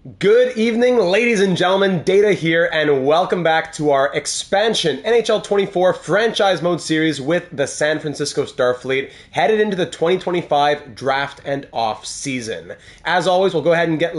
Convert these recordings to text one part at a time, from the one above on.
Good evening, ladies and gentlemen. Data here, and welcome back to our expansion NHL 24 franchise mode series with the San Francisco Starfleet, headed into the 2025 draft and off season. As always, we'll go ahead and get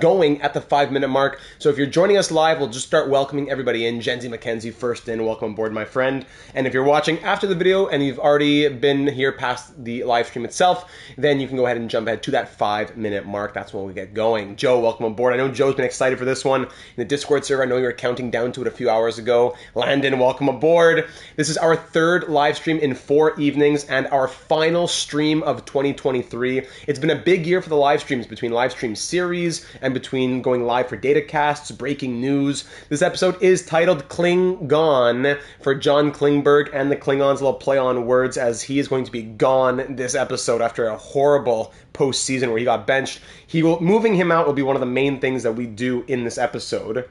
going at the 5-minute mark. So if you're joining us live, we'll just start welcoming everybody in. Jenzy McKenzie first in. Welcome aboard, my friend. And if you're watching after the video and you've already been here past the live stream itself, then you can go ahead and jump ahead to that 5-minute mark. That's when we get going. Joe, welcome aboard. I know Joe's been excited for this one in the Discord server. I know you were counting down to it a few hours ago. Landon, welcome aboard. This is our third live stream in 4 evenings and our final stream of 2023. It's been a big year for the live streams, between live stream series and between going live for data casts, breaking news. This episode is titled KLING-GONE for John Klingberg and the Klingons. A little play on words, as he is going to be gone this episode after a horrible postseason where he got benched. Moving him out will be one of the main things that we do in this episode.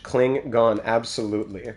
KLING-GONE, absolutely.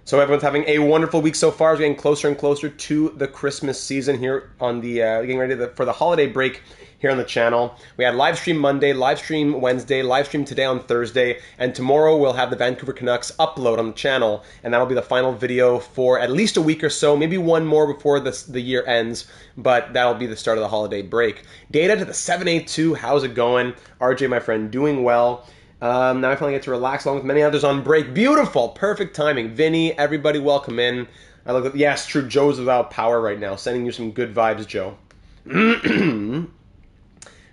So everyone's having a wonderful week so far. We're getting closer and closer to the Christmas season here on the getting ready for the holiday break here on the channel. We had live stream Monday, live stream Wednesday, live stream today on Thursday, and tomorrow we'll have the Vancouver Canucks upload on the channel, and that'll be the final video for at least a week or so, maybe one more before the year ends, but that'll be the start of the holiday break. Data to the 782, how's it going? RJ, my friend, doing well. Now I finally get to relax along with many others on break. Beautiful, perfect timing. Vinny, everybody welcome in. Yes, true, Joe's without power right now. Sending you some good vibes, Joe.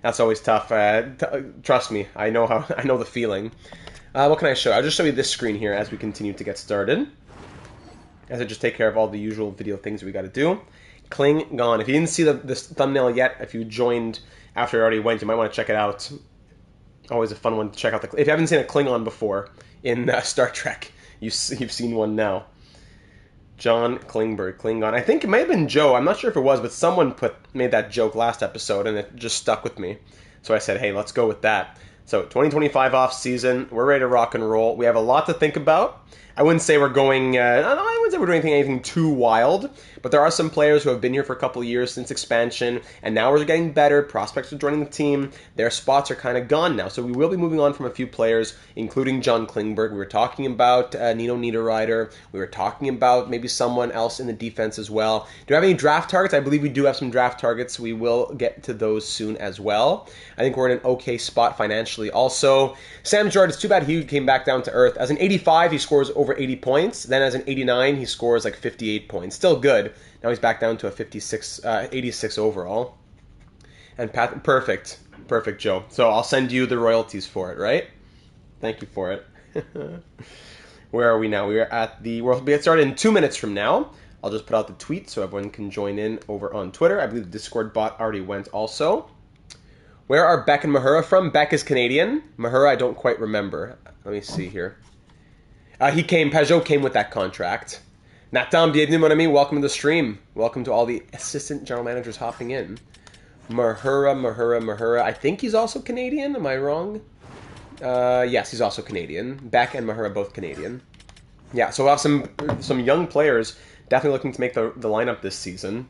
That's always tough. Trust me, I know the feeling. What can I show? I'll just show you this screen here as we continue to get started. As I just take care of all the usual video things we got to do. KLING-GONE. If you didn't see this thumbnail yet, if you joined after I already went, you might want to check it out. Always a fun one to check out. If you haven't seen a Klingon before in Star Trek, you've seen one now. John Klingberg, KLING-GONE. I think it may have been Joe. I'm not sure if it was, but someone made that joke last episode, and it just stuck with me. So I said, hey, let's go with that. So 2025 off season, we're ready to rock and roll. We have a lot to think about. I wouldn't say we're going, I wouldn't say we're doing anything too wild, but there are some players who have been here for a couple of years since expansion, and now we're getting better. Prospects are joining the team. Their spots are kind of gone now, so we will be moving on from a few players, including John Klingberg. We were talking about Nino Niederreiter. We were talking about maybe someone else in the defense as well. Do we have any draft targets? I believe we do have some draft targets. We will get to those soon as well. I think we're in an okay spot financially. Also, Sam Girard, it's too bad he came back down to earth. As an 85, he scores over 80 points. Then as an 89, he scores like 58 points. Still good. Now he's back down to a 86 overall. And perfect, Joe. So I'll send you the royalties for it, right? Thank you for it. Where are we now? We'll get started in 2 minutes from now. I'll just put out the tweet so everyone can join in over on Twitter. I believe the Discord bot already went also. Where are Beck and Mahura from? Beck is Canadian. Mahura, I don't quite remember. Let me see here. Pajot came with that contract. Nathan, bienvenue mon ami. Welcome to the stream. Welcome to all the assistant general managers hopping in. Mahura. I think he's also Canadian. Am I wrong? Yes, he's also Canadian. Beck and Mahura both Canadian. Yeah, so we'll have some young players definitely looking to make the lineup this season.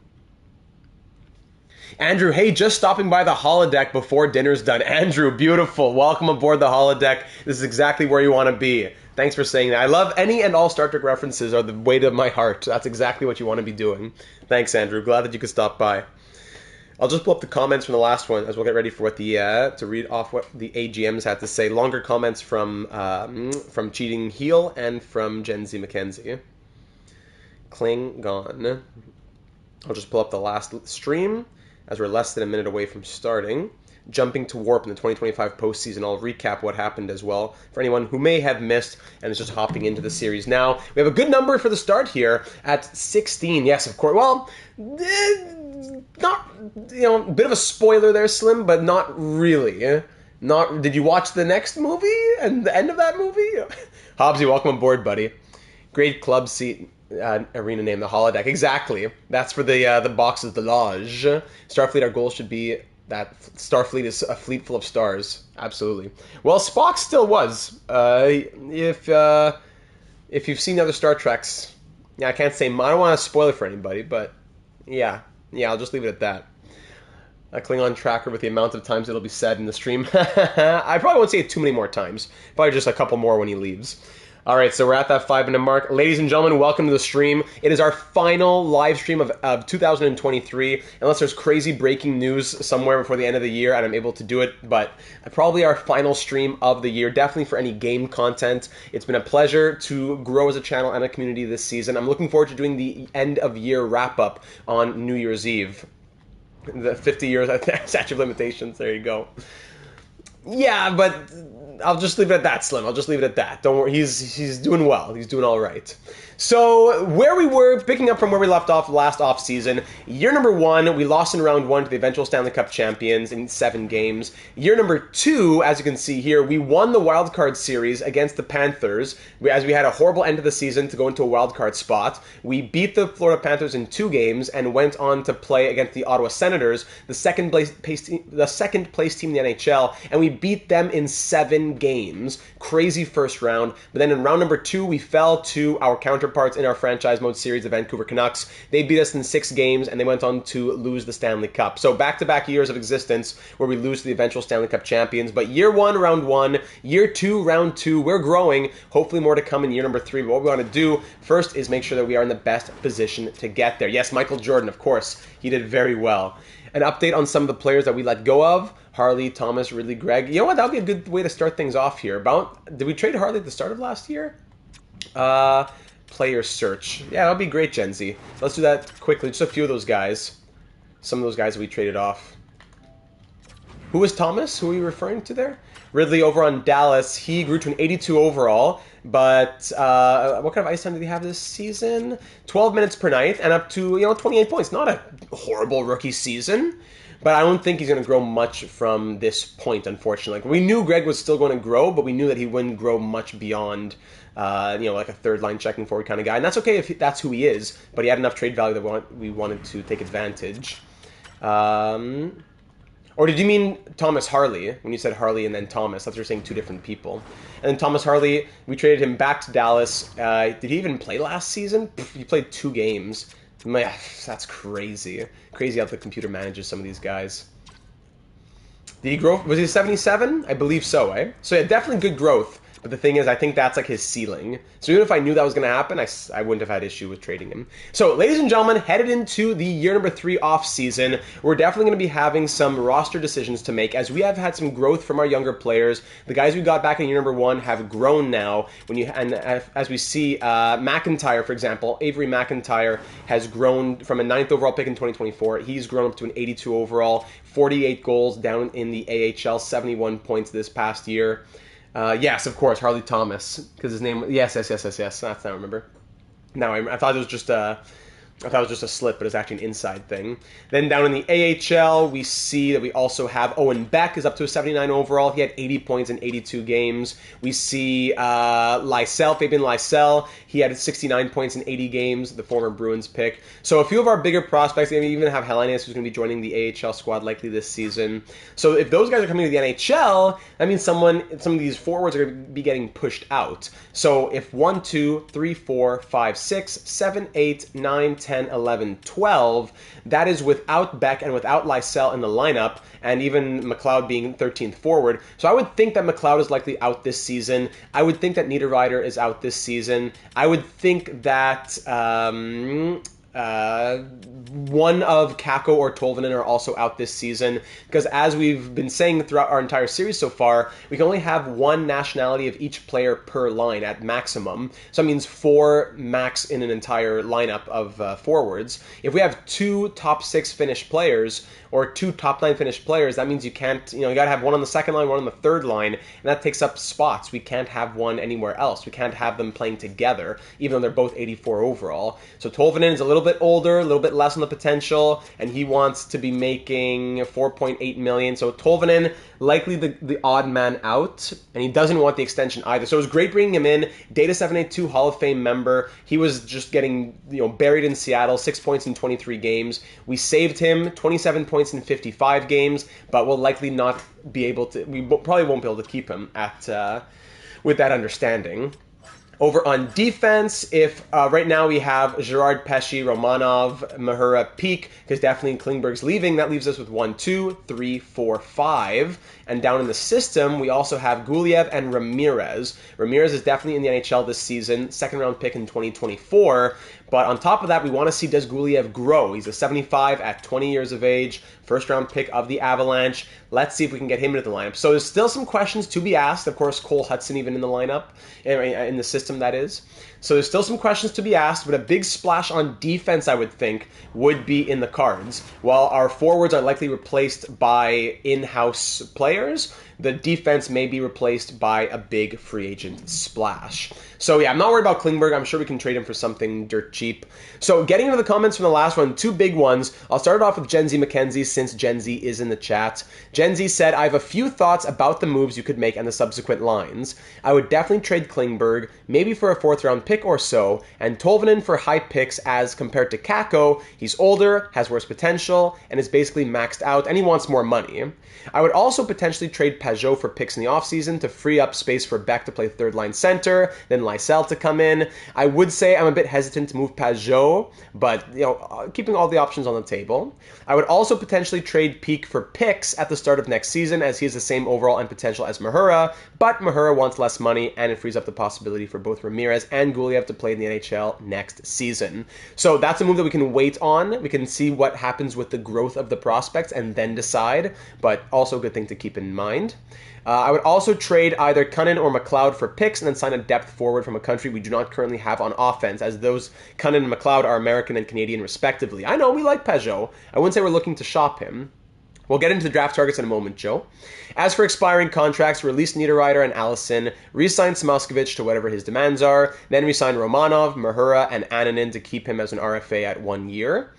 Andrew, hey, just stopping by the holodeck before dinner's done. Andrew, beautiful. Welcome aboard the holodeck. This is exactly where you want to be. Thanks for saying that. I love any and all Star Trek references are the way to my heart. That's exactly what you want to be doing. Thanks, Andrew. Glad that you could stop by. I'll just pull up the comments from the last one as we'll get ready for what to read off what the AGMs had to say. Longer comments from Cheating Heel and from Jenzy McKenzie. KLING-GONE. I'll just pull up the last stream as we're less than a minute away from starting. Jumping to Warp in the 2025 postseason. I'll recap what happened as well for anyone who may have missed and is just hopping into the series now. We have a good number for the start here at 16. Yes, of course. Well, not, a bit of a spoiler there, Slim, but not really. Did you watch the next movie and the end of that movie? Hobbsy, welcome aboard, buddy. Great club seat. Arena name, the holodeck. Exactly. That's for the boxes, the lodge. Starfleet, our goal should be that Starfleet is a fleet full of stars. Absolutely. Well, Spock still was. If you've seen the other Star Treks, yeah, I can't say. I don't want to spoil it for anybody, but yeah, I'll just leave it at that. a Klingon tracker with the amount of times it'll be said in the stream. I probably won't say it too many more times. Probably just a couple more when he leaves. All right, so we're at that 5-minute mark. Ladies and gentlemen, welcome to the stream. It is our final live stream of 2023, unless there's crazy breaking news somewhere before the end of the year and I'm able to do it, but probably our final stream of the year, definitely for any game content. It's been a pleasure to grow as a channel and a community this season. I'm looking forward to doing the end-of-year wrap-up on New Year's Eve. The 50 years statute of limitations, there you go. Yeah, but I'll just leave it at that, Slim. I'll just leave it at that. Don't worry. He's doing well. He's doing all right. So where we were, picking up from where we left off last offseason, year number 1, we lost in round 1 to the eventual Stanley Cup champions in 7 games. Year number 2, as you can see here, we won the wild card series against the Panthers, as we had a horrible end of the season to go into a wild card spot. We beat the Florida Panthers in 2 games and went on to play against the Ottawa Senators, the second place team in the NHL, and we beat them in 7 games. Crazy first round. But then in round number 2, we fell to our counterparts in our franchise mode series, the Vancouver Canucks. They beat us in 6 games, and they went on to lose the Stanley Cup. So back-to-back years of existence where we lose to the eventual Stanley Cup champions. But year 1, round 1. Year 2, round 2. We're growing. Hopefully more to come in year number 3. But what we want to do first is make sure that we are in the best position to get there. Yes, Michael Jordan, of course. He did very well. An update on some of the players that we let go of. Harley, Thomas, Ridley, Greg. You know what? That would be a good way to start things off here. Did we trade Harley at the start of last year? Player search. Yeah, that would be great, Gen Z. Let's do that quickly. Just a few of those guys. Some of those guys that we traded off. Who was Thomas? Who are you referring to there? Ridley over on Dallas. He grew to an 82 overall. But what kind of ice time did he have this season? 12 minutes per night and up to 28 points. Not a horrible rookie season. But I don't think he's going to grow much from this point, unfortunately. We knew Greg was still going to grow, but we knew that he wouldn't grow much beyond, like a third-line checking forward kind of guy. And that's okay if that's who he is, but he had enough trade value that we wanted to take advantage. Or did you mean Thomas Harley, when you said Harley and then Thomas? I thought you were saying 2 different people. And then Thomas Harley, we traded him back to Dallas. Did he even play last season? He played 2 games. Man, that's crazy. Crazy how the computer manages some of these guys. Did he grow? Was he 77? I believe so, eh? So yeah, definitely good growth. But the thing is, I think that's like his ceiling. So even if I knew that was going to happen, I wouldn't have had issue with trading him. So, ladies and gentlemen, headed into the year number 3 off season, we're definitely going to be having some roster decisions to make as we have had some growth from our younger players. The guys we got back in year number 1 have grown now. As we see, McIntyre, for example, Avery McIntyre has grown from a 9th overall pick in 2024. He's grown up to an 82 overall, 48 goals down in the AHL, 71 points this past year. Yes, of course, Harley Thomas, because his name. Yes. That's now I remember. Now I thought it was just a slip, but it's actually an inside thing. Then down in the AHL, we see that we also have Owen Beck is up to a 79 overall. He had 80 points in 82 games. We see Fabian Lysell. He had 69 points in 80 games, the former Bruins pick. So a few of our bigger prospects, we even have Hellenius, who's going to be joining the AHL squad likely this season. So if those guys are coming to the NHL, that means some of these forwards are going to be getting pushed out. So if 1, 2, 3, 4, 5, 6, 7, 8, 9, 10, 11, 12, that is without Beck and without Lysell in the lineup, and even McLeod being 13th forward. So I would think that McLeod is likely out this season. I would think that Niederreiter is out this season. I would think that one of Kakko or Tolvanen are also out this season, because as we've been saying throughout our entire series so far, we can only have 1 nationality of each player per line at maximum. So that means 4 max in an entire lineup of forwards. If we have 2 top 6 Finnish players or 2 top 9 Finnish players, that means you can't, you got to have 1 on the second line, 1 on the third line, and that takes up spots. We can't have 1 anywhere else. We can't have them playing together, even though they're both 84 overall. So Tolvanen is a little bit older, a little bit less on the potential, and he wants to be making $4.8 million. So Tolvanen, likely the odd man out, and he doesn't want the extension either. So it was great bringing him in. Data782 Hall of Fame member. He was just getting buried in Seattle, 6 points in 23 games. We saved him, 27 points in 55 games, but we'll likely not be able to. We probably won't be able to keep him at with that understanding. Over on defense, if right now we have Gerard, Pesci, Romanov, Mahura, Peak, because definitely Klingberg's leaving, that leaves us with 1, 2, 3, 4, 5. And down in the system, we also have Guliev and Ramirez. Ramirez is definitely in the NHL this season, second round pick in 2024. But on top of that, we want to see, does Guliev grow? He's a 75 at 20 years of age, first round pick of the Avalanche. Let's see if we can get him into the lineup. So there's still some questions to be asked. Of course, Cole Hudson even in the lineup, in the system that is. So there's still some questions to be asked, but a big splash on defense, I would think, would be in the cards. While our forwards are likely replaced by in-house players, the defense may be replaced by a big free agent splash. So yeah, I'm not worried about Klingberg. I'm sure we can trade him for something dirt cheap. So getting into the comments from the last one, two big ones. I'll start it off with Gen Z McKenzie since Gen Z is in the chat. Gen Z said, I have a few thoughts about the moves you could make and the subsequent lines. I would definitely trade Klingberg, maybe for a 4th round pick or so, and Tolvanen for high picks as compared to Kakko. He's older, has worse potential, and is basically maxed out, and he wants more money. I would also potentially trade Pajot for picks in the offseason to free up space for Beck to play third line center, then Lysell to come in. I would say I'm a bit hesitant to move Pajot, but keeping all the options on the table. I would also potentially trade Peak for picks at the start of next season, as he has the same overall and potential as Mahura, but Mahura wants less money, and it frees up the possibility for both Ramirez and Guliev to play in the NHL next season. So that's a move that we can wait on. We can see what happens with the growth of the prospects and then decide, but also a good thing to keep in mind. I would also trade either Cunnin or McLeod for picks and then sign a depth forward from a country we do not currently have on offense, as those Cunnin and McLeod are American and Canadian respectively. I know, we like Pajot. I wouldn't say we're looking to shop him. We'll get into the draft targets in a moment, Joe. As for expiring contracts, release Niederreiter and Allison, re-sign Samoskevich to whatever his demands are, then re-sign Romanov, Mahura, and Annunen to keep him as an RFA at 1 year.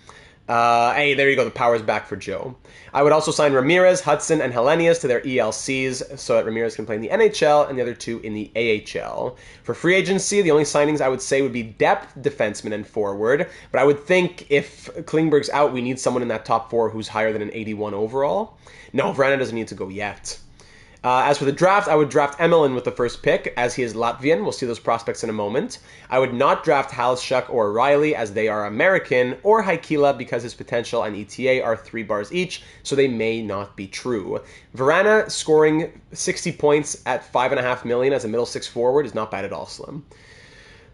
Hey, there you go. The power's back for Joe. I would also sign Ramirez, Hudson, and Hellenius to their ELCs so that Ramirez can play in the NHL and the other two in the AHL. For free agency, the only signings I would say would be depth, defenseman, and forward. But I would think if Klingberg's out, we need someone in that top 4 who's higher than an 81 overall. No, Vrana doesn't need to go yet. As for the draft, I would draft Emelin with the first pick, as he is Latvian. We'll see those prospects in a moment. I would not draft Halshuk or Riley, as they are American, or Haikila, because his potential and ETA are 3 bars each, so they may not be true. Verana scoring 60 points at $5.5 million as a middle 6 forward is not bad at all, Slim.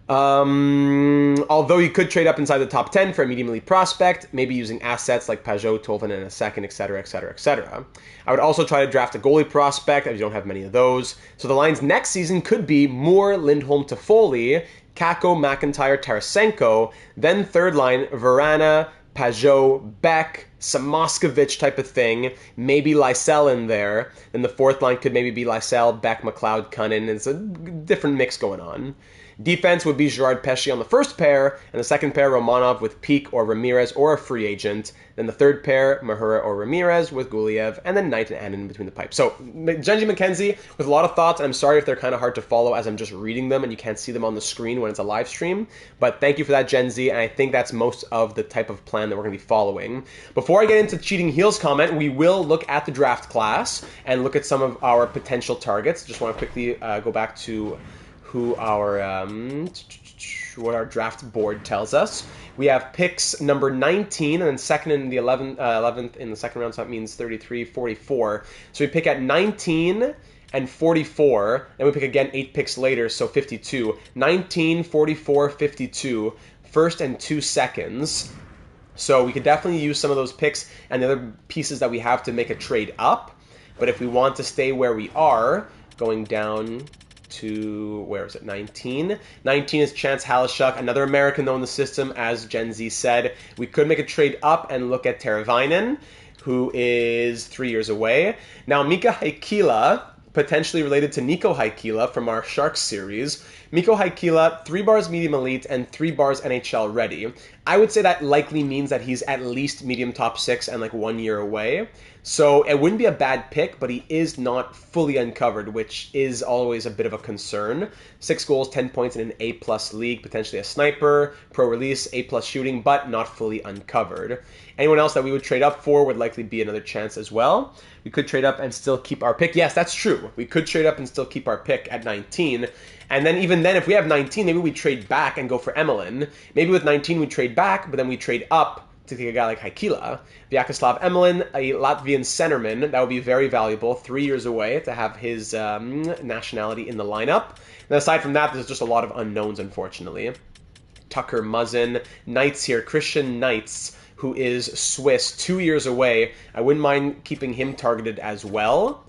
Although you could trade up inside the top 10 for a medium elite prospect, maybe using assets like Pajot, Tolvanen in a second, etc., etc., etc. I would also try to draft a goalie prospect, as you don't have many of those. So the lines next season could be Moore, Lindholm, Toffoli, Kakko, McIntyre, Tarasenko, then third line, Verana, Pajot, Beck, Samoskevich type of thing, maybe Lysell in there. Then the fourth line could maybe be Lysell, Beck, McLeod, Cunnin. It's a different mix going on. Defense would be Gerard, Pesci on the first pair, and the second pair Romanov with Peak or Ramirez or a free agent. Then the third pair Mahura or Ramirez with Guliev, and then Knight and Annan between the pipes. So Genji McKenzie with a lot of thoughts, and I'm sorry if they're kind of hard to follow as I'm just reading them and you can't see them on the screen when it's a live stream. But thank you for that, Gen Z, and I think that's most of the type of plan that we're going to be following. Before I get into Cheating Heels comment, we will look at the draft class and look at some of our potential targets. Just want to quickly go back to who our what our draft board tells us. We have picks number 19 and then second in the 11th in the second round, so that means 33, 44. So we pick at 19 and 44, and we pick again 8 picks later, so 52. 19, 44, 52, first and 2 seconds. So we could definitely use some of those picks and the other pieces that we have to make a trade up. But if we want to stay where we are, going down to, where is it, 19? 19 is Chance Halishuk, another American though in the system, as Gen Z said. We could make a trade up and look at Teravainen, who is 3 years away. Now, Mika Haikila, potentially related to Nico Haikila from our Sharks series. Mikko Haikila, 3 bars medium elite and 3 bars NHL ready. I would say that likely means that he's at least medium top 6 and like 1 year away. So it wouldn't be a bad pick, but he is not fully uncovered, which is always a bit of a concern. 6 goals, 10 points in an A+ league, potentially a sniper, pro release, A+ shooting, but not fully uncovered. Anyone else that we would trade up for would likely be another chance as well. We could trade up and still keep our pick. Yes, that's true. We could trade up and still keep our pick at 19. And then even then, if we have 19, maybe we trade back and go for Emelin. Maybe with 19 we trade back, but then we trade up to take a guy like Haikila. Vyacheslav Emelin, a Latvian centerman, that would be very valuable, 3 years away to have his nationality in the lineup. And aside from that, there's just a lot of unknowns, unfortunately. Tucker Muzzin, Knights here, Christian Knights, who is Swiss, 2 years away. I wouldn't mind keeping him targeted as well.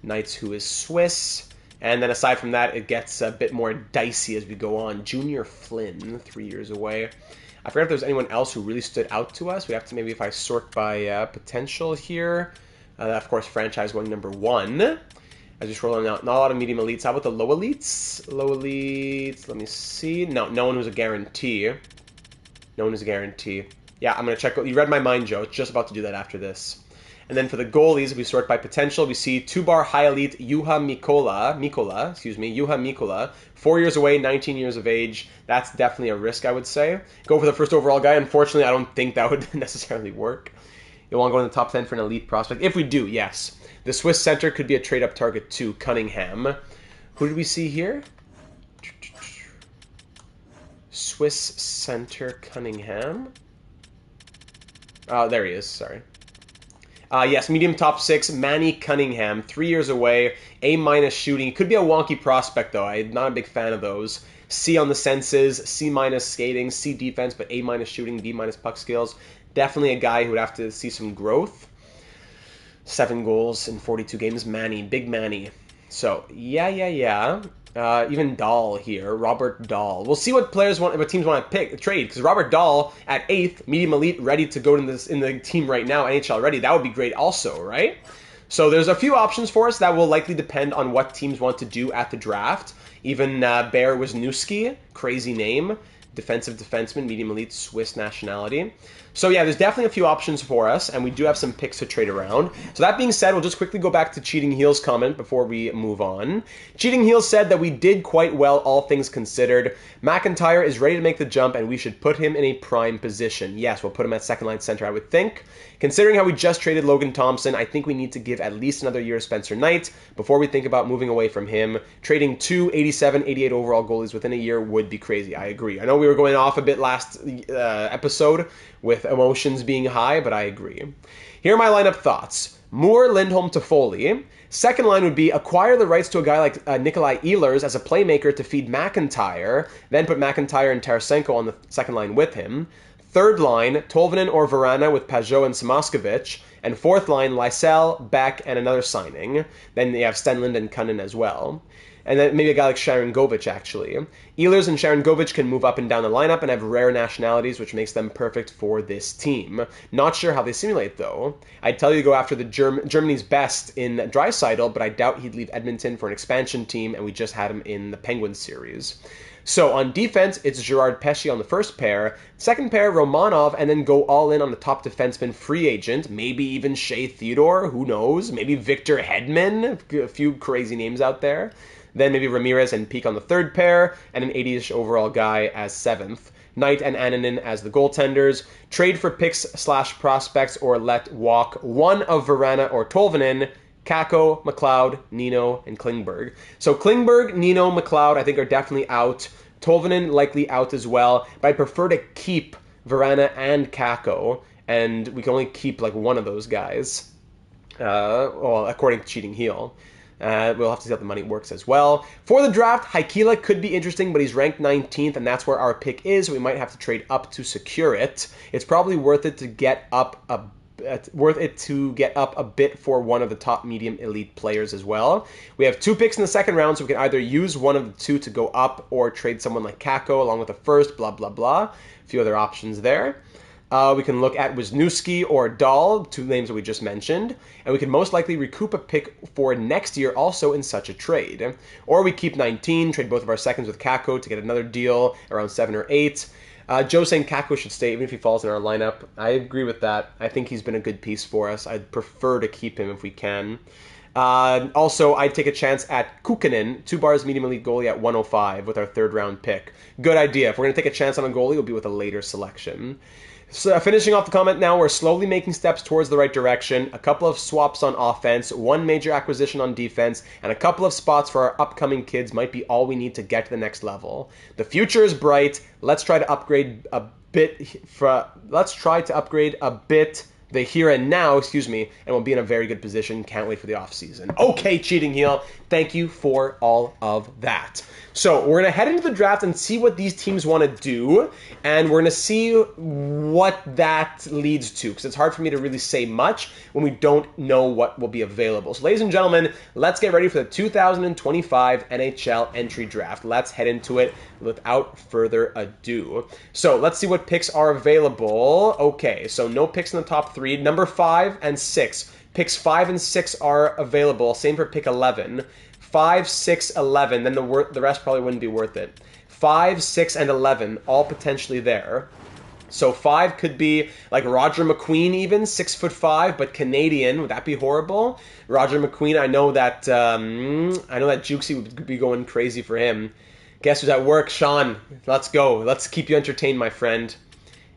Knights, who is Swiss. And then aside from that, it gets a bit more dicey as we go on. Junior Flynn, 3 years away. I forgot if there's anyone else who really stood out to us. We have to maybe if I sort by potential here. Of course, franchise going number 1. As we scroll on out, not a lot of medium elites. How about the low elites? Low elites, let me see. No one was a guarantee. No one is a guarantee. Yeah, I'm going to check. You read my mind, Joe. It's just about to do that after this. And then for the goalies, if we sort by potential, we see 2-bar high elite Juha Mikola, 4 years away, 19 years of age. That's definitely a risk, I would say. Go for the first overall guy. Unfortunately, I don't think that would necessarily work. You'll want to go in the top 10 for an elite prospect. If we do, yes. The Swiss center could be a trade-up target too, Cunningham. Who did we see here? Swiss center Cunningham. Oh, there he is, sorry. Yes, medium top 6, Manny Cunningham, 3 years away, A- shooting. Could be a wonky prospect, though. I'm not a big fan of those. C on the senses, C- skating, C defense, but A- shooting, B- puck skills. Definitely a guy who would have to see some growth. 7 goals in 42 games. Manny, big Manny. So, yeah. Even Dahl here, Robert Dahl. We'll see what teams want to trade, because Robert Dahl at 8th, medium elite, ready to go in the team right now, NHL ready. That would be great also, right? So there's a few options for us that will likely depend on what teams want to do at the draft. Even Bear Wisniewski, crazy name, defensive defenseman, medium elite, Swiss nationality. So yeah, there's definitely a few options for us, and we do have some picks to trade around. So that being said, we'll just quickly go back to Cheating Heel's comment before we move on. Cheating Heel said that we did quite well, all things considered. McIntyre is ready to make the jump, and we should put him in a prime position. Yes, we'll put him at second-line center, I would think. Considering how we just traded Logan Thompson, I think we need to give at least another year of Spencer Knight before we think about moving away from him. Trading 2 87, 88 overall goalies within a year would be crazy. I agree. I know we were going off a bit last episode with emotions being high, but I agree. Here are my lineup thoughts. Moore, Lindholm, Toffoli. Second line would be acquire the rights to a guy like Nikolai Ehlers as a playmaker to feed McIntyre, then put McIntyre and Tarasenko on the second line with him. Third line, Tolvanen or Verana with Pajot and Samoskevich. And fourth line, Lysell, Beck, and another signing. Then you have Stenlund and Cunnin as well. And then maybe a guy like Sharon Govich, actually. Ehlers and Sharon Govich can move up and down the lineup and have rare nationalities, which makes them perfect for this team. Not sure how they simulate, though. I'd tell you to go after the Germany's best in Draisaitl, but I doubt he'd leave Edmonton for an expansion team, and we just had him in the Penguins series. So on defense, it's Gerard Pesce on the first pair. Second pair, Romanov, and then go all in on the top defenseman free agent. Maybe even Shea Theodore, who knows? Maybe Victor Hedman, a few crazy names out there. Then maybe Ramirez and Peak on the third pair, and an 80-ish overall guy as 7th. Knight and Annunen as the goaltenders. Trade for picks/prospects or let walk one of Verana or Tolvanen. Kakko, McLeod, Nino, and Klingberg. So Klingberg, Nino, McLeod, I think are definitely out. Tolvanen likely out as well, but I prefer to keep Verana and Kakko, and we can only keep like one of those guys. Well, according to Cheating Heel. We'll have to see how the money works as well. For the draft, Haikila could be interesting, but he's ranked 19th, and that's where our pick is, so we might have to trade up to secure it. It's probably worth it to get up a bit for one of the top medium elite players as well. We have 2 picks in the second round, so we can either use one of the 2 to go up or trade someone like Kakko along with the first, blah, blah, blah. A few other options there. We can look at Wisniewski or Dahl, 2 names that we just mentioned, and we can most likely recoup a pick for next year also in such a trade. Or we keep 19, trade both of our seconds with Kakko to get another deal around 7 or 8. Joe saying Kako should stay even if he falls in our lineup. I agree with that. I think he's been a good piece for us. I'd prefer to keep him if we can. Also, I'd take a chance at Kukkonen, 2 bars medium elite goalie at 105 with our 3rd round pick. Good idea. If we're going to take a chance on a goalie, it'll be with a later selection. So finishing off the comment now, we're slowly making steps towards the right direction. A couple of swaps on offense, 1 major acquisition on defense, and a couple of spots for our upcoming kids might be all we need to get to the next level. The future is bright. Let's try to upgrade a bit. The here and now, and we'll be in a very good position. Can't wait for the offseason. Okay, Cheating Heel, thank you for all of that. So we're going to head into the draft and see what these teams want to do, and we're going to see what that leads to, because it's hard for me to really say much when we don't know what will be available. So ladies and gentlemen, let's get ready for the 2025 NHL entry draft. Let's head into it without further ado. So let's see what picks are available. Okay, so no picks in the top 3. Number 5 and 6. Picks 5 and 6 are available. Same for pick 11. 5, 6, 11. Then the rest probably wouldn't be worth it. 5, 6, and 11, all potentially there. So 5 could be like Roger McQueen even, 6'5", but Canadian. Would that be horrible? Roger McQueen, I know that Jukesy would be going crazy for him. Guess who's at work? Sean. Let's go. Let's keep you entertained, my friend.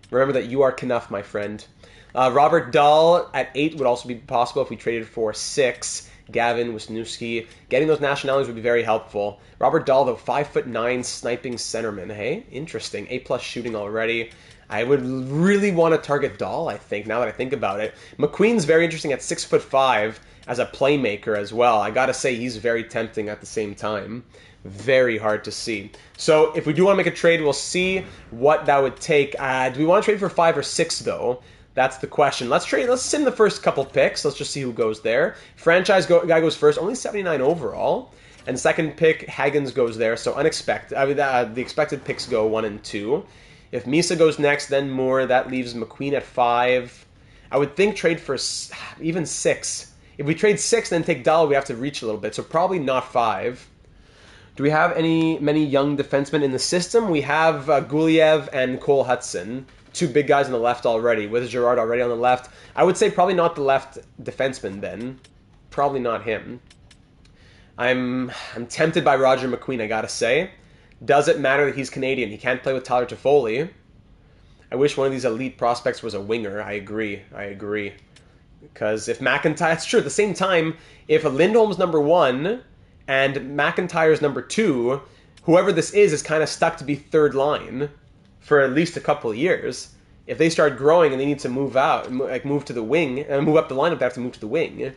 Remember that you are Knuff, my friend. Robert Dahl at 8 would also be possible if we traded for 6. Gavin Wisniewski. Getting those nationalities would be very helpful. Robert Dahl, though, 5'9", sniping centerman. Hey, interesting. A+ shooting already. I would really want to target Dahl, I think, now that I think about it. McQueen's very interesting at 6'5" as a playmaker as well. I gotta say, he's very tempting at the same time. Very hard to see. So if we do want to make a trade, we'll see what that would take. Do we want to trade for 5 or 6, though? That's the question. Let's sim the first couple picks. Let's just see who goes there. Franchise guy goes first, only 79 overall. And second pick, Haggins goes there, so unexpected. I mean, the expected picks go 1 and 2. If Misa goes next, then Moore. That leaves McQueen at 5. I would think trade for even 6. If we trade 6, then take Dahl, we have to reach a little bit, so probably not 5. Do we have many young defensemen in the system? We have Guliev and Cole Hudson. 2 big guys on the left already, with Gerard already on the left. I would say probably not the left defenseman then. Probably not him. I'm tempted by Roger McQueen, I gotta say. Does it matter that he's Canadian? He can't play with Tyler Toffoli. I wish one of these elite prospects was a winger. I agree. Because if McIntyre... It's true, at the same time, if Lindholm's number 1 and McIntyre's number 2, whoever this is kind of stuck to be third line for at least a couple of years. If they start growing and they need to move out, like move to the wing, and move up the lineup, they have to move to the wing.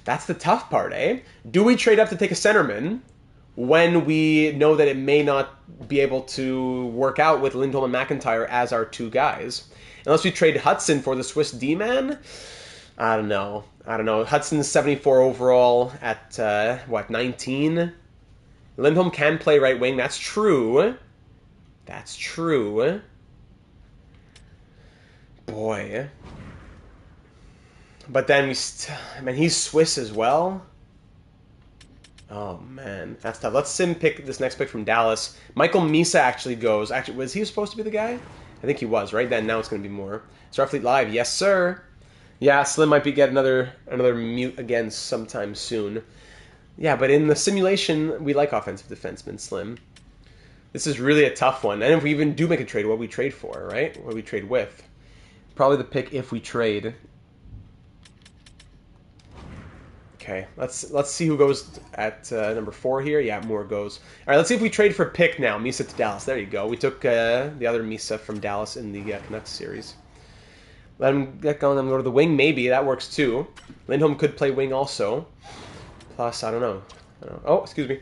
That's the tough part, eh? Do we trade up to take a centerman when we know that it may not be able to work out with Lindholm and McIntyre as our 2 guys? Unless we trade Hudson for the Swiss D-man? I don't know. Hudson's 74 overall at, 19? Lindholm can play right wing. That's true. Boy. But then he's Swiss as well. Oh, man. That's tough. Let's pick this next pick from Dallas. Michael Misa actually goes. Actually, was he supposed to be the guy? I think he was, right? Then now it's going to be more. Starfleet Live. Yes, sir. Yeah, Slim might get another mute again sometime soon. Yeah, but in the simulation, we like offensive defensemen, Slim. This is really a tough one. And if we even do make a trade, what we trade for, right? What we trade with. Probably the pick if we trade. Okay, let's see who goes at number 4 here. Yeah, Moore goes. All right, let's see if we trade for pick now. Misa to Dallas. There you go. We took the other Misa from Dallas in the Canucks series. Let him get going. Let him go to the wing. Maybe that works too. Lindholm could play wing also. Plus, I don't know. Oh, excuse me.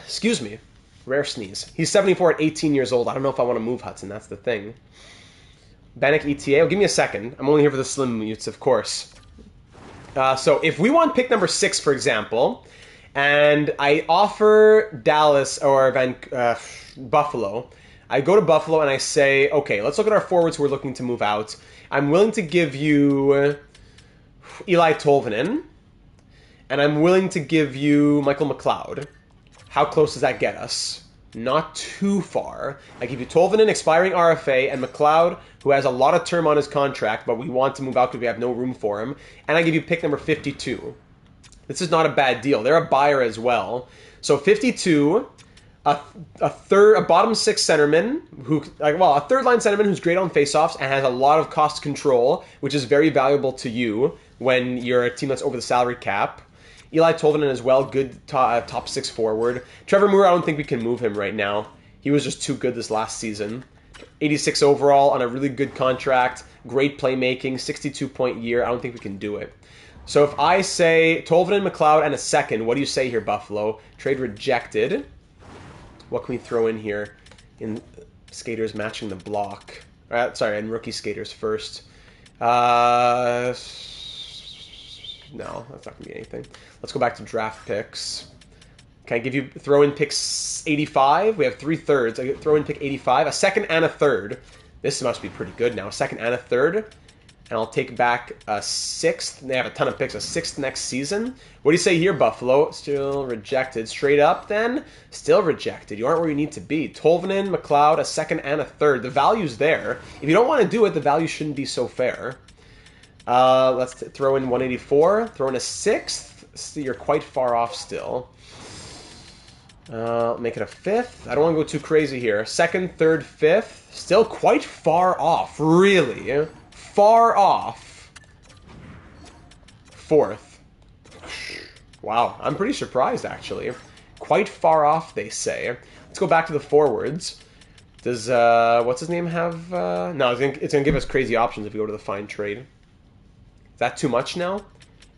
Excuse me. Rare sneeze. He's 74 at 18 years old. I don't know if I want to move Hudson. That's the thing. Bannock ETA. Oh, give me a second. I'm only here for the slim mutes, of course. So if we want pick number 6, for example, and I offer Dallas or Buffalo, I go to Buffalo and I say, okay, let's look at our forwards who are looking to move out. I'm willing to give you Eli Tolvanen, and I'm willing to give you Michael McLeod. How close does that get us? Not too far. I give you Tolvanen, expiring RFA, and McLeod, who has a lot of term on his contract, but we want to move out because we have no room for him. And I give you pick number 52. This is not a bad deal. They're a buyer as well. So 52, a bottom six centerman, a third line centerman who's great on faceoffs and has a lot of cost control, which is very valuable to you when you're a team that's over the salary cap. Eli Tolvanen as well, good top six forward. Trevor Moore, I don't think we can move him right now. He was just too good this last season. 86 overall on a really good contract, great playmaking, 62-point year. I don't think we can do it. So if I say Tolvanen, McLeod, and a second, what do you say here, Buffalo? Trade rejected. What can we throw in here in skaters matching the block? And rookie skaters first. No, that's not going to be anything. Let's go back to draft picks. Can I give you throw in pick 85? We have 3 thirds. I get throw in pick 85, a second and a third. This must be pretty good now. A second and a third. And I'll take back a sixth. They have a ton of picks. A sixth next season. What do you say here, Buffalo? Still rejected. Straight up, then? Still rejected. You aren't where you need to be. Tolvanen, McLeod, a second and a third. The value's there. If you don't want to do it, the value shouldn't be so fair. Let's throw in 184. Throw in a sixth. See, you're quite far off still. Make it a fifth. I don't want to go too crazy here. Second, third, fifth. Still quite far off. Really. Far off. Fourth. Wow. I'm pretty surprised, actually. Quite far off, they say. Let's go back to the forwards. Does, what's his name have, no, it's gonna give us crazy options if we go to the find trade. Is that too much now? Do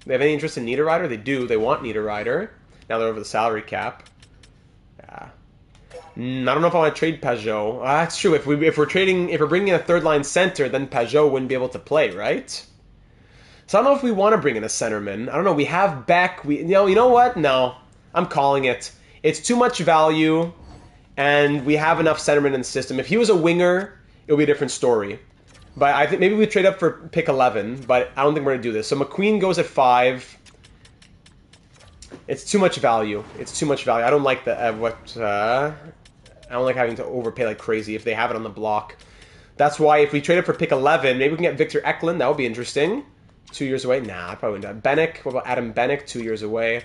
they have any interest in Niederreiter? They do. They want Niederreiter. Now they're over the salary cap. Yeah. I don't know if I want to trade Pajot. That's true. If we're bringing in a third line center, then Pajot wouldn't be able to play, right? So I don't know if we want to bring in a centerman. I don't know. We have Beck. You know what? No, I'm calling it. It's too much value, and we have enough centermen in the system. If he was a winger, it would be a different story. But I think maybe we trade up for pick 11, but I don't think we're going to do this. So McQueen goes at 5. It's too much value. It's too much value. I don't like I don't like having to overpay like crazy if they have it on the block. That's why if we trade it for pick 11, maybe we can get Victor Eklund. That would be interesting. 2 years away? Nah, I probably wouldn't. Bennick. What about Adam Bennick? 2 years away.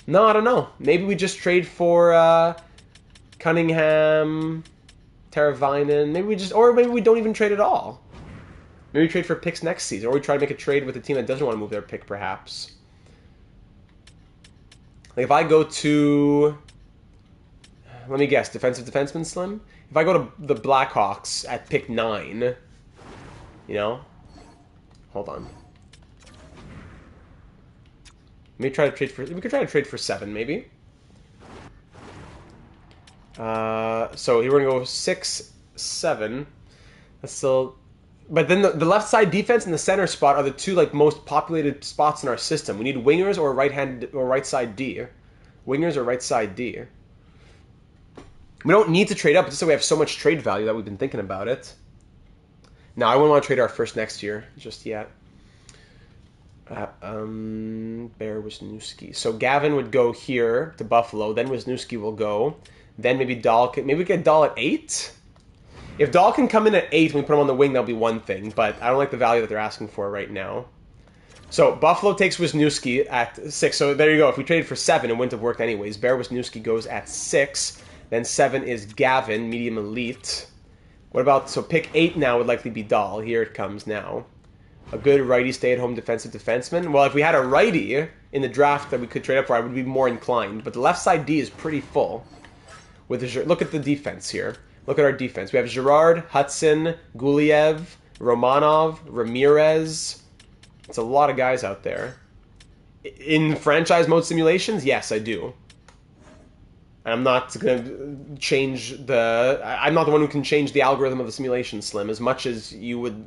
No, I don't know. Maybe we just trade for Cunningham, Teravainen. Maybe we don't even trade at all. Maybe we trade for picks next season, or we try to make a trade with a team that doesn't want to move their pick, perhaps. Like if I go to, let me guess, defensive defenseman, Slim? If I go to the Blackhawks at pick 9, hold on. We could try to trade for 7, maybe. So here we're going to go 6, 7. That's still... But then the left side defense and the center spot are the two most populated spots in our system. We need wingers or right side D. Wingers or right side D. We don't need to trade up, just so we have so much trade value that we've been thinking about it. Now I wouldn't want to trade our first next year just yet. Bear Wisniewski. So Gavin would go here to Buffalo. Then Wisniewski will go. Then maybe Dahl. Maybe we get Dahl at 8. If Dahl can come in at 8 and we put him on the wing, that'll be one thing. But I don't like the value that they're asking for right now. So Buffalo takes Wisniewski at 6. So there you go. If we traded for 7, it wouldn't have worked anyways. Bear Wisniewski goes at 6. Then 7 is Gavin, medium elite. What about, so pick 8 now would likely be Dahl. Here it comes now. A good righty stay-at-home defensive defenseman. Well, if we had a righty in the draft that we could trade up for, I would be more inclined. But the left side D is pretty full. Look at the defense here. Look at our defense. We have Girard, Hudson, Guliev, Romanov, Ramirez. It's a lot of guys out there. In franchise mode simulations, yes, I do. And I'm not going to change I'm not the one who can change the algorithm of the simulation, Slim. As much as you would,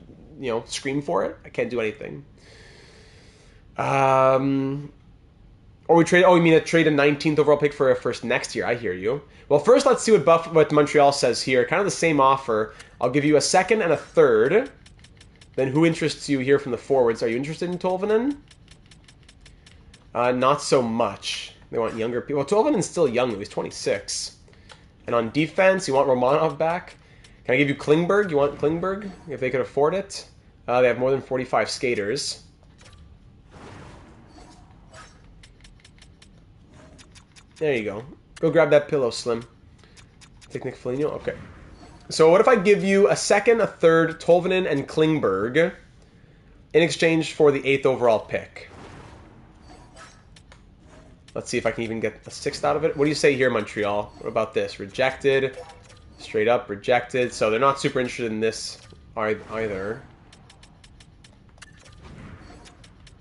scream for it, I can't do anything. Or we trade. Oh, you mean a trade a 19th overall pick for a first next year? I hear you. Well, first let's see what Montreal says here. Kind of the same offer. I'll give you a second and a third. Then who interests you here from the forwards? Are you interested in Tolvanen? Not so much. They want younger people. Well, Tolvanen's still young though. He's 26. And on defense, you want Romanov back. Can I give you Klingberg? You want Klingberg? If they could afford it. They have more than 45 skaters. There you go. Go grab that pillow, Slim. Take Nick Foligno? Okay. So what if I give you a second, a third, Tolvanen, and Klingberg in exchange for the 8th overall pick? Let's see if I can even get a 6th out of it. What do you say here, Montreal? What about this? Rejected. Straight up, rejected. So they're not super interested in this either.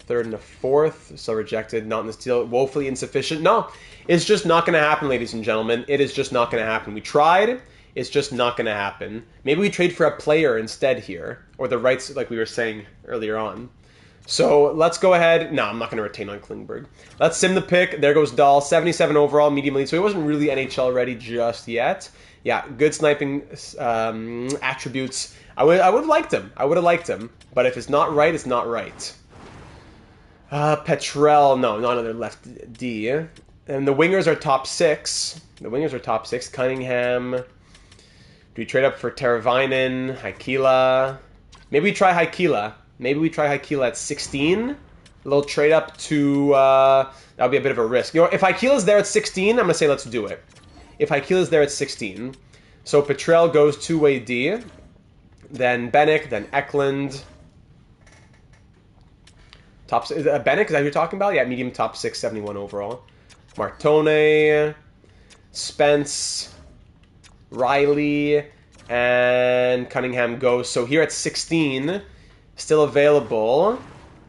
3rd and a 4th. So rejected. Not in this deal. Woefully insufficient. No, it's just not going to happen, ladies and gentlemen. It is just not going to happen. We tried. It's just not going to happen. Maybe we trade for a player instead here. Or the rights, like we were saying earlier on. So let's go ahead. No, I'm not going to retain on Klingberg. Let's sim the pick. There goes Dahl. 77 overall, medium elite. So he wasn't really NHL ready just yet. Yeah, good sniping attributes. I would have liked him. I would have liked him. But if it's not right, it's not right. Petrel. No, not another left D. And the wingers are top 6. The wingers are top 6. Cunningham. Do we trade up for Teravainen? Haikila? Maybe we try Haikila. Maybe we try Haikila at 16. A little trade up to... that would be a bit of a risk. You know, if Haikila's there at 16, I'm going to say let's do it. If Haikila's there at 16. So Petrel goes two-way D. Then Bennick, then Eklund. Top Bennick, is that who you're talking about? Yeah, medium top 6, 71 overall. Martone. Spence. Riley. And Cunningham goes. So here at 16... Still available.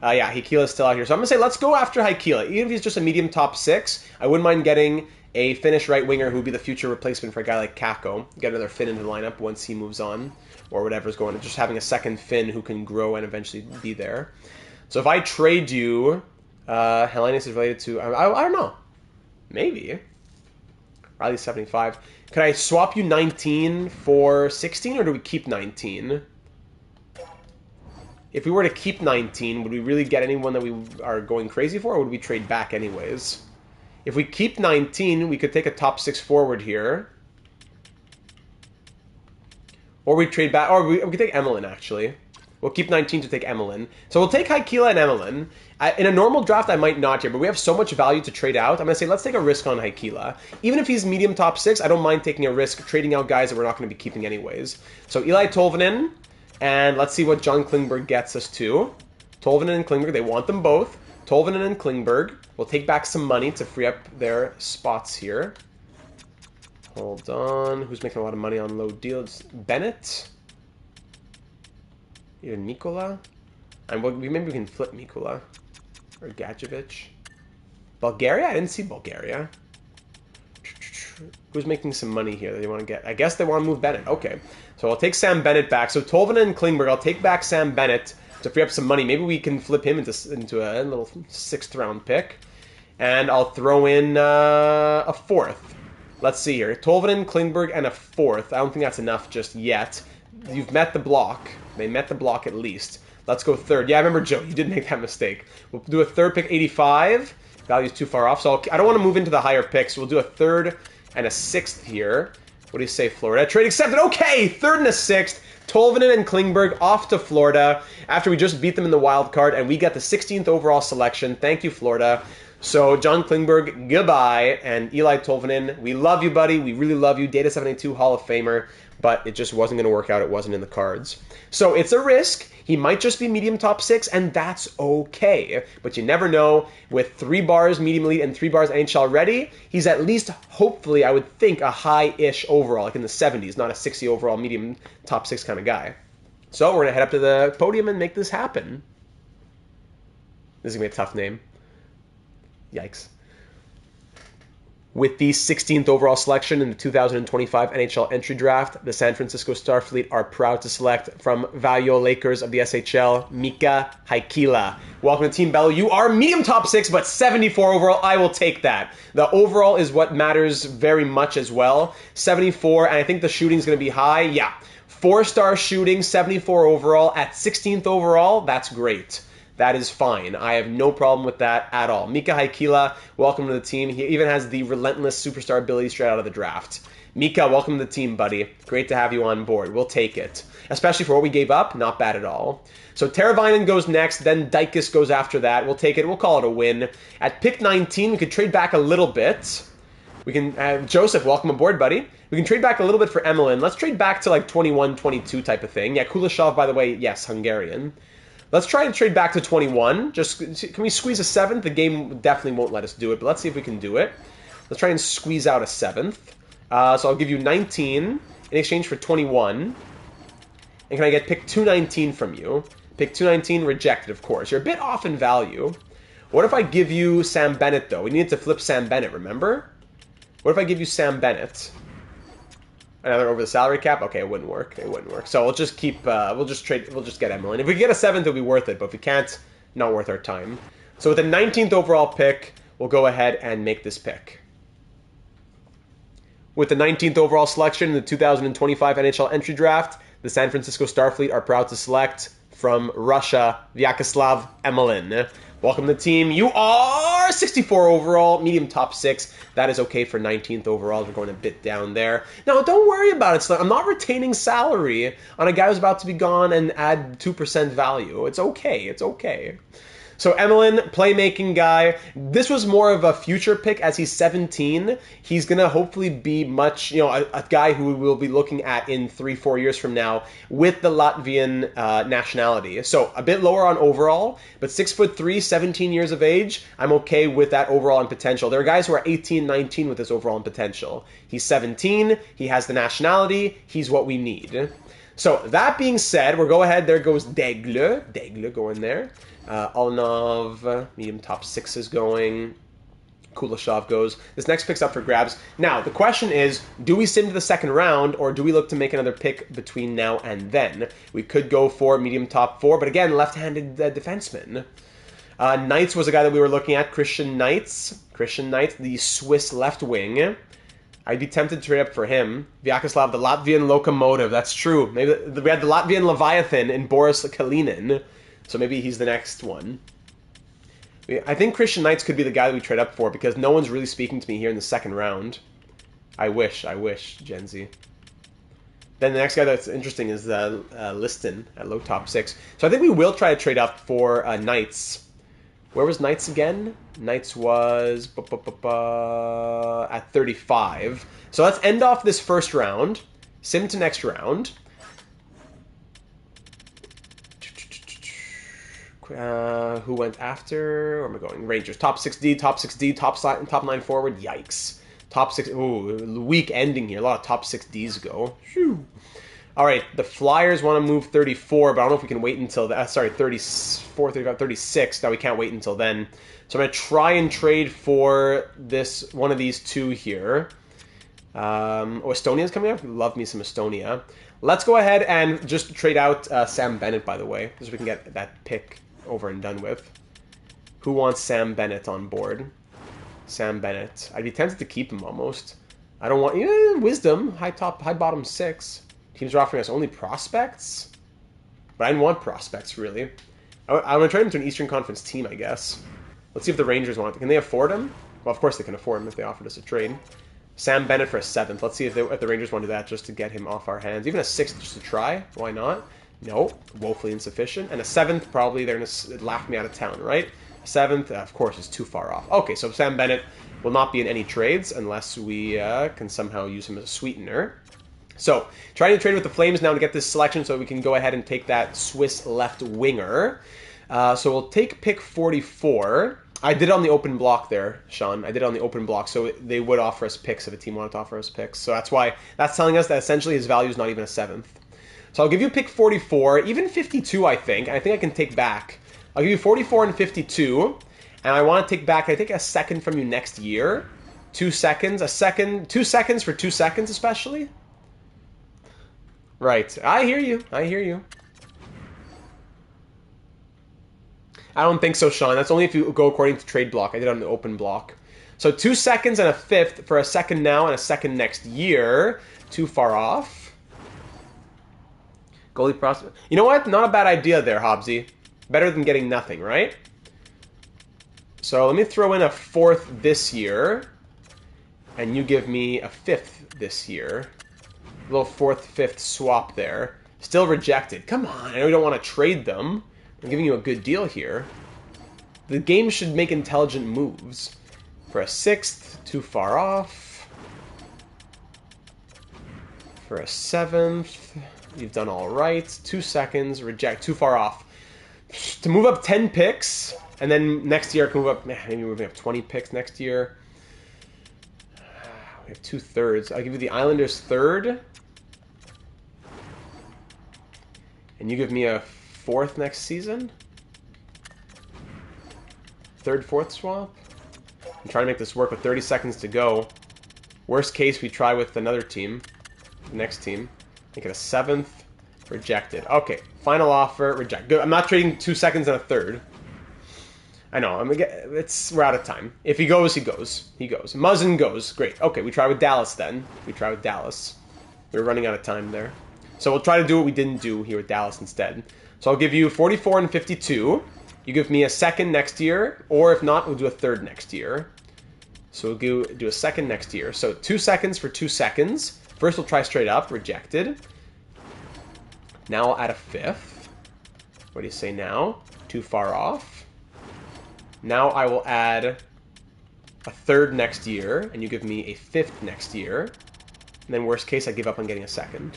Yeah, Haikila's still out here. So I'm going to say let's go after Haikila. Even if he's just a medium top 6, I wouldn't mind getting a Finnish right winger who would be the future replacement for a guy like Kakko. Get another Finn into the lineup once he moves on. Or whatever's going on. Just having a second Finn who can grow and eventually be there. So if I trade you... Hellenius is related to... I don't know. Maybe. Riley's 75. Could I swap you 19 for 16? Or do we keep 19? If we were to keep 19, would we really get anyone that we are going crazy for, or would we trade back anyways? If we keep 19, we could take a top 6 forward here. Or we trade back, or we could take Emelin, actually. We'll keep 19 to take Emelin. So we'll take Haikila and Emelin. In a normal draft, I might not here, but we have so much value to trade out. I'm going to say, let's take a risk on Haikila. Even if he's medium top 6, I don't mind taking a risk, trading out guys that we're not going to be keeping anyways. So Eli Tolvanen. And let's see what John Klingberg gets us to. Tolvanen and Klingberg, they want them both. Tolvanen and Klingberg. We'll take back some money to free up their spots here. Hold on. Who's making a lot of money on low deals? Bennett? Even Mikola? And maybe we can flip Mikola. Or Gadjevich. Bulgaria? I didn't see Bulgaria. Who's making some money here that they want to get? I guess they want to move Bennett. Okay. So I'll take Sam Bennett back. So Tolvanen and Klingberg, I'll take back Sam Bennett to free up some money. Maybe we can flip him into a little 6th round pick. And I'll throw in a 4th. Let's see here. Tolvanen, Klingberg, and a 4th. I don't think that's enough just yet. You've met the block. They met the block at least. Let's go 3rd. Yeah, I remember, Joe, you did make that mistake. We'll do a 3rd pick, 85. Value's too far off. So I don't want to move into the higher picks. So we'll do a 3rd and a 6th here. What do you say, Florida? Trade accepted. Okay, 3rd and a 6th. Tolvanen and Klingberg off to Florida after we just beat them in the wild card, and we get the 16th overall selection. Thank you, Florida. So, John Klingberg, goodbye. And Eli Tolvanen, we love you, buddy. We really love you. Data 72 Hall of Famer. But it just wasn't going to work out. It wasn't in the cards. So, it's a risk. He might just be medium top 6, and that's okay. But you never know. With 3 bars medium elite and 3 bars NHL ready, he's at least, hopefully, I would think, a high-ish overall, like in the 70s, not a 60 overall medium top 6 kind of guy. So, we're going to head up to the podium and make this happen. This is going to be a tough name. Yikes. With the 16th overall selection in the 2025 NHL entry draft, the San Francisco Starfleet are proud to select from Value Lakers of the SHL, Mika Haikila. Welcome to Team Bello. You are medium top 6, but 74 overall. I will take that. The overall is what matters very much as well. 74, and I think the shooting is going to be high. Yeah. 4-star shooting, 74 overall. At 16th overall, that's great. That is fine. I have no problem with that at all. Mika Haikila, welcome to the team. He even has the relentless superstar ability straight out of the draft. Mika, welcome to the team, buddy. Great to have you on board. We'll take it. Especially for what we gave up, not bad at all. So Teravainen goes next, then Dykes goes after that. We'll take it. We'll call it a win. At pick 19, we could trade back a little bit. We can, Joseph, welcome aboard, buddy. We can trade back a little bit for Emelin. Let's trade back to like 21, 22 type of thing. Yeah, Kuleshov, by the way, yes, Hungarian. Let's try and trade back to 21. Can we squeeze a 7th? The game definitely won't let us do it, but let's see if we can do it. Let's try and squeeze out a 7th. So I'll give you 19 in exchange for 21. And can I get pick 219 from you? Pick 219, rejected, of course. You're a bit off in value. What if I give you Sam Bennett, though? We needed to flip Sam Bennett, remember? What if I give you Sam Bennett? Another over the salary cap? Okay, it wouldn't work. It wouldn't work. So we'll just keep, we'll just get Emelin. If we get a 7th, it'll be worth it. But if we can't, not worth our time. So with the 19th overall pick, we'll go ahead and make this pick. With the 19th overall selection in the 2025 NHL entry draft, the San Francisco Starfleet are proud to select from Russia, Vyacheslav Emelin. Welcome to the team. You are 64 overall, medium top 6. That is okay for 19th overall. We're going a bit down there. Now, don't worry about it. I'm not retaining salary on a guy who's about to be gone and add 2% value. It's okay. It's okay. So Emelin, playmaking guy. This was more of a future pick as he's 17. He's going to hopefully be much, a guy who we will be looking at in 3-4 years from now with the Latvian nationality. So a bit lower on overall, but 6'3", 17 years of age. I'm okay with that overall and potential. There are guys who are 18, 19 with this overall and potential. He's 17. He has the nationality. He's what we need. So that being said, we'll go ahead. There goes Degle. Degle going there. Alanov, medium top 6 is going. Kuleshov goes. This next pick's up for grabs. Now, the question is, do we sim to the second round, or do we look to make another pick between now and then? We could go for medium top 4, but again, left-handed defenseman. Knights was a guy that we were looking at. Christian Knights, the Swiss left wing. I'd be tempted to trade up for him. Vyacheslav, the Latvian locomotive. That's true. Maybe we had the Latvian Leviathan in Boris Kalinin. So maybe he's the next one. I think Christian Knights could be the guy that we trade up for because no one's really speaking to me here in the second round. I wish, Gen Z. Then the next guy that's interesting is Liston at low top 6. So I think we will try to trade up for Knights. Where was Knights again? Knights was at 35. So let's end off this first round. Sim to next round. Who went after? Where am I going? Rangers. Top 6D, top 9 forward. Yikes. Top 6. Ooh, weak ending here. A lot of top 6Ds go. Whew. All right, the Flyers want to move 34, but I don't know if we can wait until that. Sorry, 34, 35, 36. No, we can't wait until then. So I'm going to try and trade for this one of these two here. Estonia's coming up. Love me some Estonia. Let's go ahead and just trade out Sam Bennett, by the way, so we can get that pick over and done with. Who wants Sam Bennett on board? Sam Bennett. I'd be tempted to keep him almost. I don't want... Wisdom. High bottom 6. Teams are offering us only prospects? But I didn't want prospects, really. I'm going to trade him to an Eastern Conference team, I guess. Let's see if the Rangers want it. Can they afford him? Well, of course they can afford him if they offered us a trade. Sam Bennett for a 7th. Let's see if the Rangers want to do that just to get him off our hands. Even a 6th just to try. Why not? No. Woefully insufficient. And a 7th, probably they're going to laugh me out of town, right? 7th, of course, is too far off. Okay, so Sam Bennett will not be in any trades unless we can somehow use him as a sweetener. So, trying to trade with the Flames now to get this selection so we can go ahead and take that Swiss left winger. So we'll take pick 44. I did it on the open block there, Sean. I did it on the open block, so they would offer us picks if a team wanted to offer us picks. So that's why that's telling us that essentially his value is not even a 7th. So I'll give you pick 44, even 52, I think. I think I can take back. I'll give you 44 and 52, and I want to take back, I think, a 2nd from you next year. 2 seconds, 2 seconds for 2 seconds especially. Right, I hear you. I don't think so, Sean. That's only if you go according to trade block. I did it on the open block. So 2 seconds and a 5th for a 2nd now and a 2nd next year. Too far off. Goalie prospect. You know what? Not a bad idea there, Hobbsy. Better than getting nothing, right? So let me throw in a 4th this year. and you give me a 5th this year. A little 4th, 5th swap there. Still rejected. Come on, I know you don't want to trade them. I'm giving you a good deal here. The game should make intelligent moves. For a 6th, too far off. For a 7th, you've done all right. 2 seconds, reject, too far off. To move up 10 picks, and then next year can move up, maybe moving up 20 picks next year. We have 2/3. I'll give you the Islanders 3rd. And you give me a 4th next season? 3rd, 4th swap? I'm trying to make this work with 30 seconds to go. Worst case, we try with another team. The next team. Make it a 7th. Rejected. Okay. Final offer. Reject. Good. I'm not trading 2 seconds and a 3rd. I know. We're out of time. If he goes, he goes. He goes. Muzzin goes. Great. Okay, we try with Dallas then. We try with Dallas. We're running out of time there. So we'll try to do what we didn't do here with Dallas instead. So I'll give you 44 and 52. You give me a 2nd next year, or if not, we'll do a 3rd next year. So we'll do a 2nd next year. So 2 seconds for 2 seconds. First we'll try straight up. Rejected. Now I'll add a 5th. What do you say now? Too far off. Now I will add a 3rd next year, and you give me a 5th next year. And then worst case, I give up on getting a 2nd.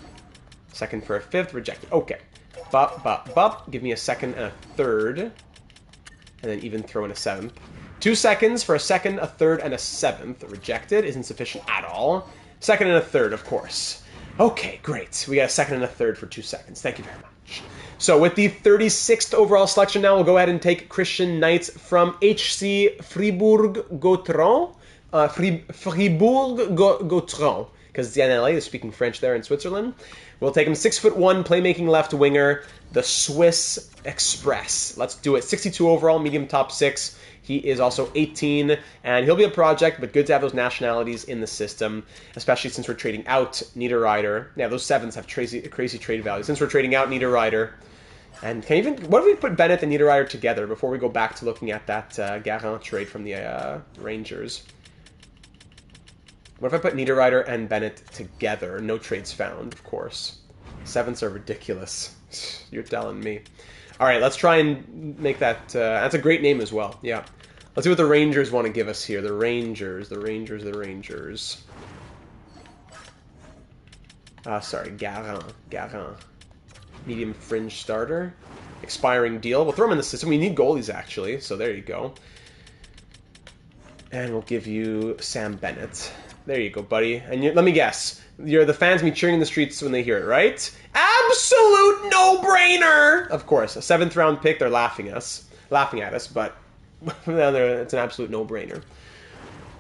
2nd for a 5th, rejected. Okay. Bup. Give me a 2nd and a 3rd. And then even throw in a 7th. 2 seconds for a 2nd, a 3rd, and a 7th. Rejected. Isn't sufficient at all. 2nd and a 3rd, of course. Okay, great. We got a 2nd and a 3rd for 2 seconds. Thank you very much. So with the 36th overall selection now, we'll go ahead and take Christian Knights from HC Fribourg-Gotteron. Fribourg-Gotteron. Because the NLA is speaking French there in Switzerland. We'll take him 6'1", playmaking left winger, the Swiss Express. Let's do it. 62 overall, medium top 6. He is also 18, and he'll be a project, but good to have those nationalities in the system, especially since we're trading out Niederreiter. Yeah, those 7s have crazy trade value. Since we're trading out Niederreiter, and what if we put Bennett and Niederreiter together before we go back to looking at that Garant trade from the Rangers? What if I put Niederreiter and Bennett together? No trades found, of course. 7s are ridiculous. You're telling me. All right, let's try and make that... that's a great name as well. Yeah. Let's see what the Rangers want to give us here. The Rangers. Sorry, Garant. Medium fringe starter. Expiring deal. We'll throw him in the system. We need goalies, actually, so there you go. And we'll give you Sam Bennett. There you go, buddy. And let me guess. The fans be cheering in the streets when they hear it, right? Absolute no-brainer! Of course, a 7th round pick, they're laughing at us, but it's an absolute no-brainer.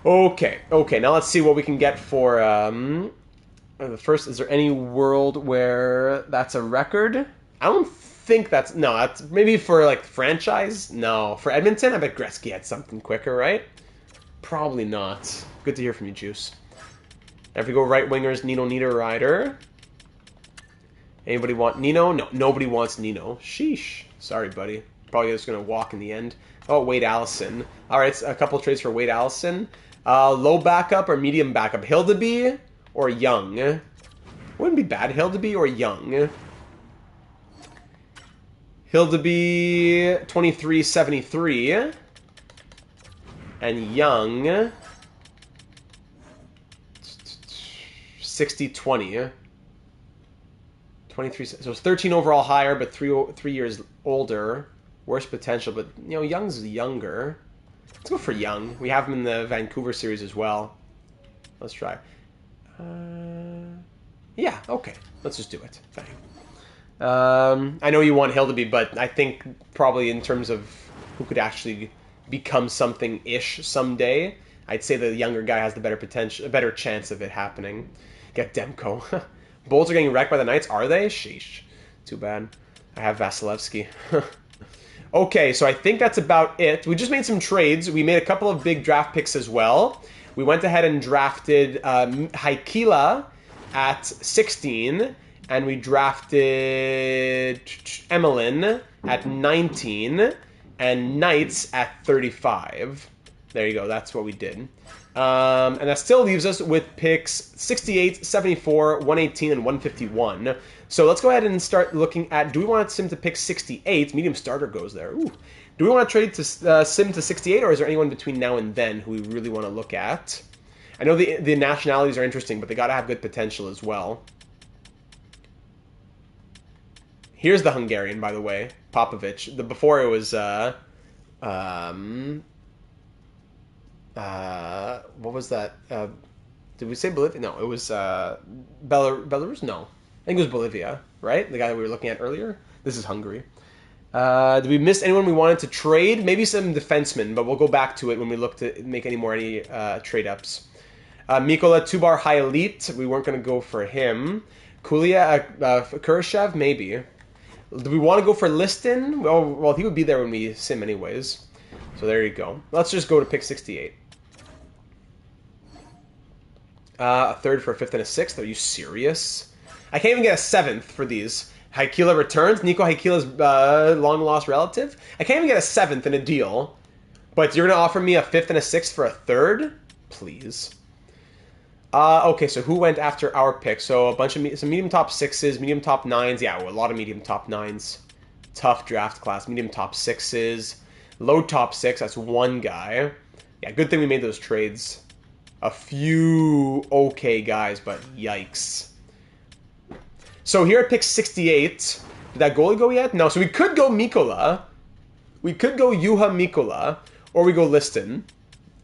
Okay, now let's see what we can get for the first. Is there any world where that's a record? I don't think that's maybe for like franchise. No, for Edmonton, I bet Gretzky had something quicker, right? Probably not. Good to hear from you, Juice. If we go right wingers, Nino Niederreiter. Anybody want Nino? No, nobody wants Nino. Sheesh. Sorry, buddy. Probably just going to walk in the end. Oh, Wade Allison. All right, a couple trades for Wade Allison. Low backup or medium backup? Hildeby or Young? Wouldn't be bad. Hildeby or Young? Hildeby, 2373. And Young, 60-20. 23, so it's 13 overall higher, but three years older. Worse potential, but Young's younger. Let's go for Young. We have him in the Vancouver series as well. Let's try. Yeah, okay. Let's just do it. Bang. I know you want Hildeby, but I think probably in terms of who could actually become something-ish someday, I'd say the younger guy has the better chance of it happening. Get Demko. Bulls are getting wrecked by the Knights, are they? Sheesh. Too bad. I have Vasilevsky. Okay, so I think that's about it. We just made some trades. We made a couple of big draft picks as well. We went ahead and drafted Haikila at 16, and we drafted Emelin at 19, and Knights at 35. There you go. That's what we did. And that still leaves us with picks 68, 74, 118, and 151. So let's go ahead and start looking at, do we want Sim to pick 68? Medium starter goes there. Ooh. Do we want to trade to Sim to 68, or is there anyone between now and then who we really want to look at? I know the nationalities are interesting, but they got to have good potential as well. Here's the Hungarian, by the way, Popovic. Before it was what was that? Did we say Bolivia? No, it was Belarus. No, I think it was Bolivia, right? The guy that we were looking at earlier. This is Hungary. Did we miss anyone we wanted to trade? Maybe some defensemen, but we'll go back to it when we look to make any trade ups. Mikola Tubar High Elite. We weren't going to go for him. Kulia Kurashev, maybe. Do we want to go for Liston? Well, he would be there when we sim anyways. So there you go. Let's just go to pick 68. A third for a fifth and a sixth. Are you serious? I can't even get a seventh for these. Haikila returns. Nico Haikila's long-lost relative. I can't even get a seventh in a deal. But you're going to offer me a fifth and a sixth for a third? Please. Okay, so who went after our pick? So a bunch of some medium top sixes, medium top nines. Yeah, well, a lot of medium top nines. Tough draft class. Medium top sixes. Low top six. That's one guy. Yeah, good thing we made those trades. A few okay guys, but yikes. So here at pick 68, did that goalie go yet? No, so we could go Mikola. We could go Juha Mikola, or we go Liston.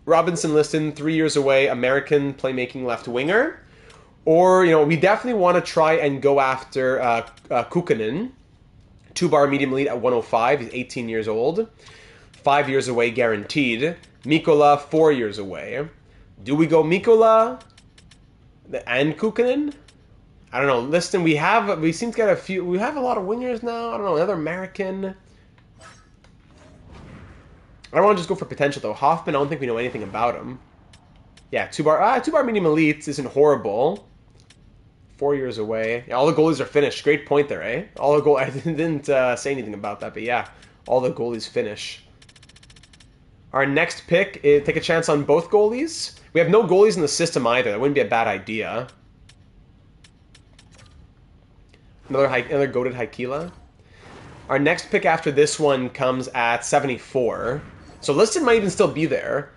Robinson Liston, 3 years away, American playmaking left winger. Or, you know, we definitely want to try and go after Kukkonen. 2-bar medium elite at 105. He's 18 years old. 5 years away, guaranteed. Mikola, 4 years away. Do we go Mikola and Kukkonen? I don't know. Liston, we seem to get a few. We have a lot of wingers now. I don't know. Another American. I don't want to just go for potential, though. Hoffman, I don't think we know anything about him. Yeah, 2-bar medium elite isn't horrible. 4 years away. Yeah, all the goalies are finished. Great point there, eh? I didn't say anything about that, but yeah, all the goalies finish. Our next pick is take a chance on both goalies. We have no goalies in the system either. That wouldn't be a bad idea. Another goated Haikila. Our next pick after this one comes at 74. So Liston might even still be there.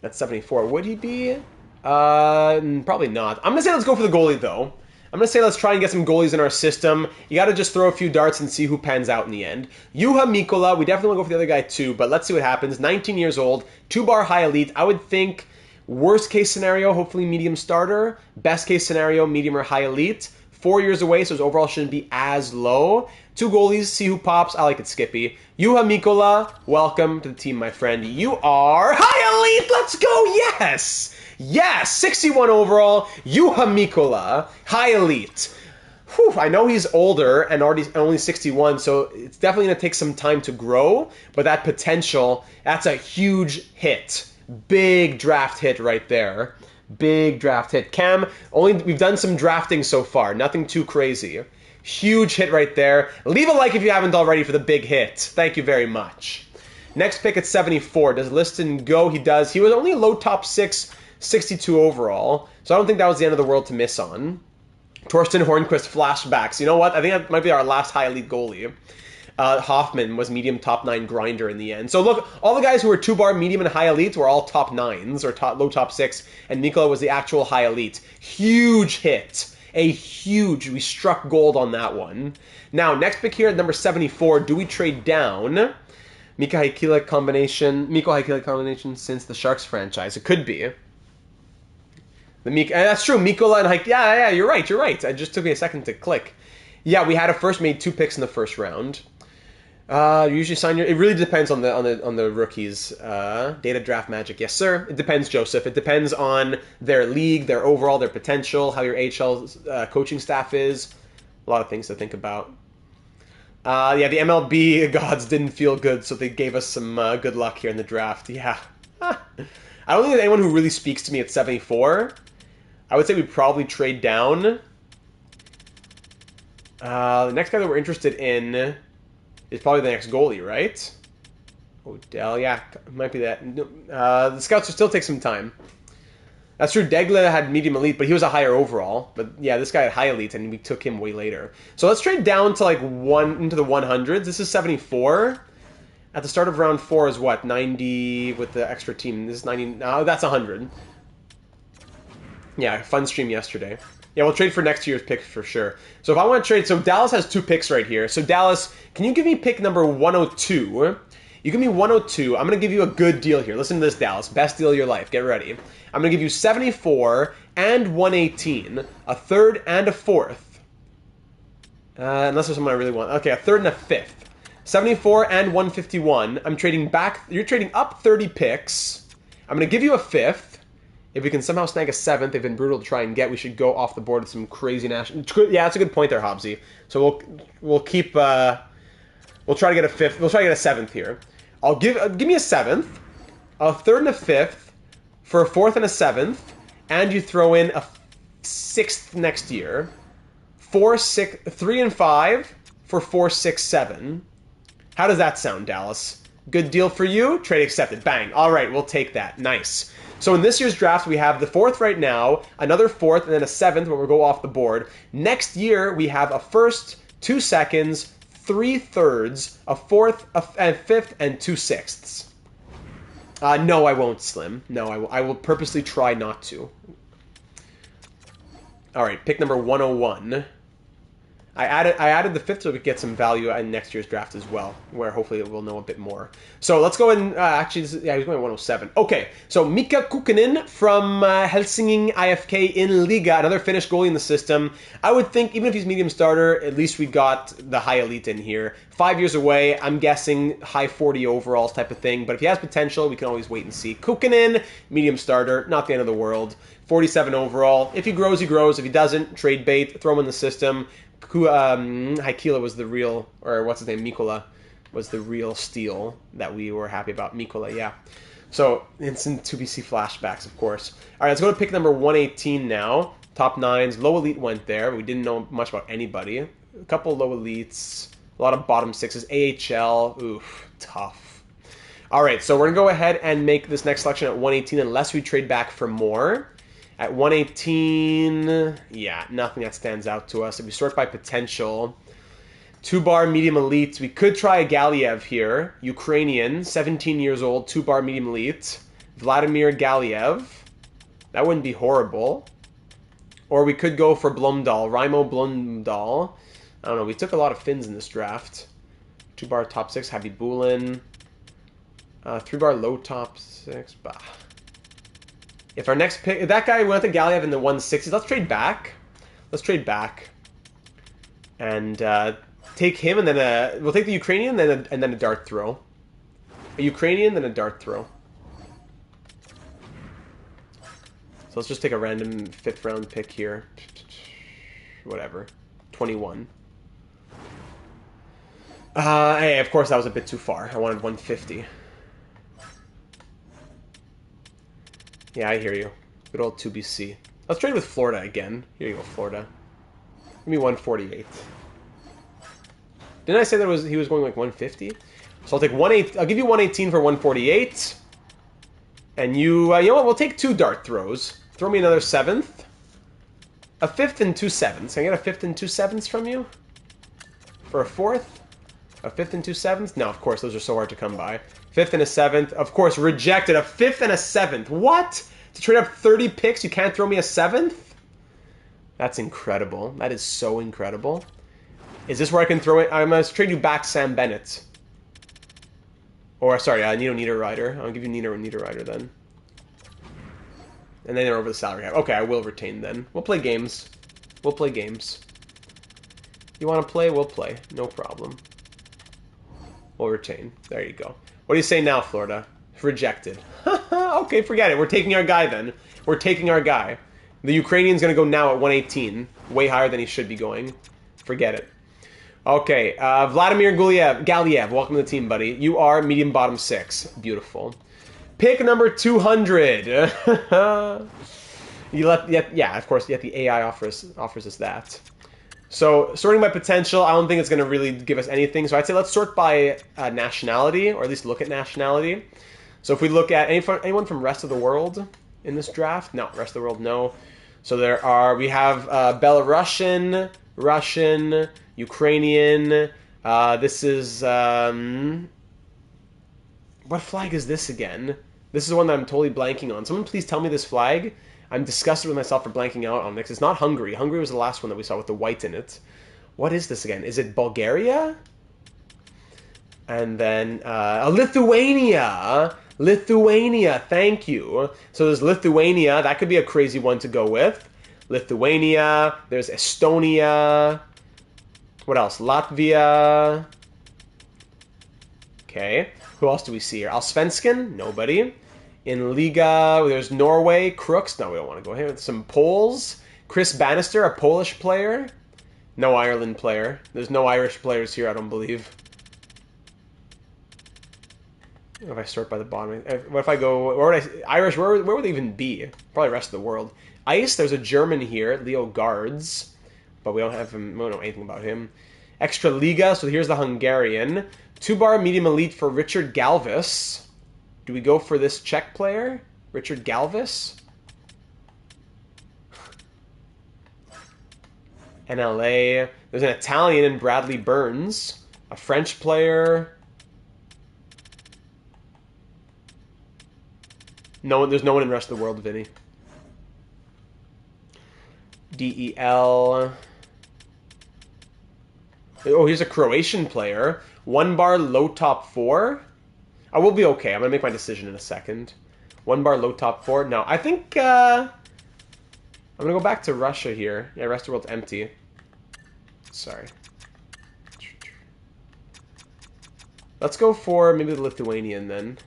At 74. Would he be? Probably not. I'm going to say let's go for the goalie, though. I'm going to say let's try and get some goalies in our system. You got to just throw a few darts and see who pans out in the end. Juha Mikola, we definitely want to go for the other guy, too, but let's see what happens. 19 years old, 2-bar high elite. I would think worst case scenario, hopefully medium starter. Best case scenario, medium or high elite. 4 years away, so his overall shouldn't be as low. 2 goalies, see who pops. I like it, Skippy. Juha Mikola, welcome to the team, my friend. You are high elite. Let's go. Yes. Yes. 61 overall. Juha Mikola, high elite. Whew, I know he's older and only 61, so it's definitely going to take some time to grow. But that potential, that's a huge hit. Big draft hit right there. Big draft hit. Cam, we've done some drafting so far. Nothing too crazy. Huge hit right there. Leave a like if you haven't already for the big hit. Thank you very much. Next pick at 74. Does Liston go? He does. He was only a low top 6, 62 overall. So I don't think that was the end of the world to miss on. Torsten Hornquist flashbacks. You know what? I think that might be our last high elite goalie. Hoffman was medium top 9 grinder in the end. So look, all the guys who were 2-bar medium and high elite were all top 9s or low top 6, and Mikola was the actual high elite. Huge hit. We struck gold on that one. Now, next pick here at number 74, do we trade down? Miko Haikila combination since the Sharks franchise. It could be. That's true. Mikola and Haikila. Yeah, you're right. It just took me a second to click. Yeah, we had made 2 picks in the first round. Usually sign it really depends on the rookies. Data draft magic, yes sir. It depends, Joseph. It depends on their league, their overall, their potential, how your AHL coaching staff is. A lot of things to think about. Yeah, the MLB gods didn't feel good, so they gave us some good luck here in the draft. Yeah. I don't think there's anyone who really speaks to me at 74. I would say we'd probably trade down. The next guy that we're interested in is probably the next goalie, right? Odell, yeah, might be that. The scouts will still take some time. That's true. Degla had medium elite, but he was a higher overall. But yeah, this guy had high elite, and we took him way later. So let's trade down to like into the 100s. This is 74. At the start of round 4 is what? 90 with the extra team. This is 90. No, that's 100. Yeah, fun stream yesterday. Yeah, we'll trade for next year's pick for sure. So if I want to trade, so Dallas has 2 picks right here. So Dallas, can you give me pick number 102? You give me 102. I'm going to give you a good deal here. Listen to this, Dallas. Best deal of your life. Get ready. I'm going to give you 74 and 118, a third and a fourth. Unless there's someone I really want. Okay, a third and a fifth. 74 and 151. I'm trading back. You're trading up 30 picks. I'm going to give you a fifth. If we can somehow snag a seventh, they've been brutal to try and get. We should go off the board with some crazy national. Yeah, that's a good point there, Hobbsy. So we'll keep. We'll try to get a fifth. We'll try to get a seventh here. Give me a seventh, a third and a fifth, for a fourth and a seventh, and you throw in a sixth next year. 4, 6, 3, and 5 for 4, 6, 7. How does that sound, Dallas? Good deal for you. Trade accepted. Bang. All right, we'll take that. Nice. So in this year's draft, we have the fourth right now, another fourth, and then a seventh where we'll go off the board. Next year, we have a first, 2 seconds, 3 thirds, a fourth, a fifth, and 2 sixths. No, I won't, Slim. No, I will purposely try not to. All right, pick number 101. I added the fifth so we could get some value in next year's draft as well, where hopefully we'll know a bit more. So let's go and actually, he's going at 107. Okay, so Mika Kukkonen from Helsingin IFK in Liga, another Finnish goalie in the system. I would think even if he's medium starter, at least we got the high elite in here. 5 years away, I'm guessing high 40 overalls type of thing. But if he has potential, we can always wait and see. Kukkonen, medium starter, not the end of the world. 47 overall. If he grows, he grows. If he doesn't, trade bait, throw him in the system. Haikila was the real, or what's his name, Mikola, was the real steal that we were happy about. Mikola, yeah. So, instant 2BC flashbacks, of course. All right, let's go to pick number 118 now. Top 9s. Low elite went there. We didn't know much about anybody. A couple low elites. A lot of bottom 6s. AHL. Oof, tough. All right, so we're going to go ahead and make this next selection at 118 unless we trade back for more. At 118, yeah, nothing that stands out to us. If we sort by potential, 2-bar medium elite. We could try a Galiev here. Ukrainian, 17 years old, 2-bar medium elite. Vladimir Galiev. That wouldn't be horrible. Or we could go for Blomdahl, Raimo Blomdahl. I don't know, we took a lot of Finns in this draft. 2-bar top 6, Habibulin. 3-bar low top 6, bah. If our next pick, if that guy went to Galiev in the 160s, let's trade back. Let's trade back. And take him, and then we'll take the Ukrainian, and then a dart throw. A Ukrainian, then a dart throw. So let's just take a random 5th round pick here. Whatever. 21. Hey, of course that was a bit too far. I wanted 150. Yeah, I hear you. Good old 2BC. Let's trade with Florida again. Here you go, Florida. Give me 148. Didn't I say that he was going like 150? So I'll take 118. I'll give you 118 for 148. And you know what? We'll take 2 dart throws. Throw me another 7th. A 5th and 2 7ths. Can I get a 5th and 2 7ths from you? For a 4th? A 5th and 2 7ths? No, of course, those are so hard to come by. 5th and a 7th. Of course, rejected. A 5th and a 7th. What? To trade up 30 picks, you can't throw me a 7th? That's incredible. That is so incredible. Is this where I can throw it? I'm going to trade you back Sam Bennett. Or, sorry, Nino Niederreiter. I'll give you Nino Niederreiter then. And then they're over the salary cap. Okay, I will retain then. We'll play games. We'll play games. You want to play? We'll play. No problem. We'll retain. There you go. What do you say now, Florida? Rejected. Okay, forget it. We're taking our guy then. We're taking our guy. The Ukrainian's going to go now at 118. Way higher than he should be going. Forget it. Okay, Vladimir Galiev. Welcome to the team, buddy. You are medium bottom 6. Beautiful. Pick number 200. Yeah, of course, yet the AI offers us that. So sorting by potential, I don't think it's going to really give us anything. So I'd say let's sort by nationality, or at least look at nationality. So if we look at anyone from rest of the world in this draft, no, rest of the world, no. So we have Belarusian, Russian, Ukrainian. This is what flag is this again? This is the one that I'm totally blanking on. Someone please tell me this flag. I'm disgusted with myself for blanking out on this. It's not Hungary. Hungary was the last one that we saw with the white in it. What is this again? Is it Bulgaria? And then Lithuania. Lithuania, thank you. So there's Lithuania. That could be a crazy one to go with. Lithuania. There's Estonia. What else? Latvia. Okay. Who else do we see here? Allsvenskan? Nobody. In Liga, there's Norway. Crooks? No, we don't want to go here. Some Poles. Chris Bannister, a Polish player. No Ireland player. There's no Irish players here, I don't believe. If I sort by the bottom, what if I go? Where would Irish? Where would they even be? Probably the rest of the world. Ice. There's a German here, Leo Guards, but we don't have him. We don't know anything about him. Extra Liga. So here's the Hungarian. 2-bar medium elite for Richard Galvis. Do we go for this Czech player, Richard Galvis? NLA. There's an Italian in Bradley Burns. A French player. No, there's no one in the rest of the world, Vinny. DEL. Oh, here's a Croatian player. 1-bar, low top 4. I will be okay. I'm going to make my decision in a second. 1-bar, low top 4. No, I think I'm going to go back to Russia here. Yeah, rest of the world's empty. Sorry. Let's go for maybe the Lithuanian then.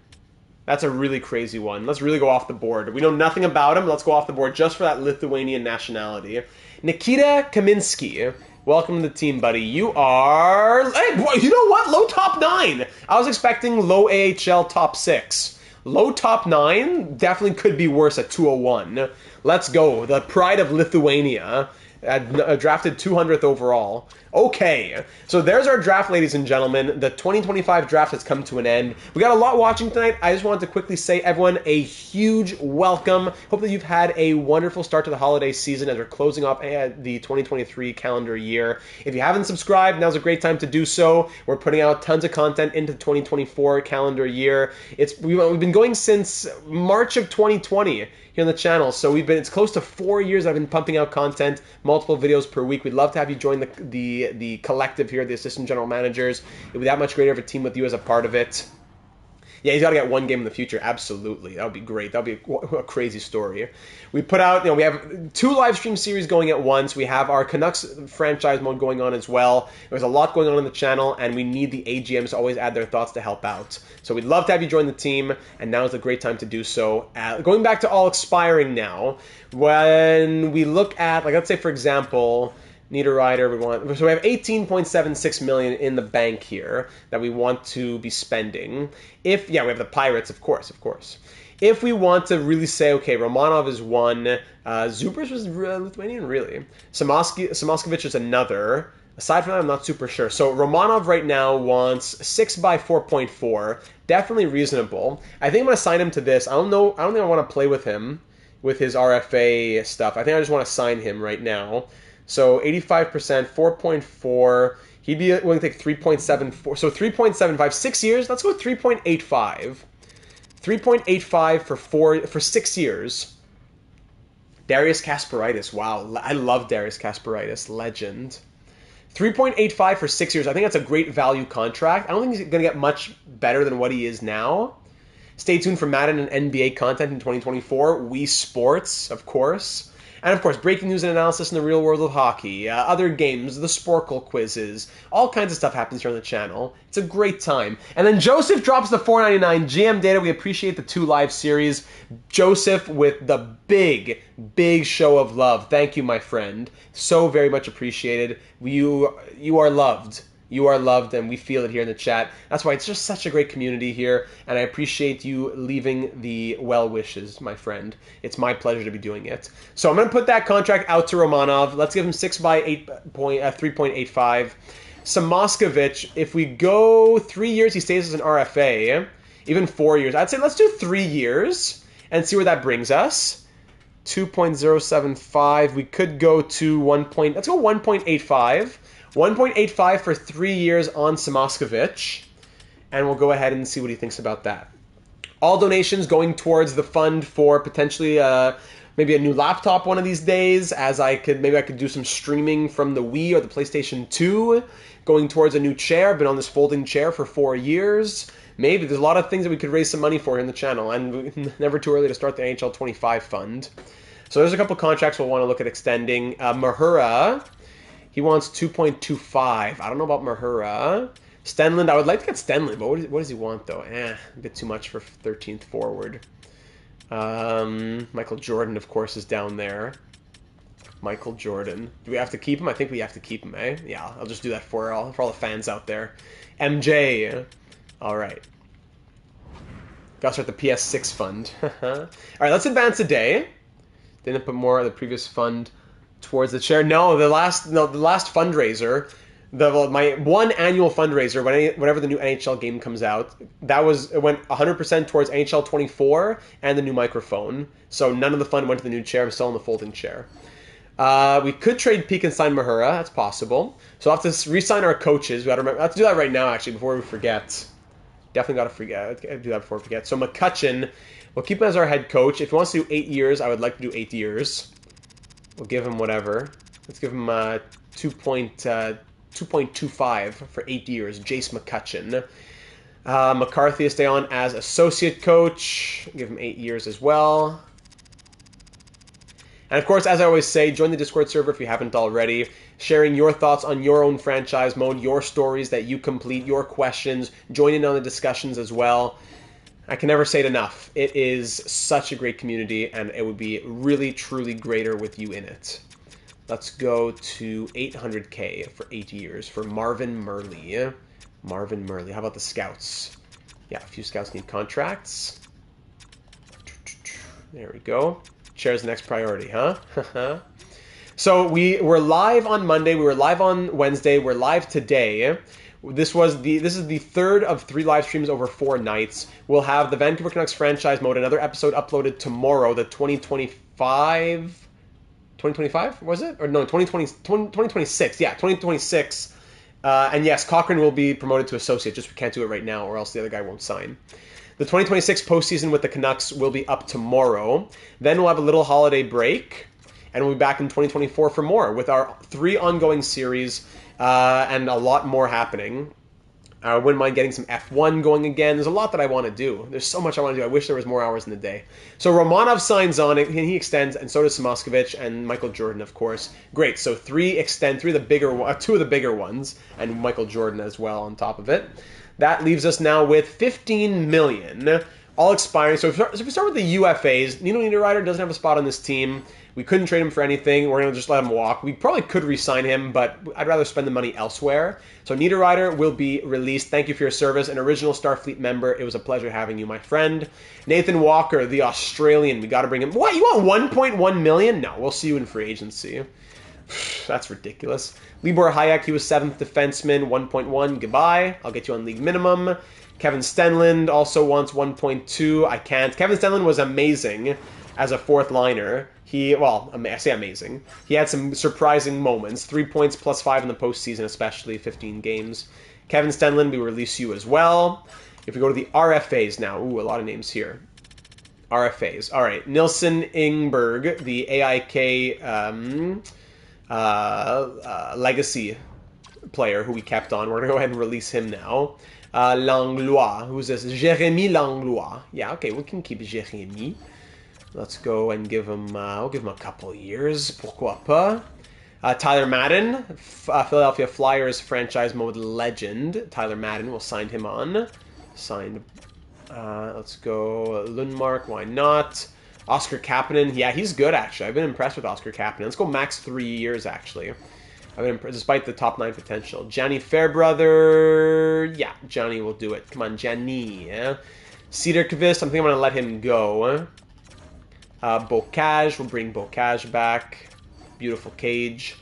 That's a really crazy one. Let's really go off the board. We know nothing about him. Let's go off the board just for that Lithuanian nationality. Nikita Kaminsky. Welcome to the team, buddy. You are... Hey, boy, you know what? Low top 9. I was expecting low AHL top 6. Low top 9 definitely could be worse at 201. Let's go. The pride of Lithuania. Drafted 200th overall. Okay, so there's our draft, ladies and gentlemen. The 2025 draft has come to an end. We got a lot watching tonight. I just wanted to quickly say, everyone, a huge welcome. Hope that you've had a wonderful start to the holiday season as we're closing off the 2023 calendar year. If you haven't subscribed, now's a great time to do so. We're putting out tons of content into the 2024 calendar year. We've been going since March of 2020 here on the channel, so it's close to 4 years I've been pumping out content, multiple videos per week. We'd love to have you join the collective here, the assistant general managers. It'd be that much greater of a team with you as a part of it. Yeah, he's got to get one game in the future. Absolutely. That would be great. That would be a crazy story. We put out, we have 2 live stream series going at once. We have our Canucks franchise mode going on as well. There's a lot going on the channel, and we need the AGMs to always add their thoughts to help out. So we'd love to have you join the team, and now is a great time to do so. Going back to all expiring now, when we look at, let's say, for example... Need a rider. So we have 18.76 million in the bank here that we want to be spending. We have the Pirates, of course. If we want to really say, okay, Romanov is one, Zubers was Lithuanian, really. Samoskevich is another. Aside from that, I'm not super sure. So Romanov right now wants 6 by 4.4. Definitely reasonable. I think I'm going to sign him to this. I don't think I want to play with him with his RFA stuff. I think I just want to sign him right now. So 85%, 4.4. He'd be willing to take 3.74. So 3.75, 6 years. Let's go 3.85. 3.85 for 6 years. Darius Kasparaitis. Wow, I love Darius Kasparaitis. Legend. 3.85 for 6 years. I think that's a great value contract. I don't think he's going to get much better than what he is now. Stay tuned for Madden and NBA content in 2024. Wii Sports, of course. And, of course, breaking news and analysis in the real world of hockey, other games, the Sporkle quizzes, all kinds of stuff happens here on the channel. It's a great time. And then Joseph drops the $4.99 GM data. We appreciate the 2 live series. Joseph with the big, big show of love. Thank you, my friend. So very much appreciated. You are loved. You are loved, and we feel it here in the chat. That's why it's just such a great community here, and I appreciate you leaving the well wishes, my friend. It's my pleasure to be doing it. So I'm going to put that contract out to Romanov. Let's give him 3.85. Samoskevich, if we go 3 years, he stays as an RFA. Even 4 years. I'd say let's do 3 years and see where that brings us. 2.075. We could go to 1. Let's go 1.85. 1.85 for 3 years on Samoskevich. And we'll go ahead and see what he thinks about that. All donations going towards the fund for potentially maybe a new laptop one of these days, as maybe I could do some streaming from the Wii or the PlayStation 2, going towards a new chair. I've been on this folding chair for 4 years. Maybe there's a lot of things that we could raise some money for here in the channel, and never too early to start the NHL 25 fund. So there's a couple contracts we'll want to look at extending. Mahura, he wants 2.25. I don't know about Mahura. Stenlund, I would like to get Stenlund, but what does he want, though? A bit too much for 13th forward. Michael Jordan, of course, is down there. Michael Jordan. Do we have to keep him? I think we have to keep him, eh? Yeah, I'll just do that for all the fans out there. MJ. All right. Gotta start the PS6 fund. All right, let's advance a day. Didn't put more of the previous fund towards the chair. No, the last fundraiser, my one annual fundraiser, whenever the new NHL game comes out, it went 100% towards NHL 24 and the new microphone. So none of the fund went to the new chair. I'm still in the folding chair. We could trade Peak and sign Mahura. That's possible. So I'll have to re-sign our coaches. I have to do that right now, actually, before we forget. Definitely got to forget. Do that before we forget. So McCutcheon, we'll keep him as our head coach. If he wants to do 8 years, I would like to do 8 years. We'll give him whatever. Let's give him 2.25 for 8 years. Jace McCutcheon. McCarthy will stay on as associate coach. Give him 8 years as well. And of course, as I always say, join the Discord server if you haven't already. Sharing your thoughts on your own franchise mode, your stories that you complete, your questions. Join in on the discussions as well. I can never say it enough. It is such a great community, and it would be really, truly greater with you in it. Let's go to 800K for 8 years for Marvin Murley. Marvin Murley. How about the Scouts? Yeah, a few Scouts need contracts. There we go. Chair's the next priority, huh? So we were live on Monday. We were live on Wednesday. We're live today. This is the third of 3 live streams over 4 nights. We'll have the Vancouver Canucks franchise mode, another episode uploaded tomorrow, the 2025, was it? Or no, 2026. Yeah, 2026. And yes, Cochran will be promoted to associate, just we can't do it right now or else the other guy won't sign. The 2026 postseason with the Canucks will be up tomorrow. Then we'll have a little holiday break, and we'll be back in 2024 for more with our 3 ongoing series and a lot more happening. I wouldn't mind getting some F1 going again. There's a lot that I want to do. There's so much I want to do. I wish there was more hours in the day. So Romanov signs on it, and he extends, and so does Samoskevich and Michael Jordan, of course. Great. So 3 extend, 2 of the bigger ones, and Michael Jordan as well on top of it. That leaves us now with 15 million, all expiring. So if we start with the UFAs, Nino Niederreiter doesn't have a spot on this team. We couldn't trade him for anything. We're going to just let him walk. We probably could re-sign him, but I'd rather spend the money elsewhere. So Niederreiter will be released. Thank you for your service. An original Starfleet member. It was a pleasure having you, my friend. Nathan Walker, the Australian. We got to bring him. What? You want 1.1 million? No, we'll see you in free agency. That's ridiculous. Libor Hayek, he was 7th defenseman, 1.1. Goodbye. I'll get you on league minimum. Kevin Stenlund also wants 1.2. I can't. Kevin Stenlund was amazing as a 4th liner. I say amazing. He had some surprising moments. 3 points plus 5 in the postseason, especially 15 games. Kevin Stenlund, we release you as well. If we go to the RFAs now, a lot of names here. RFAs. All right. Nilsson Ingberg, the AIK legacy player who we kept on. We're going to go ahead and release him now. Langlois. Who's this? Jérémy Langlois. Yeah, okay, we can keep Jérémy. Let's go and give him, we'll give him a couple years. Pourquoi pas? Tyler Madden, Philadelphia Flyers franchise mode legend. Tyler Madden, we'll sign him on. Signed. Let's go Lundmark, why not? Oscar Kapanen, yeah, he's good, actually. I've been impressed with Oscar Kapanen. Let's go max 3 years, actually. I mean, despite the top 9 potential. Johnny Fairbrother. Yeah, Johnny will do it. Come on, Johnny. Yeah? Cedar Kvist, I'm thinking I'm going to let him go. Bocage, we'll bring Bocage back. Beautiful Cage.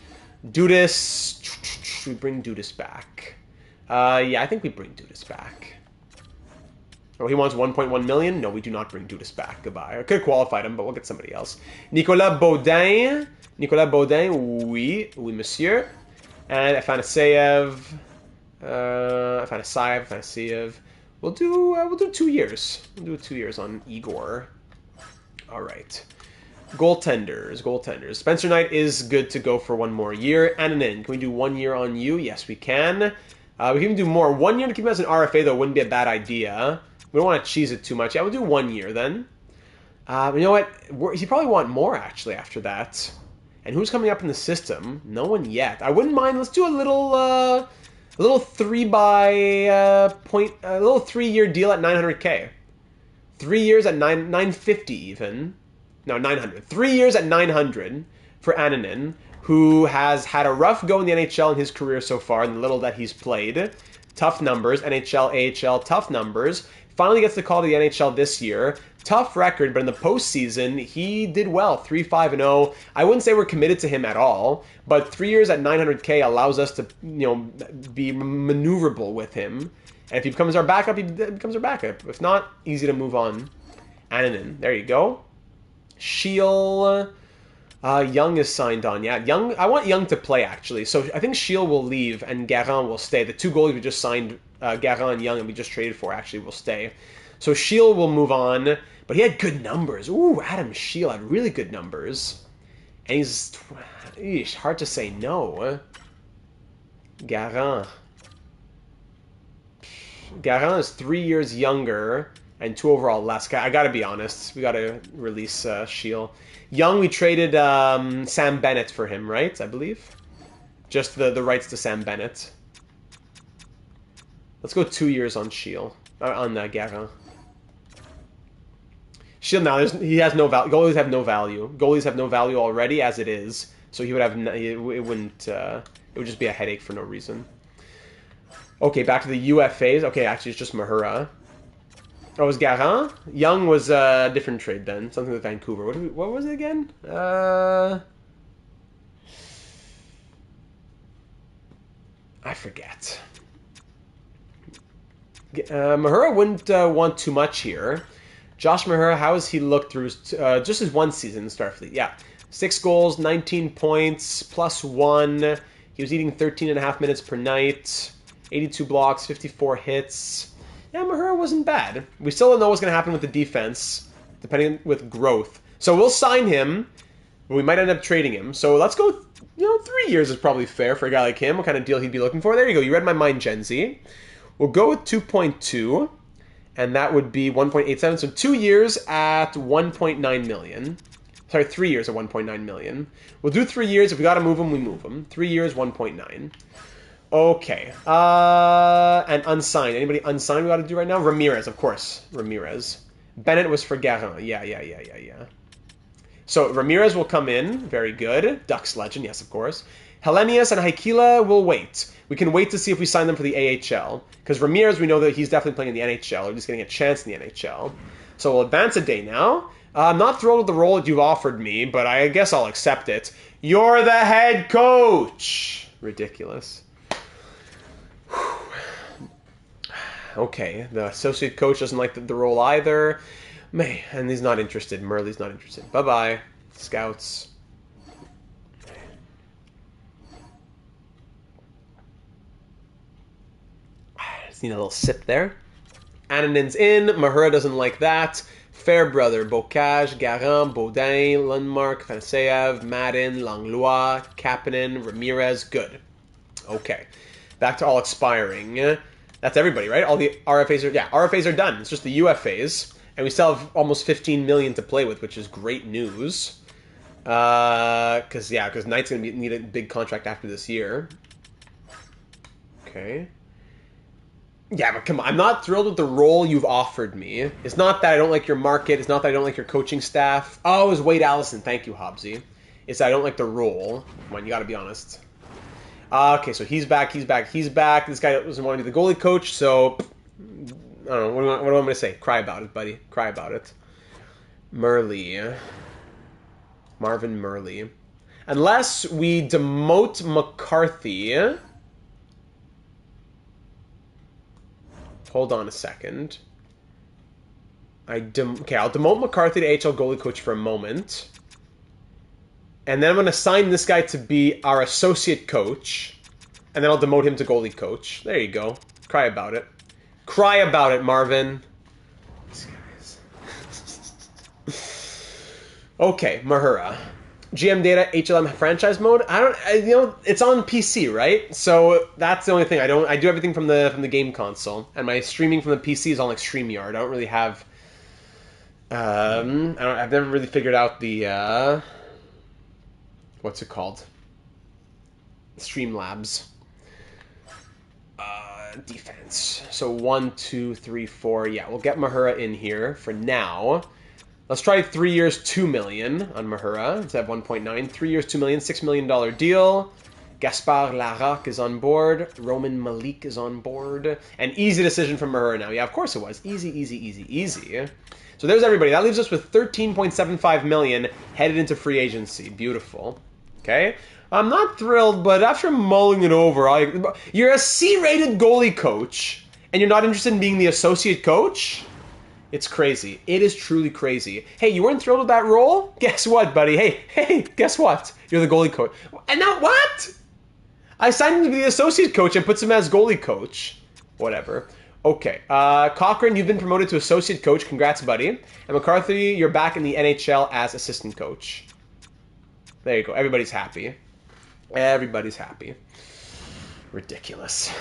Dudis, we bring Dudis back. Yeah, I think we bring Dudis back. Oh, he wants 1.1 million? No, we do not bring Dudis back. Goodbye. I could have qualified him, but we'll get somebody else. Nicolas Baudin. Nicolas Baudin, oui. Oui, monsieur. And Afanaseyev. Afanaseyev. We'll do 2 years. We'll do 2 years on Igor. All right. Goaltenders. Spencer Knight is good to go for 1 more year. Ananin, can we do 1 year on you? Yes, we can. We can even do more. 1 year to keep him as an RFA, though, wouldn't be a bad idea. We don't want to cheese it too much. Yeah, we'll do 1 year then. You know what? He probably want more, actually, after that. And who's coming up in the system? No one yet. I wouldn't mind. Let's do a little 3-year deal at 900K. 3 years at 950 even. No, 900. 3 years at 900 for Ananin, who has had a rough go in the NHL in his career so far, in the little that he's played. Tough numbers, NHL, AHL, tough numbers. Finally gets the call to the NHL this year. Tough record, but in the postseason, he did well. 3-5-0. I wouldn't say we're committed to him at all, but 3 years at 900K allows us to, be maneuverable with him. And if he becomes our backup, he becomes our backup. If not, easy to move on. Ananin, there you go. Shiel, Young is signed on. Yeah, Young. I want Young to play, actually. So I think Shiel will leave and Garand will stay. The 2 goalies we just signed, Garand and Young, and we just traded for, actually will stay. So Shiel will move on, but he had good numbers. Ooh, Adam Shiel had really good numbers. And he's hard to say no. Garand is 3 years younger and 2 overall less. I gotta be honest. We gotta release Shiel. Young, we traded Sam Bennett for him, right? I believe. Just the rights to Sam Bennett. Let's go 2 years on Shiel. On Garand. Shield now, he has no value. Goalies have no value. Goalies have no value already as it is. So he would have, it wouldn't, it would just be a headache for no reason. Okay, back to the UFAs. Okay, actually it's just Mahura. Oh, it was Garand? Young was a different trade then. Something with Vancouver. What was it again? I forget. Mahura wouldn't want too much here. Josh Mahura, how has he looked through just his 1 season in Starfleet? Yeah. 6 goals, 19 points, +1. He was eating 13.5 minutes per night. 82 blocks, 54 hits. Yeah, Mahura wasn't bad. We still don't know what's going to happen with the defense, depending with growth. So we'll sign him, but we might end up trading him. So let's go, 3 years is probably fair for a guy like him. What kind of deal he'd be looking for? There you go. You read my mind, Gen Z. We'll go with 2.2, and that would be 1.87. So 2 years at 1.9 million. Sorry, 3 years at 1.9 million. We'll do 3 years. If we got to move him, we move him. 3 years, 1.9. Okay. And unsigned. Anybody unsigned we got to do right now? Ramirez, of course. Ramirez. Bennett was for Garand. Yeah. So Ramirez will come in. Very good. Ducks legend. Yes, of course. Helenius and Haikila will wait. We can wait to see if we sign them for the AHL. Because Ramirez, we know that he's definitely playing in the NHL. Or just getting a chance in the NHL. So we'll advance a day now. I'm not thrilled with the role that you've offered me, but I guess I'll accept it. You're the head coach! Ridiculous. Okay, the associate coach doesn't like the role either. And he's not interested. Murley's not interested. Bye-bye, scouts. Just need a little sip there. Ananin's in. Mahura doesn't like that. Fairbrother, Bocage, Garand, Baudin, Lundmark, Fanaseyev, Madden, Langlois, Kapanen, Ramirez. Good. Okay. Back to all expiring. That's everybody, right? All the RFAs are... Yeah, RFAs are done. It's just the UFAs. And we still have almost 15 million to play with, which is great news. Because Knight's going to need a big contract after this year. Okay. Yeah, but come on. I'm not thrilled with the role you've offered me. It's not that I don't like your market. It's not that I don't like your coaching staff. Oh, it was Wade Allison. Thank you, Hobbsy. It's that I don't like the role. Come on, you got to be honest. Okay, so he's back. This guy doesn't want to be the goalie coach, so I don't know. What do I want me to say? Cry about it, buddy. Cry about it. Marvin Murley. Unless we demote McCarthy. Hold on a second. Okay, I'll demote McCarthy to AHL goalie coach for a moment. And then I'm going to assign this guy to be our associate coach. And then I'll demote him to goalie coach. There you go. Cry about it. Cry about it, Marvin. Okay, Mahura. GM data, HLM franchise mode. It's on PC, right? So that's the only thing. I do everything from the game console, and my streaming from the PC is on like StreamYard. I don't really have. I've never really figured out the what's it called? Streamlabs. Defense. So 1, 2, 3, 4. Yeah, we'll get Mahura in here for now. Let's try 3 years, $2 million on Mahura instead of 1.9. 3 years, $2 million, $6 million deal. Gaspard Larac is on board. Roman Malik is on board. An easy decision from Mahura now. Yeah, of course it was. Easy. So there's everybody. That leaves us with $13.75 million headed into free agency. Beautiful. Okay. I'm not thrilled, but after mulling it over, you're a C-rated goalie coach, and you're not interested in being the associate coach? It's crazy. It is truly crazy. Hey, you weren't thrilled with that role? Guess what, buddy? Hey, guess what? You're the goalie coach. And now what? I signed him to be the associate coach and puts him as goalie coach. Whatever. Okay. Cochran, you've been promoted to associate coach. Congrats, buddy. And McCarthy, you're back in the NHL as assistant coach. There you go. Everybody's happy. Everybody's happy. Ridiculous.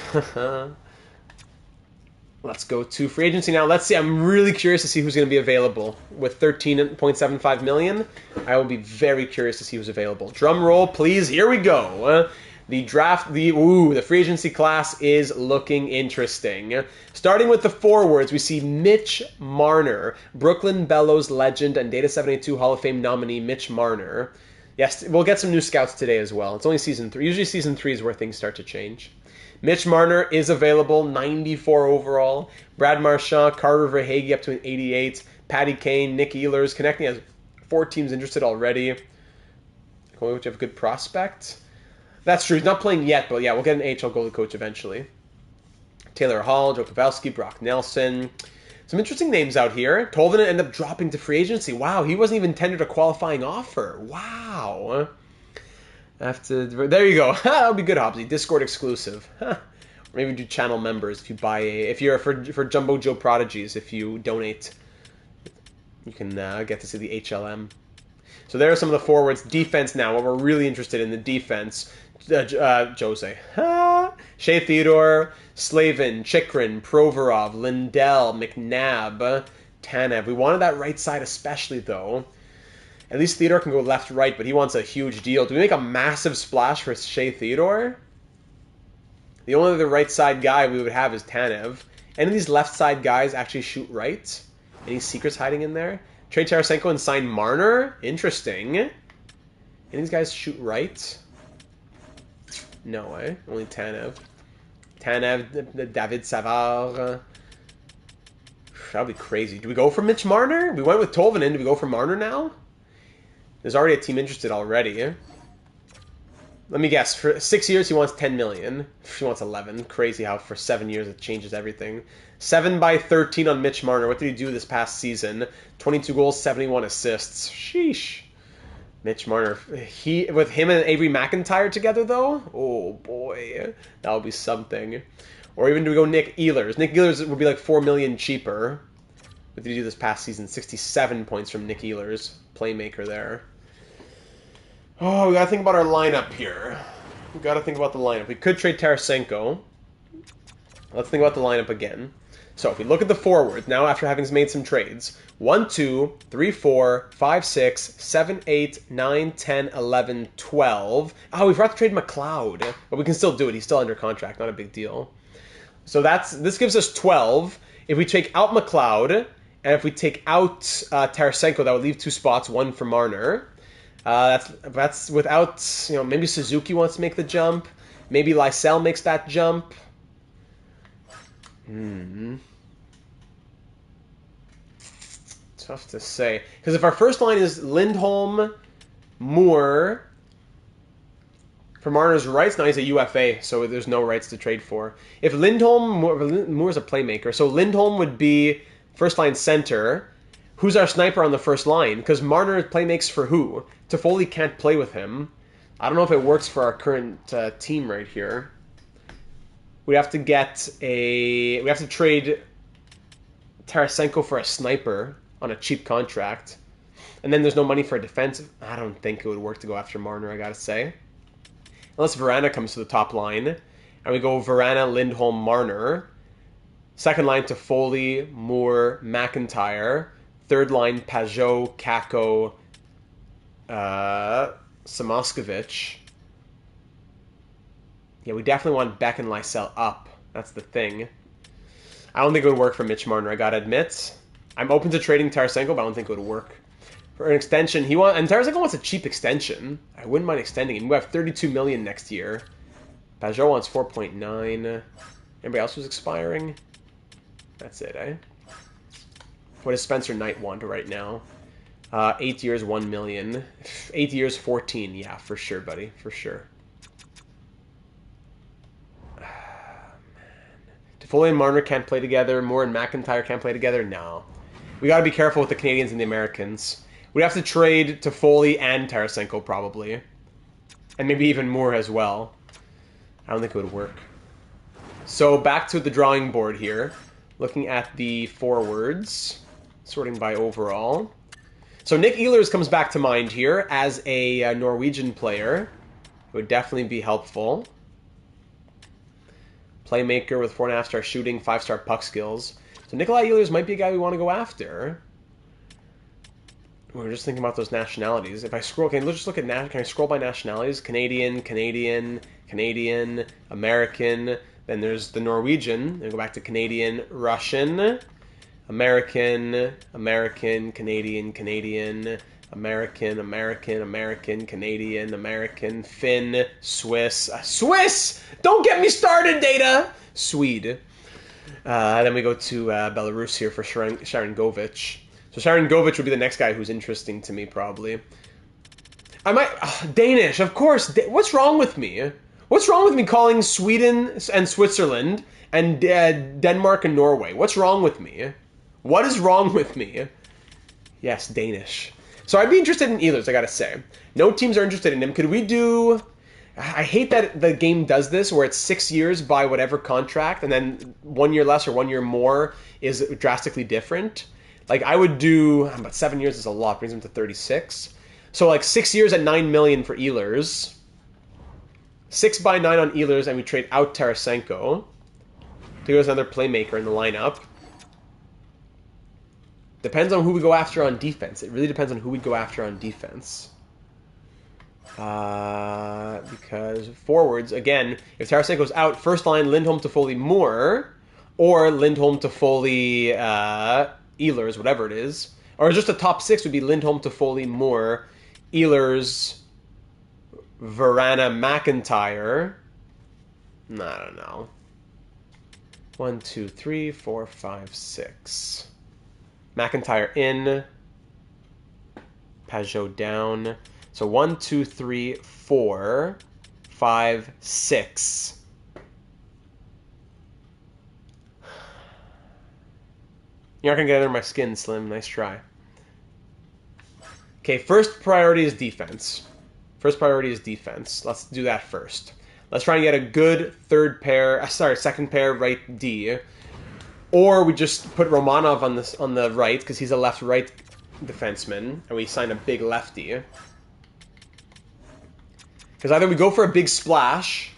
Let's go to free agency now. Let's see. I'm really curious to see who's going to be available. With $13.75 million, I will be very curious to see who's available. Drum roll, please. Here we go. The free agency class is looking interesting. Starting with the forwards, we see Mitch Marner, Brooklyn Bellows legend and Data 782 Hall of Fame nominee Mitch Marner. Yes, we'll get some new scouts today as well. It's only Season 3. Usually Season 3 is where things start to change. Mitch Marner is available, 94 overall. Brad Marchand, Carter Verhaeghe up to an 88. Patty Kane, Nick Ehlers. Connecting has 4 teams interested already. Which have a good prospect. That's true. He's not playing yet, but yeah, we'll get an AHL goalie coach eventually. Taylor Hall, Joe Pavelski, Brock Nelson. Some interesting names out here. Tolvanen ended up dropping to free agency. Wow, he wasn't even tendered a qualifying offer. Wow. There you go. That'll be good, Hobbsy. Discord exclusive. Or maybe do channel members if you buy if you're for Jumbo Joe Prodigies, if you donate, you can get to see the HLM. So there are some of the forwards. Defense now. What we're really interested in the defense. Jose. Shea Theodore, Slavin, Chikrin, Provorov, Lindell, McNabb, Tanev. We wanted that right side especially, though. At least Theodore can go left-right, but he wants a huge deal. Do we make a massive splash for Shea Theodore? The only other right side guy we would have is Tanev. Any of these left side guys actually shoot right? Any secrets hiding in there? Trade Tarasenko and sign Marner? Interesting. Any of these guys shoot right? No way. Only Tanev. David Savard. That would be crazy. Do we go for Mitch Marner? We went with Tolvanen. Do we go for Marner now? There's already a team interested already. Let me guess. For 6 years, he wants $10 million. He wants 11. Crazy how for 7 years it changes everything. 7 by 13 on Mitch Marner. What did he do this past season? 22 goals, 71 assists. Sheesh. Mitch Marner. With him and Avery McIntyre together, though? Oh, boy. That would be something. Or even do we go Nick Ehlers? Nick Ehlers would be like $4 million cheaper. What did he do this past season? 67 points from Nick Ehlers. Playmaker there. Oh, we gotta think about our lineup here. We gotta think about the lineup. We could trade Tarasenko. Let's think about the lineup again. So if we look at the forwards, now after having made some trades, 1, 2, 3, 4, 5, 6, 7, 8, 9, 10, 11, 12. Oh, we forgot to trade McLeod. But we can still do it. He's still under contract. Not a big deal. So this gives us 12. If we take out McLeod, and if we take out Tarasenko, that would leave 2 spots, 1 for Marner. That's without, maybe Suzuki wants to make the jump. Maybe Lysell makes that jump. Tough to say. Because if our first line is Lindholm, Moore... For Marner's rights, now he's a UFA, so there's no rights to trade for. If Lindholm... Moore's a playmaker, so Lindholm would be first-line center. Who's our sniper on the first line? Because Marner playmakes for who? Toffoli can't play with him. I don't know if it works for our current team right here. We have to get a... We have to trade Tarasenko for a sniper on a cheap contract. And then there's no money for a defensive. I don't think it would work to go after Marner, I gotta say. Unless Verana comes to the top line. And we go Verana, Lindholm, Marner. Second line Toffoli, Moore, McIntyre. Third line Pajot, Kako, Samoskevich. Yeah, we definitely want Beck and Lysell up. That's the thing. I don't think it would work for Mitch Marner, I gotta admit. I'm open to trading Tarasenko, but I don't think it would work. For an extension, and Tarasenko wants a cheap extension. I wouldn't mind extending him. We have $32 million next year. Pajot wants 4.9. Anybody else who's expiring? That's it, eh? What does Spencer Knight want right now? 8 years, $1 million. 8 years, 14. Yeah, for sure, buddy. For sure. Toffoli and Marner can't play together. Moore and McIntyre can't play together. No. We got to be careful with the Canadians and the Americans. We have to trade Toffoli and Tarasenko, probably. And maybe even Moore as well. I don't think it would work. So, back to the drawing board here. Looking at the forwards. Sorting by overall. So, Nick Ehlers comes back to mind here as a Norwegian player. It would definitely be helpful. Playmaker with 4.5-star shooting, 5-star puck skills. So Nikolai Ehlers might be a guy we want to go after. We're just thinking about those nationalities. If I scroll, okay, let's just look at, can I scroll by nationalities? Canadian, Canadian, Canadian, American. Then there's the Norwegian. Then go back to Canadian, Russian, American, American, Canadian, Canadian, American, American, American, Canadian, American, Finn, Swiss. Swiss! Don't get me started, Data! Swede. Then we go to Belarus here for Sharangovich. So Sharangovich would be the next guy who's interesting to me, probably. I might... Danish, of course. What's wrong with me? What's wrong with me calling Sweden and Switzerland and Denmark and Norway? What's wrong with me? What is wrong with me? Yes, Danish. So I'd be interested in Ehlers, I gotta say. No teams are interested in him. Could we do... I hate that the game does this, where it's 6 years by whatever contract, and then 1 year less or 1 year more is drastically different. Like, I would do... But 7 years is a lot. Brings him to 36. So, like, 6 years at $9 million for Ehlers. 6 by 9 on Ehlers, and we trade out Tarasenko. To go as another playmaker in the lineup. Depends on who we go after on defense. It really depends on who we go after on defense. Because forwards, again, if Tarasenko's out, first line, Lindholm, Toffoli, Moore, or Lindholm, Toffoli, Ehlers, whatever it is. Or just the top 6 would be Lindholm, Toffoli, Moore, Ehlers, Verana, McIntyre. I don't know. 1, 2, 3, 4, 5, 6. McIntyre in. Pajot down. So 1, 2, 3, 4, 5, 6. You're not going to get under my skin, Slim. Nice try. Okay, first priority is defense. First priority is defense. Let's do that first. Let's try and get a good second pair right D. Or we just put Romanov on the right, because he's a left-right defenseman, and we sign a big lefty. Because either we go for a big splash,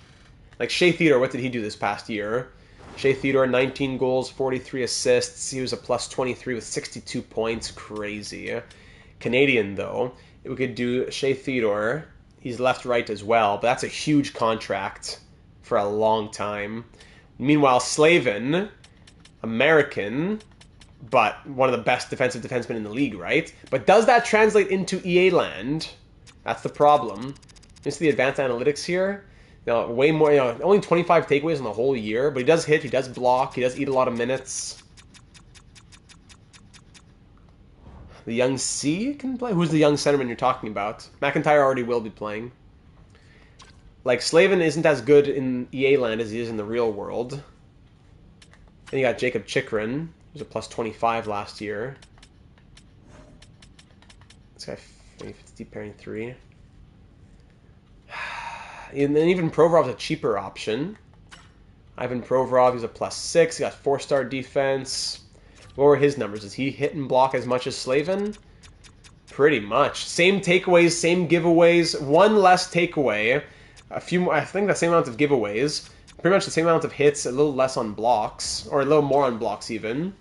like Shea Theodore, what did he do this past year? Shea Theodore, 19 goals, 43 assists. He was a plus 23 with 62 points. Crazy. Canadian, though. We could do Shea Theodore. He's left-right as well, but that's a huge contract for a long time. Meanwhile, Slavin, American, but one of the best defensive defensemen in the league, right? But does that translate into EA land? That's the problem. You see the advanced analytics here? way more. Only 25 takeaways in the whole year, but he does hit. He does block. He does eat a lot of minutes. The young C can play. Who's the young centerman you're talking about? McIntyre already will be playing. Like, Slavin isn't as good in EA land as he is in the real world. Then you got Jacob Chikrin, who's a plus 25 last year. This guy, 50 pairing 3. And then even Provorov's a cheaper option. Ivan Provorov, he's a plus 6. He got 4-star defense. What were his numbers? Does he hit and block as much as Slavin? Pretty much. Same takeaways, same giveaways. One less takeaway. A few more, I think the same amount of giveaways. Pretty much the same amount of hits, a little less on blocks. Or a little more on blocks even.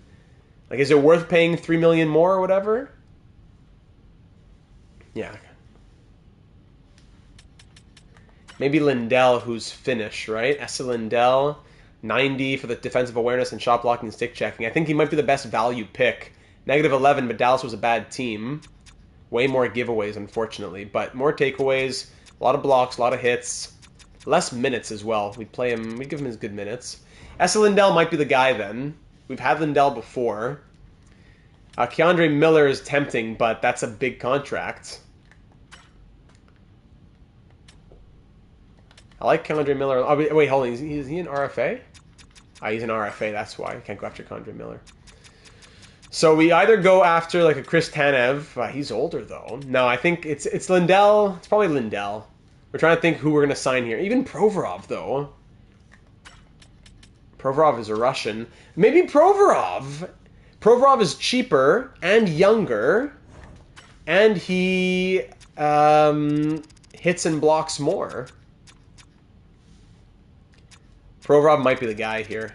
Like, is it worth paying 3 million more or whatever? Yeah. Maybe Lindell, who's Finnish, right? Esa Lindell, 90 for the defensive awareness and shot blocking and stick checking. I think he might be the best value pick. Negative 11, but Dallas was a bad team. Way more giveaways, unfortunately. But more takeaways, a lot of blocks, a lot of hits. Less minutes as well. We'd play him, we'd give him his good minutes. Esa Lindell might be the guy then. We've had Lindell before. Keandre Miller is tempting, but that's a big contract. I like Keandre Miller. Oh, wait, hold on. Is he an RFA? He's an RFA. That's why. I can't go after Keandre Miller. So we either go after like a Chris Tanev. He's older, though. No, I think it's Lindell. It's probably Lindell. We're trying to think who we're going to sign here. Even Provorov, though. Provorov is a Russian. Maybe Provorov. Provorov is cheaper and younger. And he hits and blocks more. Provorov might be the guy here.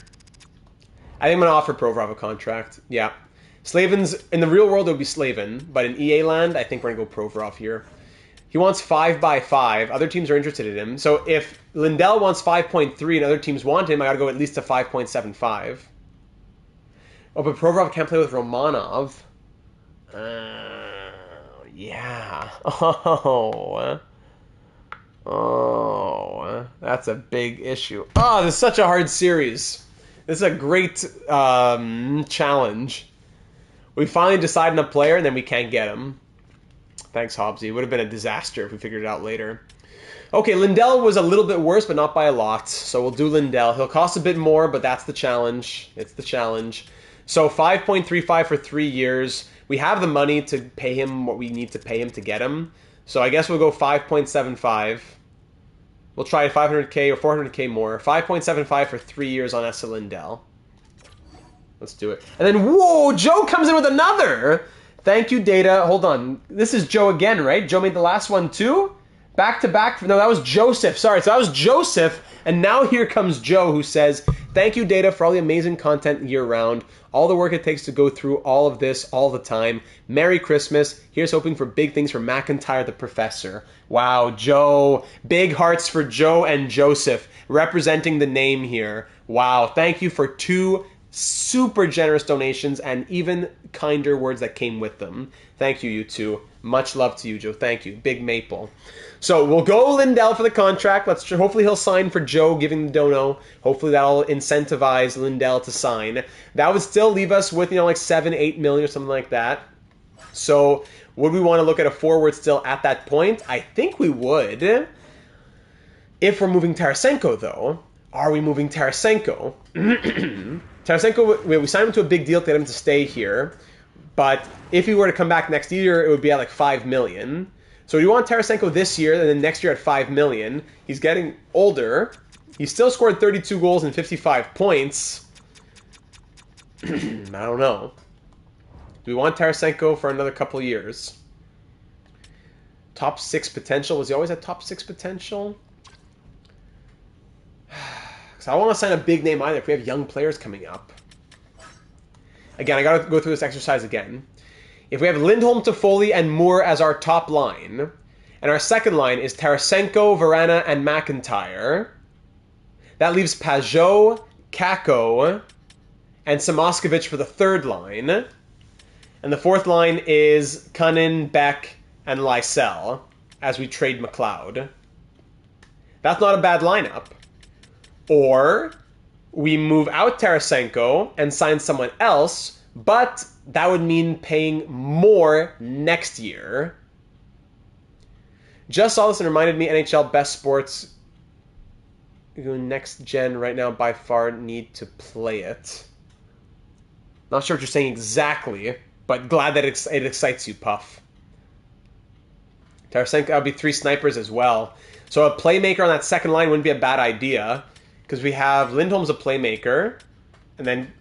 I think I'm going to offer Provorov a contract. Yeah. Slavin's, in the real world, it would be Slavin. But in EA land, I think we're going to go Provorov here. He wants 5x5. Other teams are interested in him. So if Lindell wants 5.3 and other teams want him, I got to go at least to 5.75. Oh, but Provorov can't play with Romanov. Yeah. Oh, that's a big issue. Oh, this is such a hard series. This is a great challenge. We finally decide on a player, and then we can't get him. Thanks, Hobbsy. It would have been a disaster if we figured it out later. Okay, Lindell was a little bit worse, but not by a lot. So we'll do Lindell. He'll cost a bit more, but that's the challenge. It's the challenge. So 5.35 for 3 years. We have the money to pay him what we need to pay him to get him. So I guess we'll go 5.75. We'll try 500K or 400K more. 5.75 for 3 years on Esa Lindell. Let's do it. And then, whoa, Joe comes in with another. Thank you, Data. Hold on. This is Joe again, right? Joe made the last one too? Back to back. No, that was Joseph. Sorry, so that was Joseph. And now here comes Joe, who says, thank you, Data, for all the amazing content year-round. All the work it takes to go through all of this all the time. Merry Christmas. Here's hoping for big things for McIntyre the Professor. Wow, Joe. Big hearts for Joe and Joseph, representing the name here. Wow, thank you for 2 super generous donations and even kinder words that came with them. Thank you, you two. Much love to you, Joe. Thank you. Big Maple. So we'll go Lindell for the contract. Hopefully he'll sign for Joe giving the dono. Hopefully that'll incentivize Lindell to sign. That would still leave us with, like 7-8 million or something like that. So would we want to look at a forward still at that point? I think we would. If we're moving Tarasenko, though, are we moving Tarasenko? Tarasenko, we signed him to a big deal to get him to stay here. But if he were to come back next year, it would be at like 5 million. So you want Tarasenko this year, and then next year at 5 million. He's getting older. He still scored 32 goals and 55 points. I don't know. Do we want Tarasenko for another couple of years? Top 6 potential. Was he always at top 6 potential? Because I don't want to sign a big name either if we have young players coming up. Again, I got to go through this exercise again. If we have Lindholm, Toffoli, and Moore as our top line, and our second line is Tarasenko, Verana, and McIntyre, that leaves Pajot, Kako, and Samoskevich for the third line. And the fourth line is Cunnin, Beck, and Lysell as we trade McLeod. That's not a bad lineup. Or we move out Tarasenko and sign someone else, but that would mean paying more next year. Just saw this and reminded me NHL best sports next gen right now by far need to play it. Not sure what you're saying exactly, but glad that it excites you, Puff. Tarasenko, that would be 3 snipers as well. So a playmaker on that second line wouldn't be a bad idea, because we have Lindholm's a playmaker, and then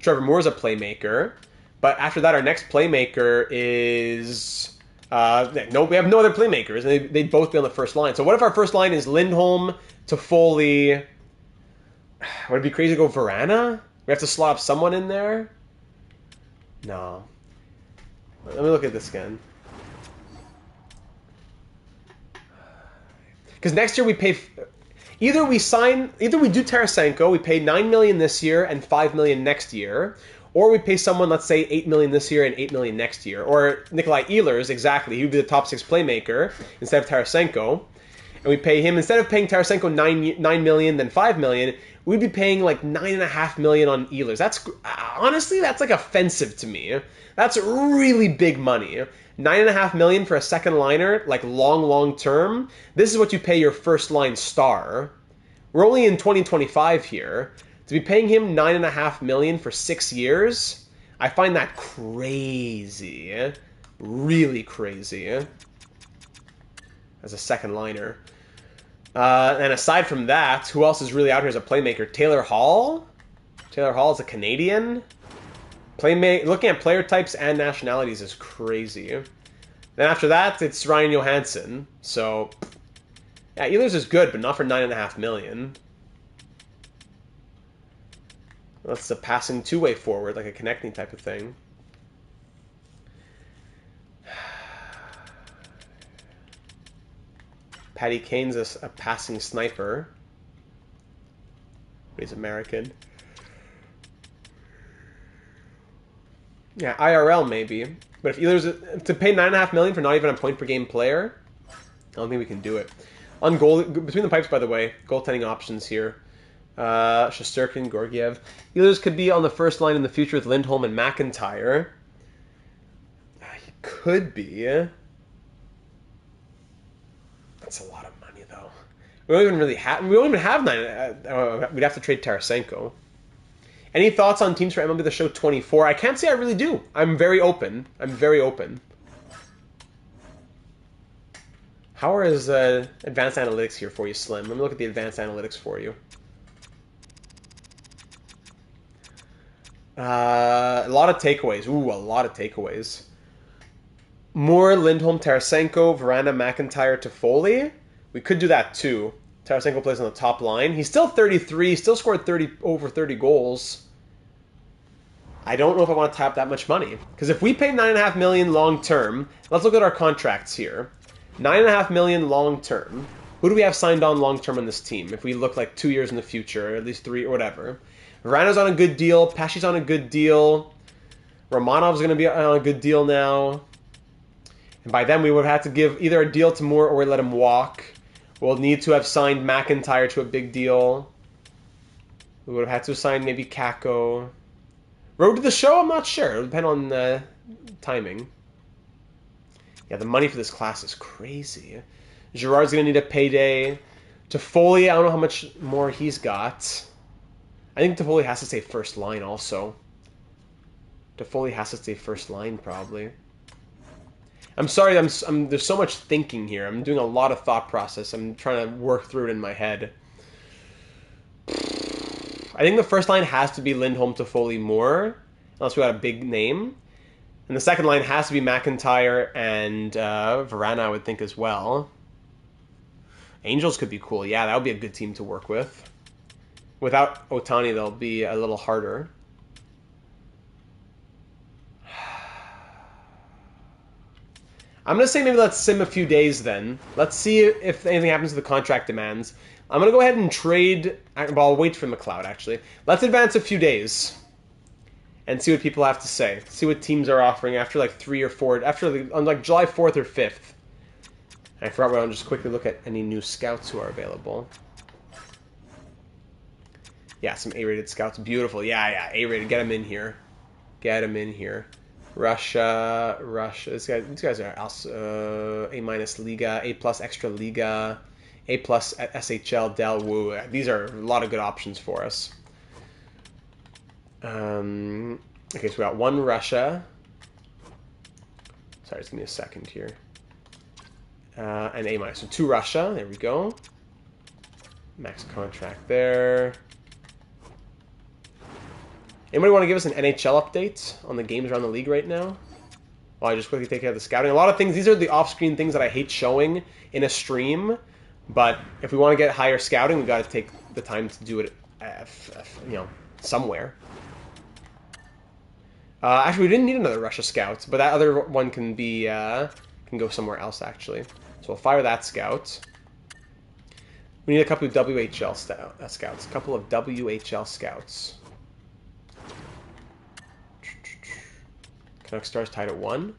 Trevor Moore's a playmaker. But after that, our next playmaker is... no, we have no other playmakers, and they'd both be on the first line. So what if our first line is Lindholm, Toffoli? Would it be crazy to go Verana? We have to slot up someone in there? No. Let me look at this again. Because next year we pay... Either we do Tarasenko, we pay $9 million this year and $5 million next year, or we pay someone, let's say, $8 million this year and $8 million next year. Or Nikolai Ehlers, exactly. He would be the top 6 playmaker instead of Tarasenko. And we pay him, instead of paying Tarasenko $9 million, then $5 million, we'd be paying like $9.5 million on Ehlers. That's, honestly, that's like offensive to me. That's really big money. $9.5 million for a second liner, like long term. This is what you pay your first line star. We're only in 2025 here. To be paying him $9.5 million for 6 years, I find that crazy. Really crazy. As a second liner. And aside from that, who else is really out here as a playmaker? Taylor Hall? Taylor Hall is a Canadian. Looking at player types and nationalities is crazy. Then after that, it's Ryan Johansson. So, yeah, Ehlers is good, but not for $9.5 million. That's a passing two-way forward, like a connecting type of thing. Patty Kane's a passing sniper. He's American. Yeah, IRL maybe. But if Ehlers to pay $9.5 million for not even a point per game player, I don't think we can do it. On goal between the pipes, by the way, goaltending options here. Shesterkin, Georgiev. Ehlers could be on the first line in the future with Lindholm and McIntyre. He could be. That's a lot of money, though. We don't even really have. We don't even have 9. We'd have to trade Tarasenko. Any thoughts on teams for MLB The Show 24? I can't say I really do. I'm very open. I'm very open. How is advanced analytics here for you, Slim? Let me look at the advanced analytics for you. A lot of takeaways. Ooh, a lot of takeaways. Moore, Lindholm, Tarasenko, Verana, McIntyre, Toffoli. We could do that too. Tarasenko plays on the top line. He's still 33. Still scored over 30 goals. I don't know if I want to tap that much money. Because if we pay $9.5 million long term, let's look at our contracts here. $9.5 million long term. Who do we have signed on long term on this team? If we look like 2 years in the future, or at least 3 or whatever. Verana's on a good deal. Pesci's on a good deal. Romanov's going to be on a good deal now. And by then we would have to give either a deal to Moore or we let him walk. We'll need to have signed McIntyre to a big deal. We would have had to sign maybe Kako. Road to the show? I'm not sure. It'll depend on timing. Yeah, the money for this class is crazy. Girard's going to need a payday. Toffoli, I don't know how much more he's got. I think Toffoli has to stay first line also. Toffoli has to stay first line probably. I'm sorry, there's so much thinking here. I'm doing a lot of thought process. I'm trying to work through it in my head. I think the first line has to be Lindholm, Toffoli, Moore, unless we got a big name. And the second line has to be McIntyre and Verana, I would think, as well. Angels could be cool. Yeah, that would be a good team to work with. Without Ohtani, they'll be a little harder. I'm going to say maybe let's sim a few days then. Let's see if anything happens to the contract demands. I'm going to go ahead and trade... Well, I'll wait for McLeod, actually. Let's advance a few days. And see what people have to say. See what teams are offering after like 3 or 4... on like July 4th or 5th. I forgot we'll just quickly look at any new scouts who are available. Yeah, some A-rated scouts. Beautiful. Yeah, A-rated. Get them in here. Get them in here. Russia. These guys are also A- Liga, A+ Extra Liga, A+ SHL Del Wu. These are a lot of good options for us. Okay, so we got one Russia. Sorry, just give me a second here. And A-. So 2 Russia. There we go. Max contract there. Anybody want to give us an NHL update on the games around the league right now? While I just quickly take care of the scouting. A lot of things, these are the off-screen things that I hate showing in a stream. But if we want to get higher scouting, we've got to take the time to do it, somewhere. Actually, we didn't need another Russia scout, but that other one can be can go somewhere else, actually. So we'll fire that scout. We need a couple of WHL scouts. A couple of WHL scouts. Canuck Stars tied at 1.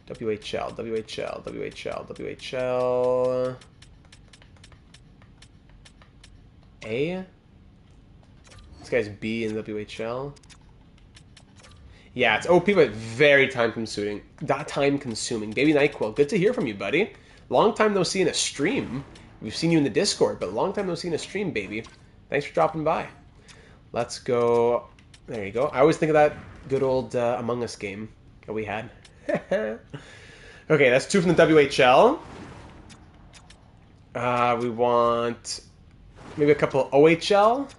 WHL. A. This guy's B in WHL. Yeah, it's OP, but very time-consuming. Baby NyQuil, good to hear from you, buddy. Long time no see in a stream. We've seen you in the Discord, but long time no see in a stream, baby. Thanks for dropping by. Let's go. There you go. I always think of that good old Among Us game that we had. Okay, that's 2 from the WHL. We want maybe a couple of OHL.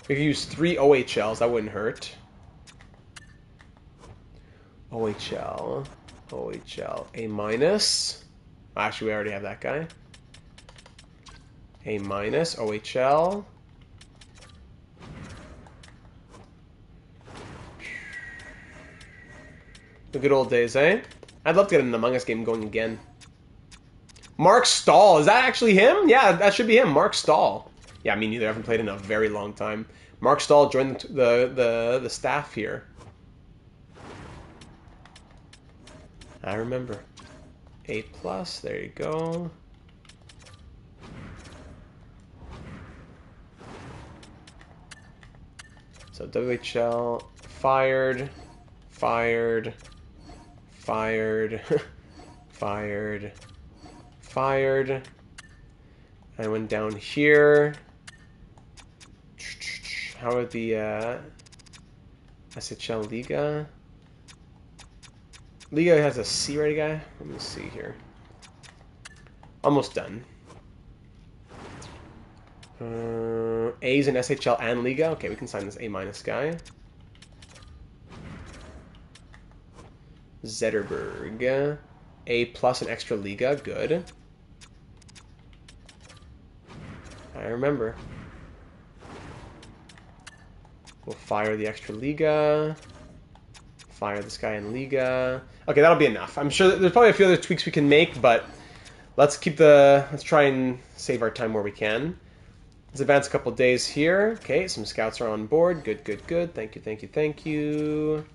We could use 3 OHLs. That wouldn't hurt. OHL. A-. Actually, we already have that guy. A-. OHL. The good old days, eh? I'd love to get an Among Us game going again. Mark Stahl. Is that actually him? Yeah, that should be him. Mark Stahl. Yeah, me neither. I haven't played in a very long time. Mark Stahl joined the staff here. I remember. A+. There you go. So WHL fired. I went down here. How are the SHL Liga? Liga has a C ready guy. Let me see here. Almost done. A's in SHL and Liga. Okay, we can sign this A- guy. Zetterberg. A+ and Extra Liga. Good. I remember. We'll fire the Extra Liga. Fire this guy in Liga. Okay, that'll be enough. I'm sure there's probably a few other tweaks we can make, but let's try and save our time where we can. Let's advance a couple days here. Okay, some scouts are on board. Good. Thank you.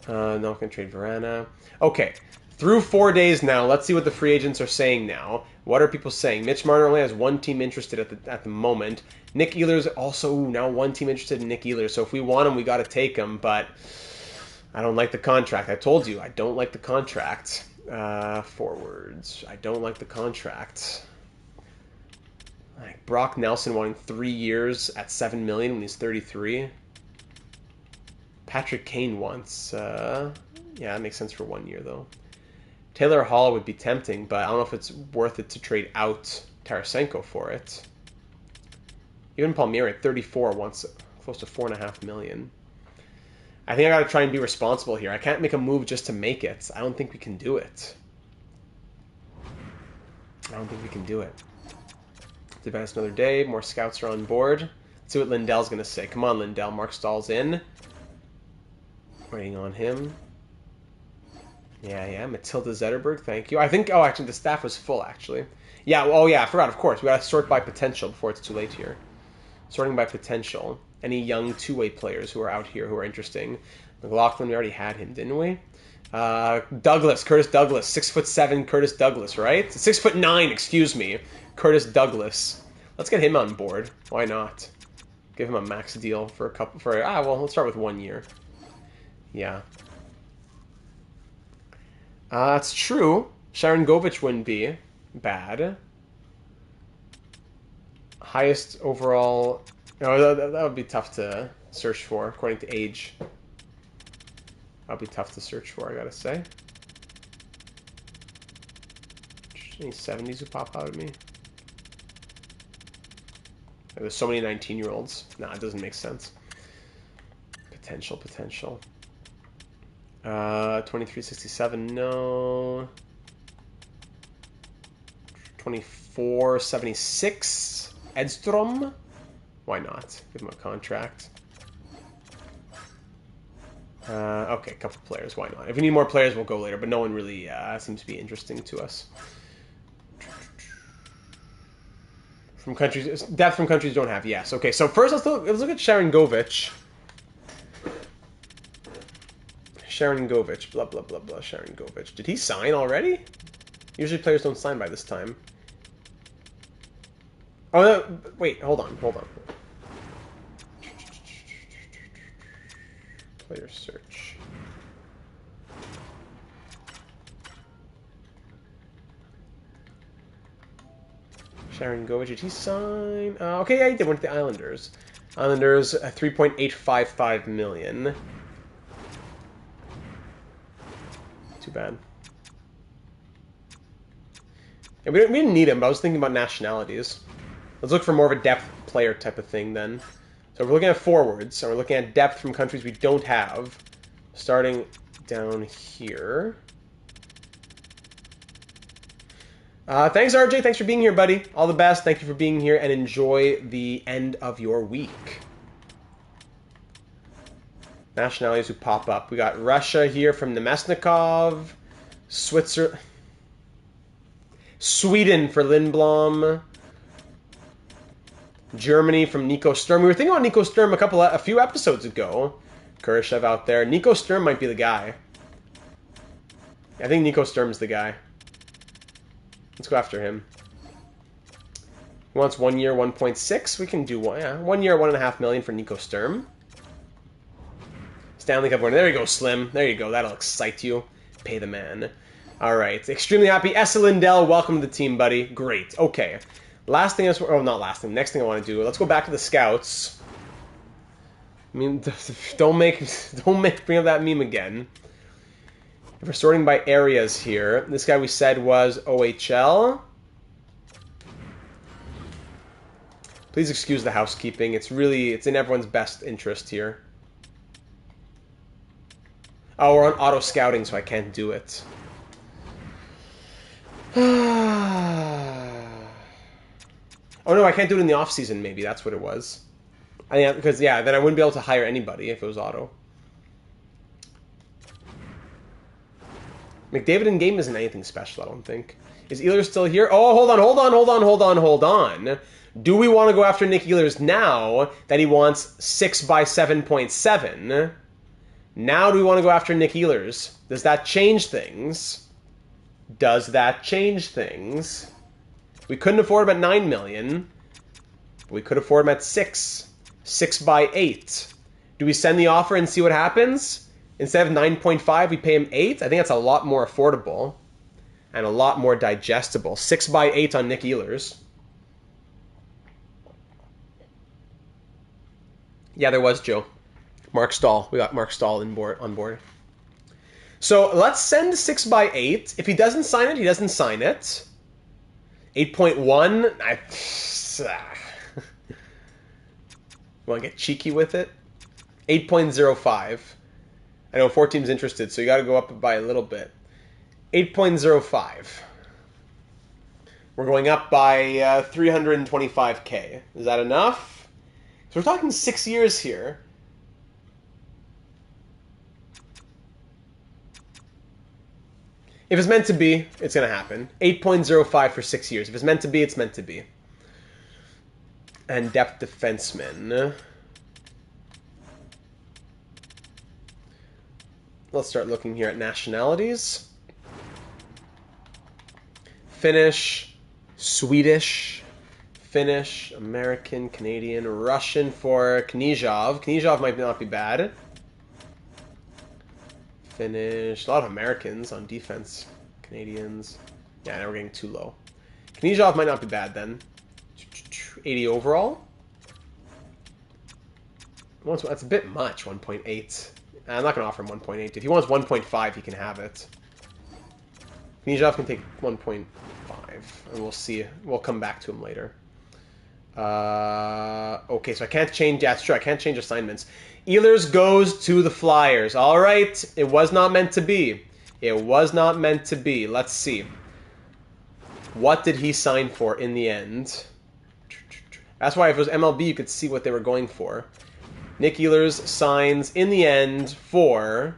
Not going to trade Verana. Okay, through 4 days now. Let's see what the free agents are saying now. What are people saying? Mitch Marner only has 1 team interested at the moment. Nick Ehlers also now 1 team interested in Nick Ehlers. So if we want him, we got to take him. But I don't like the contract. I told you I don't like the contract. Forwards. I don't like the contract. Like Brock Nelson wanting 3 years at $7 million when he's 33. Patrick Kane wants. Yeah, that makes sense for 1 year though. Taylor Hall would be tempting, but I don't know if it's worth it to trade out Tarasenko for it. Even Palmieri at 34 wants close to $4.5 million. I think I got to try and be responsible here. I can't make a move just to make it. I don't think we can do it. Let's advance another day. More scouts are on board. Let's see what Lindell's going to say. Come on, Lindell. Mark Stahl's in. Waiting on him. Yeah. Matilda Zetterberg, thank you. I think, actually, the staff was full, actually. Yeah, I forgot, of course. We got to sort by potential before it's too late here. Sorting by potential. Any young two-way players who are out here who are interesting. McLaughlin, we already had him, didn't we? Douglas, Curtis Douglas, 6'7", Curtis Douglas, right? 6'9", excuse me, Curtis Douglas. Let's get him on board. Why not? Give him a max deal for a couple. Well, let's start with 1 year. Yeah. That's true. Sharon Govich wouldn't be bad. Highest overall. Oh, that would be tough to search for according to age. That'd be tough to search for, I gotta say. Any 70s who pop out at me? There's so many 19-year-olds. Nah, it doesn't make sense. Potential. 2367, no. 2476, Edstrom. Why not? Give him a contract. Okay, a couple players. Why not? If we need more players, we'll go later. But no one really seems to be interesting to us. From countries, depth from countries don't have. Yes. Okay. So first, let's look at Sharon Govich. Sharon Govich. Blah blah blah blah. Sharon Govich. Did he sign already? Usually players don't sign by this time. Oh no, wait. Hold on. Player search. Sharon Govich, did he sign? Okay, yeah, he did. Went to the Islanders. Islanders, 3.855 million. Too bad. And we didn't need him, but I was thinking about nationalities. Let's look for more of a depth player type of thing then. So we're looking at forwards, and we're looking at depth from countries we don't have. Starting down here. Thanks, RJ. Thanks for being here, buddy. All the best. Thank you for being here, and enjoy the end of your week. Nationalities who pop up. We got Russia here from Nemesnikov. Sweden for Lindblom. Germany from Nico Sturm. We were thinking about Nico Sturm a few episodes ago. Kurashev out there. Nico Sturm might be the guy. I think Nico Sturm's the guy. Let's go after him. He wants 1 year, 1.6. We can do one. Yeah, 1 year, 1.5 million for Nico Sturm. Stanley Cup winner. There you go, Slim. There you go. That'll excite you. Pay the man. All right. Extremely happy. Essa Lindell, welcome to the team, buddy. Great. Okay. Last thing not last thing. Next thing I want to do. Let's go back to the scouts. I mean, don't bring up that meme again. If we're sorting by areas here, this guy we said was OHL. Please excuse the housekeeping. It's in everyone's best interest here. Oh, we're on auto scouting, so I can't do it. Oh no, I can't do it in the off season. Maybe that's what it was. Because then I wouldn't be able to hire anybody if it was auto. McDavid in game isn't anything special, I don't think. Is Ehlers still here? Oh, hold on. Do we want to go after Nick Ehlers now that he wants 6x7.7? Now do we want to go after Nick Ehlers? Does that change things? We couldn't afford him at 9 million. We could afford him at 6. 6x8. Do we send the offer and see what happens? Instead of 9.5, we pay him 8. I think that's a lot more affordable and a lot more digestible. 6x8 on Nick Ehlers. Yeah, there was, Joe. Mark Stahl. We got Mark Stahl on board. So let's send 6x8. If he doesn't sign it, he doesn't sign it. 8.1. Want to get cheeky with it? 8.05. I know 4 teams interested, so you got to go up by a little bit. 8.05. We're going up by 325K. Is that enough? So we're talking 6 years here. If it's meant to be, it's going to happen. 8.05 for 6 years. If it's meant to be, it's meant to be. And depth defenseman. let's start looking here at nationalities. Finnish, Swedish, Finnish, American, Canadian, Russian for Knyzhov. Knyzhov might not be bad. Finnish, a lot of Americans on defense. Canadians. Yeah, now we're getting too low. Knyzhov might not be bad then. 80 overall. That's a bit much, 1.8. I'm not going to offer him 1.8. If he wants 1.5, he can have it. Knyzhov can take 1.5, and we'll see. We'll come back to him later. Okay, so I can't change... Yeah, it's true. I can't change assignments. Ehlers goes to the Flyers. All right. It was not meant to be. It was not meant to be. Let's see. What did he sign for in the end? That's why if it was MLB, you could see what they were going for. Nick Ehlers signs in the end for...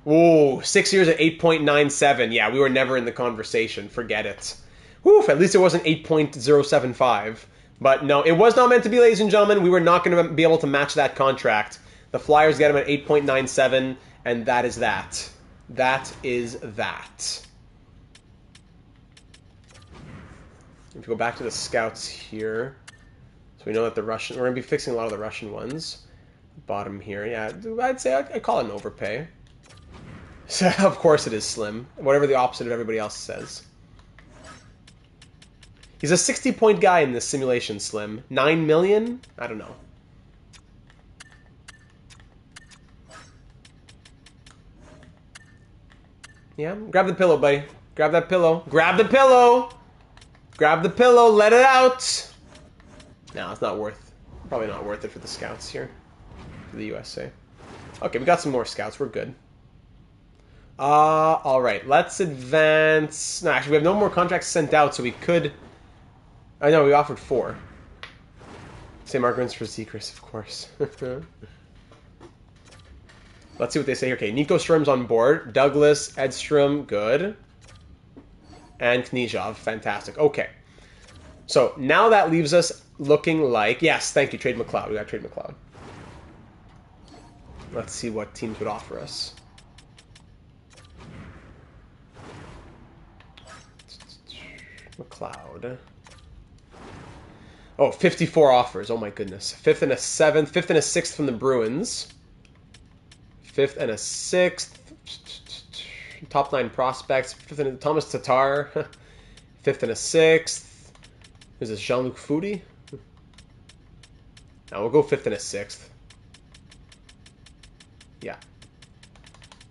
Ooh, 6 years at 8.97. Yeah, we were never in the conversation. Forget it. Whew, at least it wasn't 8.075. But no, it was not meant to be, ladies and gentlemen. We were not going to be able to match that contract. The Flyers get him at 8.97, and that is that. That is that. If we go back to the scouts here, so we know that the Russian... We're going to be fixing a lot of the Russian ones. Bottom here, yeah. I'd say I call it an overpay. So, of course it is slim. Whatever the opposite of everybody else says. He's a 60-point guy in this simulation, Slim. 9 million? I don't know. Yeah, grab the pillow, buddy. Grab that pillow. Grab the pillow! Grab the pillow, let it out! No, it's not worth... Probably not worth it for the scouts here. For the USA. Okay, we got some more scouts. We're good. Alright, let's advance... No, actually, we have no more contracts sent out, so we could... I know, we offered 4. Same arguments for Zekris, of course. Let's see what they say here. Okay, Nico Strom's on board. Douglas, Edstrom, good. And Knyzhov, fantastic. Okay. So, now that leaves us looking like... Yes, thank you, Trade McLeod. We got Trade McLeod. Let's see what teams would offer us. McLeod. Oh, 54 offers. Oh my goodness. 5th and a 7th. 5th and a 6th from the Bruins. 5th and a 6th. Top 9 prospects. 5th and a Thomas Tatar. 5th and a 6th. Is this Jean-Luc Foudy? No, we'll go 5th and a 6th. Yeah.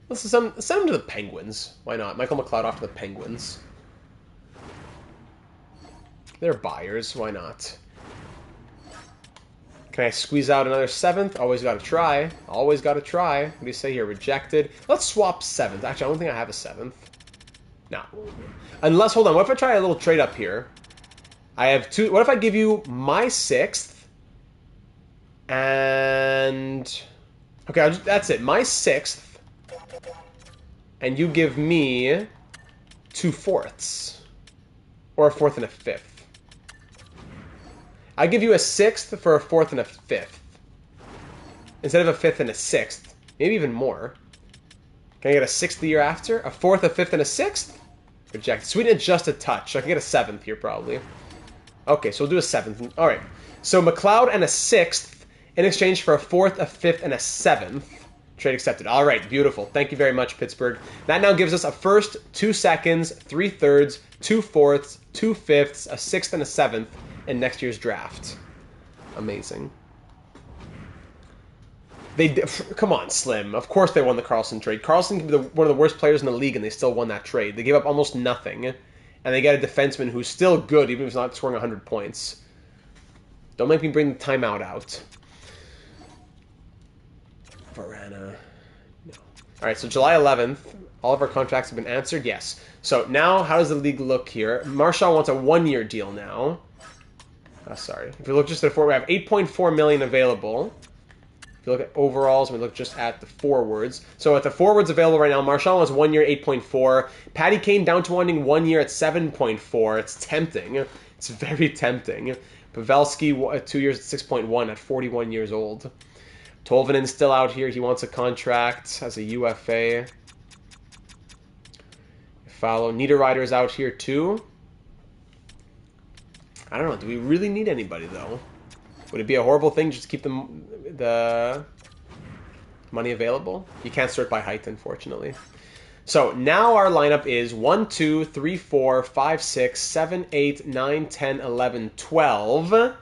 Let's send him to the Penguins. Why not? Michael McLeod off to the Penguins. They're buyers. Why not? Can I squeeze out another 7th? Always got to try. Always got to try. What do you say here? Rejected. Let's swap 7th. Actually, I don't think I have a 7th. No. Unless, hold on. What if I try a little trade up here? I have 2. What if I give you my 6th? And... Okay, that's it. My 6th. And you give me 2 4ths. Or a 4th and a 5th. I give you a 6th for a 4th and a 5th. Instead of a 5th and a 6th. Maybe even more. Can I get a 6th the year after? A 4th, a 5th, and a 6th? Rejected. Sweeten it just a touch. I can get a 7th here, probably. Okay, so we'll do a 7th. Alright. So McLeod and a 6th in exchange for a 4th, a 5th, and a 7th. Trade accepted. Alright, beautiful. Thank you very much, Pittsburgh. That now gives us a 1st, 2 seconds, 3 thirds, 2 4ths, 2 5ths, a 6th, and a 7th in next year's draft. Amazing. Come on, Slim. Of course they won the Carlson trade. Carlson can be one of the worst players in the league, and they still won that trade. They gave up almost nothing, and they get a defenseman who's still good, even if he's not scoring 100 points. Don't make me bring the timeout out. Varana. No. Alright, so July 11th. All of our contracts have been answered. Yes. So now, how does the league look here? Marshall wants a 1-year deal now. Sorry. If we look just at we have 8.4 million available. If you look at overalls, we look just at the forwards. So at the forwards available right now, Marchand was 1 year, 8.4. Patty Kane down to wanting 1 year at 7.4. It's tempting. It's very tempting. Pavelski, 2 years at 6.1 at 41 years old. Tolvanen's still out here. He wants a contract as a UFA. Follow. Niederreiter's out here too. I don't know. Do we really need anybody, though? Would it be a horrible thing just to keep the money available? You can't sort by height, unfortunately. So now our lineup is 1, 2, 3, 4, 5, 6, 7, 8, 9, 10, 11, 12.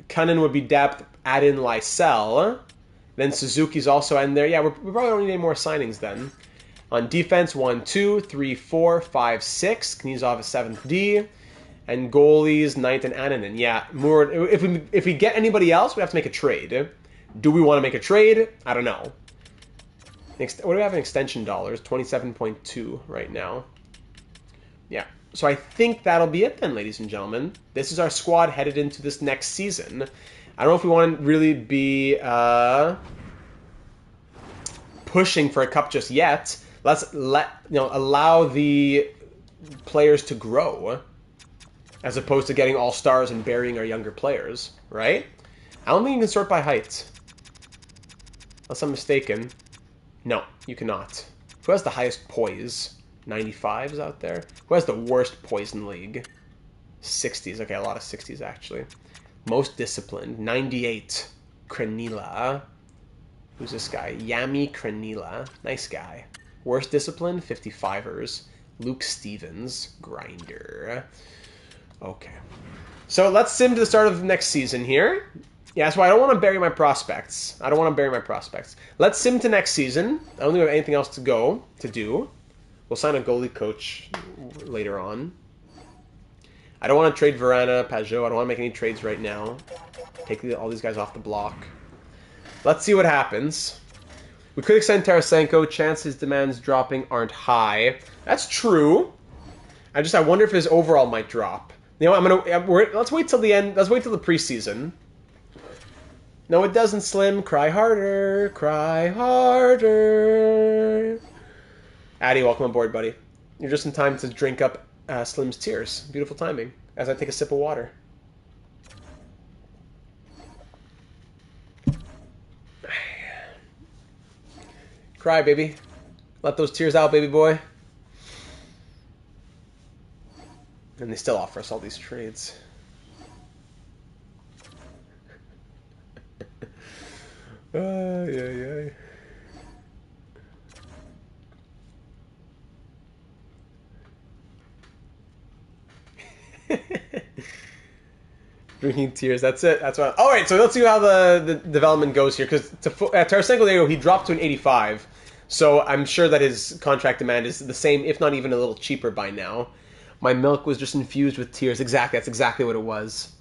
Cunnin would be depth. Add in Lysell. Then Suzuki's also in there. Yeah, we probably don't need any more signings then. On defense, 1, 2, 3, 4, 5, 6. Knizov is 7th D. And goalies, 9th and Annunen. Yeah, more. If we get anybody else, we have to make a trade. Do we want to make a trade? I don't know. What do we have in extension dollars? 27.2 right now. Yeah. So I think that'll be it then, ladies and gentlemen. This is our squad headed into this next season. I don't know if we want to really be pushing for a cup just yet. Let's allow the players to grow, as opposed to getting all stars and burying our younger players, right? I don't think you can sort by height. Unless I'm mistaken. No, you cannot. Who has the highest poise? 95s out there? Who has the worst poise in the league? 60s. Okay, a lot of 60s, actually. Most disciplined. 98. Kranila. Who's this guy? Yami Kranila. Nice guy. Worst disciplined? 55ers. Luke Stevens. Grinder. Okay. So let's sim to the start of the next season here. Yeah, that's why I don't want to bury my prospects. Let's sim to next season. I don't think we have anything else to do. We'll sign a goalie coach later on. I don't want to trade Verana, Pajot. I don't want to make any trades right now. Take all these guys off the block. Let's see what happens. We could extend Tarasenko. Chances demands dropping aren't high. That's true. I wonder if his overall might drop. You know, let's wait till the end. Let's wait till the preseason. No, it doesn't, Slim. Cry harder. Cry harder. Addy, welcome aboard, buddy. You're just in time to drink up Slim's tears. Beautiful timing. As I take a sip of water. Cry, baby. Let those tears out, baby boy. And they still offer us all these trades. Yeah. Drinking tears. That's it. That's what. All right. So let's see how the development goes here. Because Tarasenko, there he dropped to an 85. So I'm sure that his contract demand is the same, if not even a little cheaper by now. My milk was just infused with tears. Exactly. That's exactly what it was.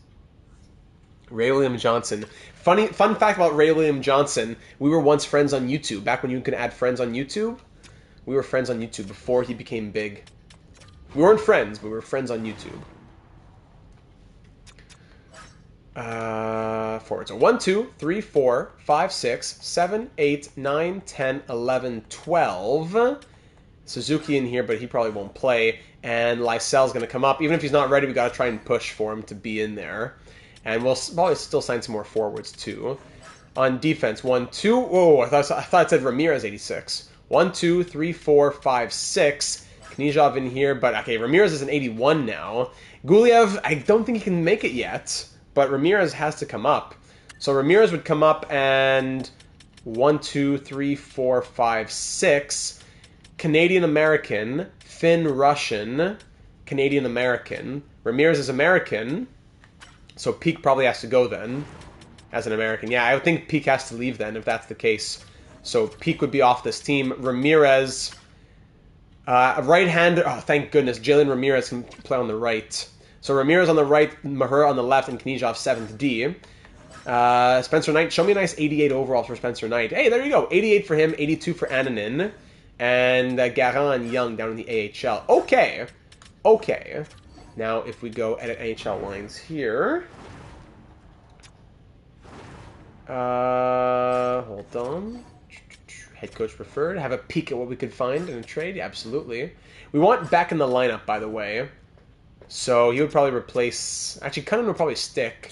Ray William Johnson. Fun fact about Ray William Johnson. We were once friends on YouTube. Back when you could add friends on YouTube. We were friends on YouTube before he became big. We weren't friends, but we were friends on YouTube. Forward. So 1, 2, 3, 4, 5, 6, 7, 8, 9, 10, 11, 12. Suzuki in here, but he probably won't play. And Lysell's going to come up. Even if he's not ready, we got to try and push for him to be in there. And we'll probably still sign some more forwards, too. On defense, 1, 2. Whoa, I thought it said Ramirez 86. 1, 2, 3, 4, 5, 6. Knizov in here, but okay, Ramirez is an 81 now. Guliev, I don't think he can make it yet, but Ramirez has to come up. So Ramirez would come up and 1, 2, 3, 4, 5, 6. Canadian-American, Finn-Russian, Canadian-American. Ramirez is American, so Peak probably has to go then as an American. Yeah, I would think Peak has to leave then if that's the case. So Peak would be off this team. Ramirez, right-hander. Oh, thank goodness. Jalen Ramirez can play on the right. So Ramirez on the right, Mahura on the left, and Knizov 7th D. Spencer Knight, show me a nice 88 overall for Spencer Knight. Hey, there you go. 88 for him, 82 for Annunen. And Garand and Young down in the AHL. Okay. Now, if we go edit AHL lines here. Hold on. Head coach preferred. Have a peek at what we could find in a trade. Yeah, absolutely. We want back in the lineup, by the way. So he would probably replace... Actually, Cunningham would probably stick.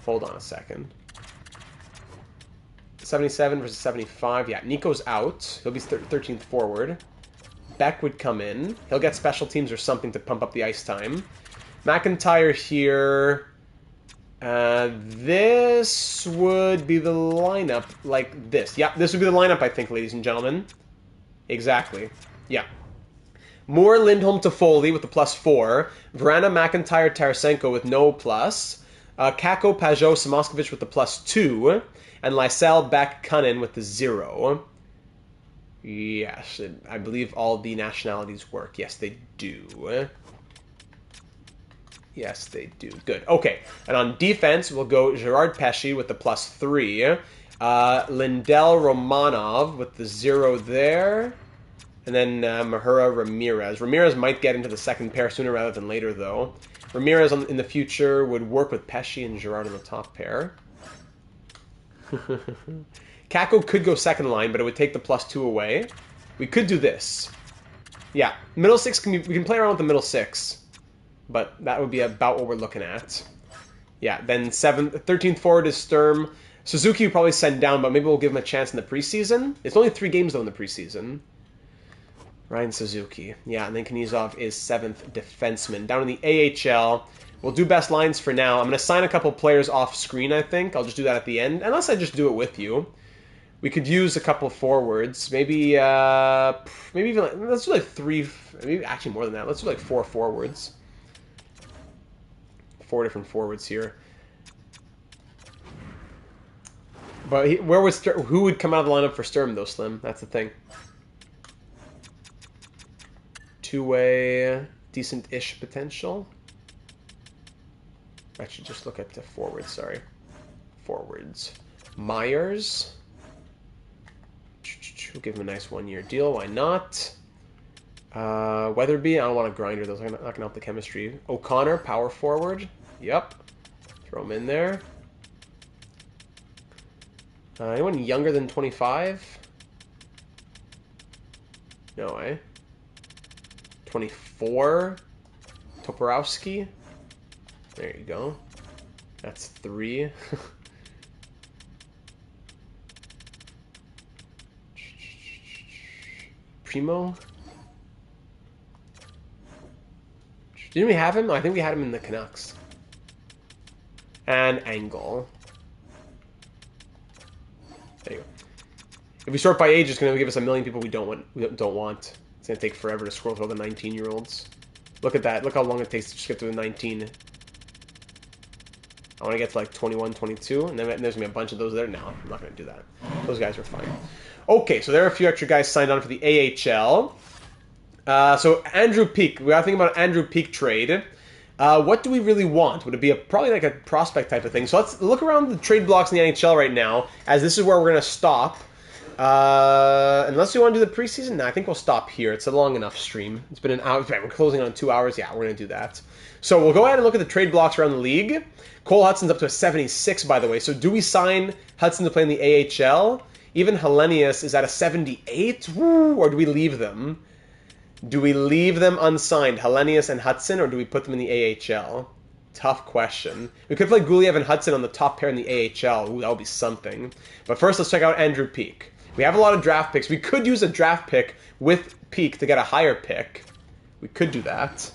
Hold on a second. 77 versus 75. Yeah, Nico's out. He'll be 13th forward. Beck would come in. He'll get special teams or something to pump up the ice time. McIntyre here. This would be the lineup like this. Yeah, this would be the lineup, I think, ladies and gentlemen. Exactly. Yeah. Moore, Lindholm, Toffoli with the +4. Vrana, McIntyre, Tarasenko with no plus. Kako, Pajot, Samoskevich with the +2. And Lysell, Beck, Cunnin with the 0. Yes, I believe all the nationalities work. Yes, they do. Yes, they do. Good. Okay. And on defense, we'll go Gerard Pesce with the +3. Lindell Romanov with the 0 there. And then Mahura Ramirez. Ramirez might get into the second pair sooner rather than later, though. Ramirez in the future would work with Pesce and Gerard in the top pair. Kako could go second line, but it would take the +2 away. We could do this. Yeah, middle six, we can play around with the middle six. But that would be about what we're looking at. Yeah, then 13th forward is Sturm. Suzuki would probably send down, but maybe we'll give him a chance in the preseason. It's only 3 games, though, in the preseason. Ryan Suzuki. Yeah, and then Knizov is 7th defenseman. Down in the AHL, we'll do best lines for now. I'm going to sign a couple players off screen, I think. I'll just do that at the end, unless I just do it with you. We could use a couple forwards. Maybe even, let's do like 3, maybe actually more than that. Let's do like 4 forwards. 4 different forwards here. But who would come out of the lineup for Sturm, though, Slim? That's the thing. 2-way, decent-ish potential. I should just look at the forwards, sorry. Forwards. Myers. We'll give him a nice 1-year deal. Why not? Weatherby. I don't want a grinder. Those are not going to help the chemistry. O'Connor, power forward. Yep. Throw him in there. Anyone younger than 25? No, eh? 24? Toporowski? There you go. That's 3. Primo? Didn't we have him? I think we had him in the Canucks. And Angle. There you go. If we sort by age, it's going to give us a million people we don't want. It's going to take forever to scroll through all the 19-year-olds. Look at that. Look how long it takes to just get to the 19. I want to get to like 21, 22, and then there's going to be a bunch of those there. No, I'm not going to do that. Those guys are fine. Okay, so there are a few extra guys signed on for the AHL. So Andrew Peak. We got to think about Andrew Peak trade. What do we really want? Would it be probably like a prospect type of thing? So let's look around the trade blocks in the NHL right now, as this is where we're going to stop. Unless we want to do the preseason, no, I think we'll stop here. It's a long enough stream. It's been an hour. We're closing on 2 hours. Yeah, we're going to do that. So we'll go ahead and look at the trade blocks around the league. Cole Hudson's up to a 76, by the way. So do we sign Hudson to play in the AHL? Even Hellenius is at a 78? Woo, or do we leave them? Do we leave them unsigned, Hellenius and Hudson, or do we put them in the AHL? Tough question. We could play Guliev and Hudson on the top pair in the AHL. Ooh, that would be something. But first, let's check out Andrew Peak. We have a lot of draft picks. We could use a draft pick with Peak to get a higher pick. We could do that.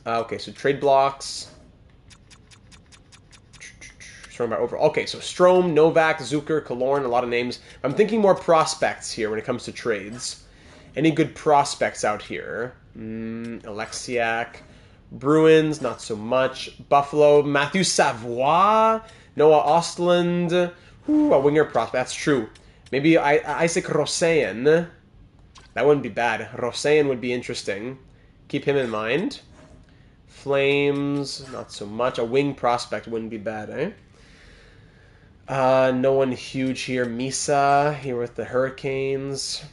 Okay, so trade blocks. Okay, so Strome, Novak, Zucker, Killorn, a lot of names. I'm thinking more prospects here when it comes to trades. Any good prospects out here? Alexiak. Bruins, not so much. Buffalo, Matthew Savoie, Noah Ostland. Ooh, a winger prospect, that's true. Maybe Isaac Roseyan. That wouldn't be bad. Roseyan would be interesting. Keep him in mind. Flames, not so much. A wing prospect wouldn't be bad, eh? No one huge here. Misa, here with the Hurricanes.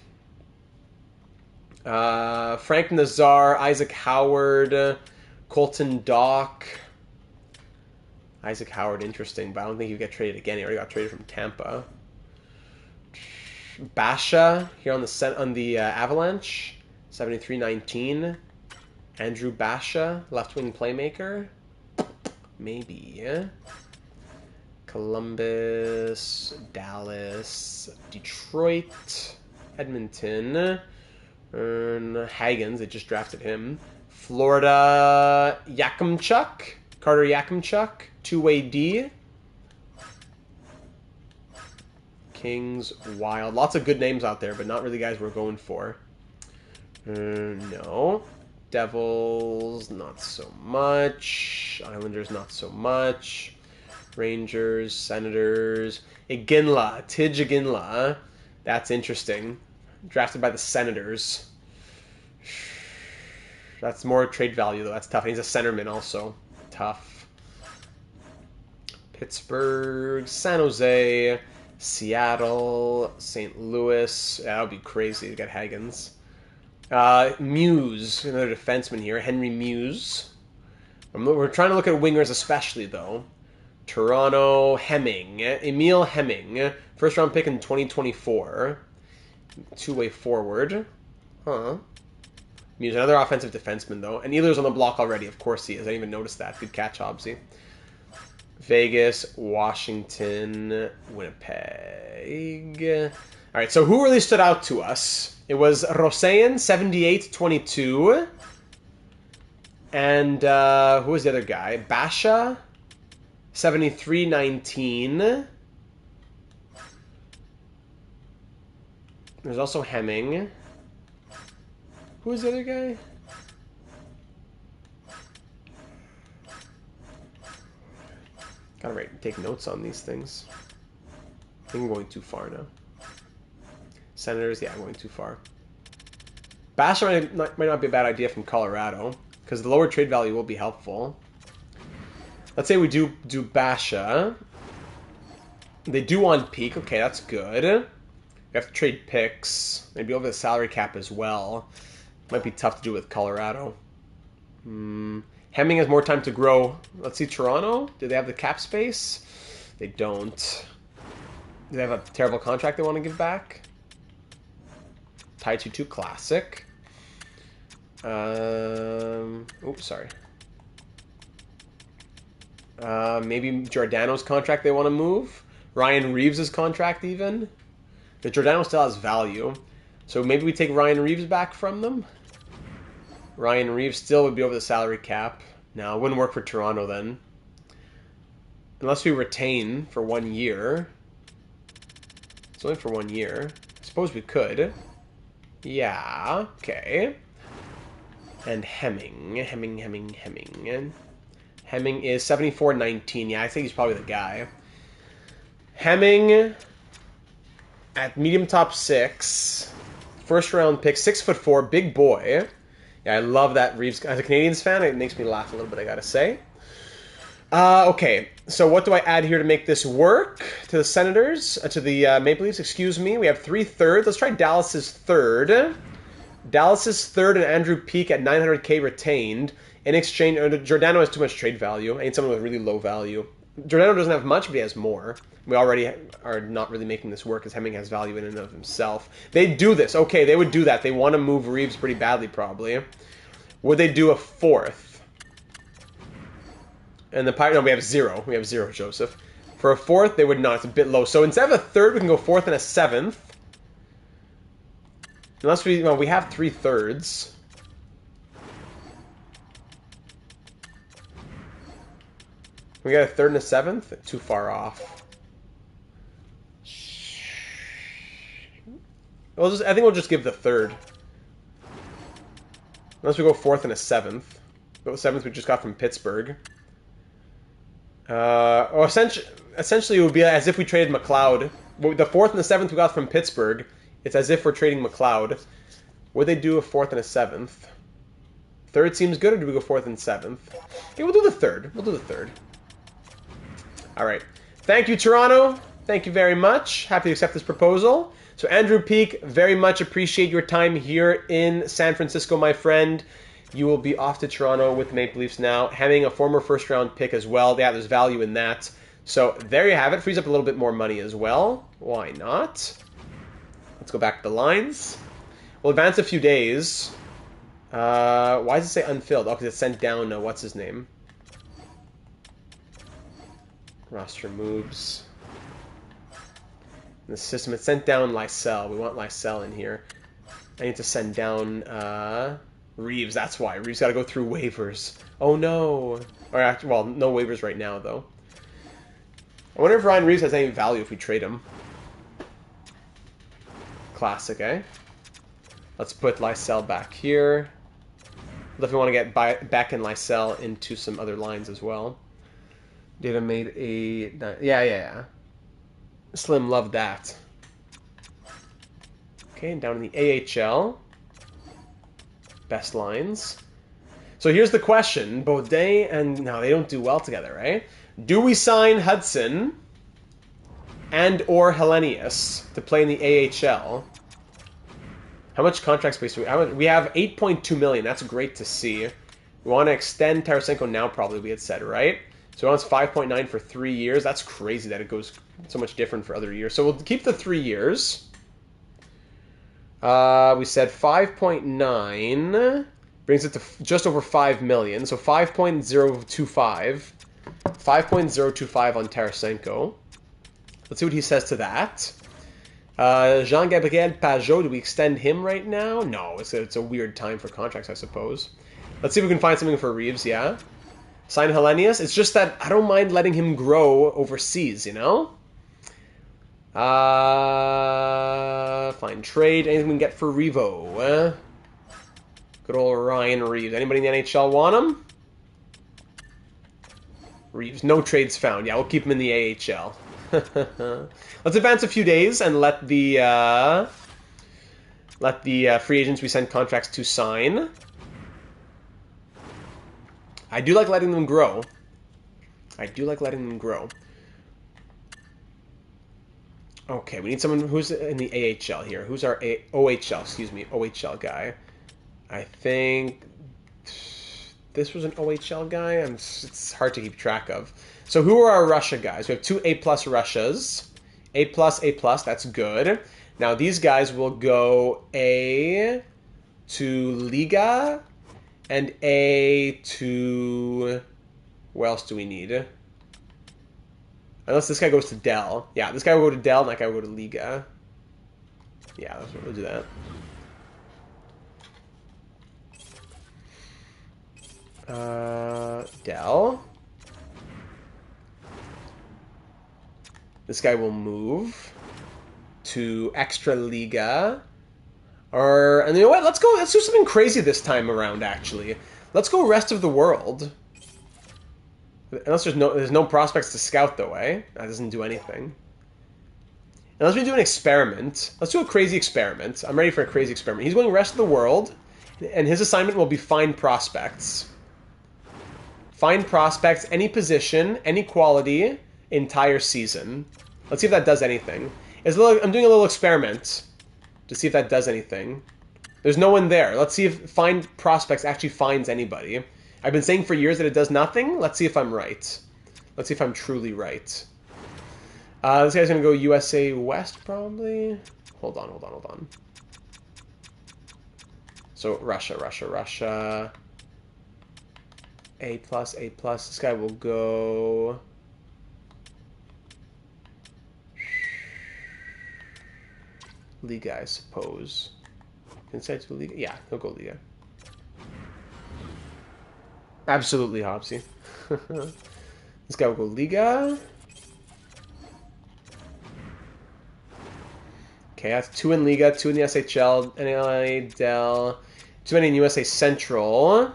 Frank Nazar, Isaac Howard, Colton Dock. Isaac Howard, interesting, but I don't think he'll get traded again. He already got traded from Tampa. Basha, here on the Avalanche, 73-19. Andrew Basha, left-wing playmaker. Maybe, yeah. Columbus, Dallas, Detroit, Edmonton, Hagens, they just drafted him. Florida, Yakimchuk, Carter Yakimchuk, two-way D. Kings, Wild. Lots of good names out there, but not really guys we're going for. No. Devils, not so much. Islanders, not so much. Rangers, Senators. Iginla, Tidge Iginla. That's interesting. Drafted by the Senators. That's more trade value, though. That's tough. And he's a centerman also. Tough. Pittsburgh, San Jose, Seattle, St. Louis. Yeah, that would be crazy to get Hagens. Muse, another defenseman here. Henry Muse. We're trying to look at wingers especially, though. Toronto, Hemming. Emil Hemming. First round pick in 2024. Two-way forward. Huh. Muse, another offensive defenseman, though. And Ehlers on the block already. Of course he is. I didn't even notice that. Good catch, Hobbsy. Vegas, Washington, Winnipeg. All right, so who really stood out to us? It was Roseyan, 78-22. And who was the other guy? Basha, 73-19. There's also Hemming. Who was the other guy? Gotta take notes on these things. I think I'm going too far now. Senators, yeah, I'm going too far. Basher might not be a bad idea from Colorado, because the lower trade value will be helpful. Let's say we do Basha. They do want peak. Okay, that's good. We have to trade picks. Maybe over the salary cap as well. Might be tough to do with Colorado. Hemming has more time to grow. Let's see, Toronto. Do they have the cap space? They don't. Do they have a terrible contract they want to give back? Tai 2 Classic. Oops, sorry. Maybe Giordano's contract they want to move. Ryan Reeves' contract even. But Giordano still has value. So maybe we take Ryan Reeves back from them. Ryan Reeves still would be over the salary cap. No, it wouldn't work for Toronto then. Unless we retain for 1 year. It's only for 1 year. I suppose we could. Yeah, okay. And Hemming. Hemming is 74-19. Yeah, I think he's probably the guy. Hemming at medium top 6. First round pick, 6'4", big boy. Yeah, I love that Reeves. As a Canadiens fan, it makes me laugh a little bit, I gotta say. Okay, so what do I add here to make this work? To the Senators, to the Maple Leafs, excuse me. We have 3 thirds. Let's try Dallas's third. Dallas's third and Andrew Peak at 900K retained. In exchange, Giordano has too much trade value. I need someone with really low value. Giordano doesn't have much, but he has more. We already are not really making this work, as Hemming has value in and of himself. They do this. Okay, they would do that. They want to move Reeves pretty badly, probably. Would they do a fourth? And the Pirates, no, we have 0. We have 0, Joseph. For a fourth, they would not. It's a bit low. So instead of a third, we can go fourth and a 7th. Unless we, well, we have 3 thirds. We got a 3rd and a 7th? Too far off. I think we'll just give the 3rd. Unless we go 4th and a 7th. The 7th we just got from Pittsburgh. Essentially, it would be as if we traded McLeod. The 4th and the 7th we got from Pittsburgh. It's as if we're trading McLeod. Would they do a 4th and a 7th? 3rd seems good, or do we go 4th and 7th? Okay, we'll do the 3rd. We'll do the 3rd. All right. Thank you, Toronto. Thank you very much. Happy to accept this proposal. So Andrew Peak, very much appreciate your time here in San Francisco, my friend. You will be off to Toronto with the Maple Leafs now. Having a former first-round pick as well. Yeah, there's value in that. So there you have it. Frees up a little bit more money as well. Why not? Let's go back to the lines. We'll advance a few days. Why does it say unfilled? Oh, because it's sent down, what's his name? Roster moves. In the system, it sent down Lysel. We want Lysel in here. I need to send down Reeves. That's why. Reeves got to go through waivers. Oh, no. Or actually, well, no waivers right now, though. I wonder if Ryan Reeves has any value if we trade him. Classic, eh? Let's put Lysel back here. Definitely want to get back in Lysel into some other lines as well. Data made a... Yeah. Slim loved that. Okay, and down in the AHL. Best lines. So here's the question. Baudet and... No, they don't do well together, right? Do we sign Hudson and or Hellenius to play in the AHL? How much contract space do we have? We have 8.2 million. That's great to see. We want to extend Tarasenko now, probably, we had said, right? So it's 5.9 for 3 years. That's crazy that it goes so much different for other years. So we'll keep the 3 years. We said 5.9 brings it to just over 5 million. So 5.025. 5.025 on Tarasenko. Let's see what he says to that. Jean-Gabriel Pajot, do we extend him right now? No, it's a weird time for contracts, I suppose. Let's see if we can find something for Reeves, yeah? Sign Hellenius. It's just that I don't mind letting him grow overseas, you know? Fine trade. Anything we can get for Revo? Good old Ryan Reeves. Anybody in the NHL want him? Reeves. No trades found. Yeah, we'll keep him in the AHL. Let's advance a few days and let the free agents we send contracts to sign. I do like letting them grow. Okay, we need someone who's in the AHL here. Who's our OHL? Excuse me, OHL guy. I think this was an OHL guy. It's hard to keep track of. So who are our Russia guys? We have 2 A+ Russias. A+, that's good. Now these guys will go A to Liga and A to... Where else do we need? Unless this guy goes to Dell. Yeah, this guy will go to Dell and that guy will go to Liga. Yeah, we'll do that. Dell. This guy will move to Extra Liga. And you know what? Let's do something crazy this time around, actually. Let's go rest of the world. Unless there's no prospects to scout, though, eh? That doesn't do anything. Unless we do an experiment. Let's do a crazy experiment. I'm ready for a crazy experiment. He's going rest of the world, and his assignment will be find prospects. Find prospects, any position, any quality, entire season. Let's see if that does anything. I'm doing a little experiment to see if that does anything. There's no one there. Let's see if find prospects actually finds anybody. I've been saying for years that it does nothing. Let's see if I'm right. Let's see if I'm truly right. This guy's going to go USA West, probably. Hold on. So Russia. A+. This guy will go... Liga, I suppose. Inside to Liga? Yeah, he'll go Liga. Absolutely, Hobbsy. This guy will go Liga. Okay, that's 2 in Liga, 2 in the SHL, NLA, Dell, 2 in USA Central.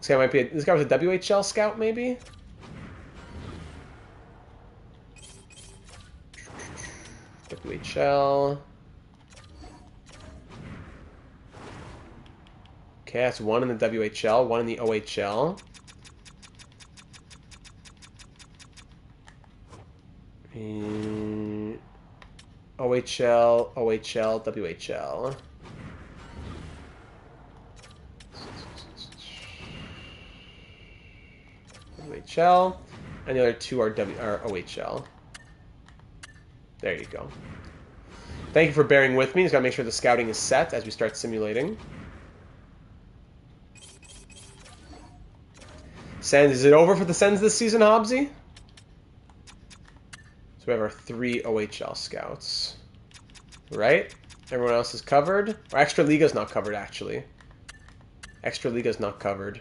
This guy was a WHL scout, maybe? WHL. Okay, that's 1 in the WHL, 1 in the OHL. OHL, WHL. WHL, and the other 2 are OHL. There you go. Thank you for bearing with me. Just gotta make sure the scouting is set as we start simulating. Sens, is it over for the Sens this season, Hobbsy? So we have our 3 OHL scouts. Right? Everyone else is covered. Or Extra Liga's not covered, actually. Extra Liga's not covered.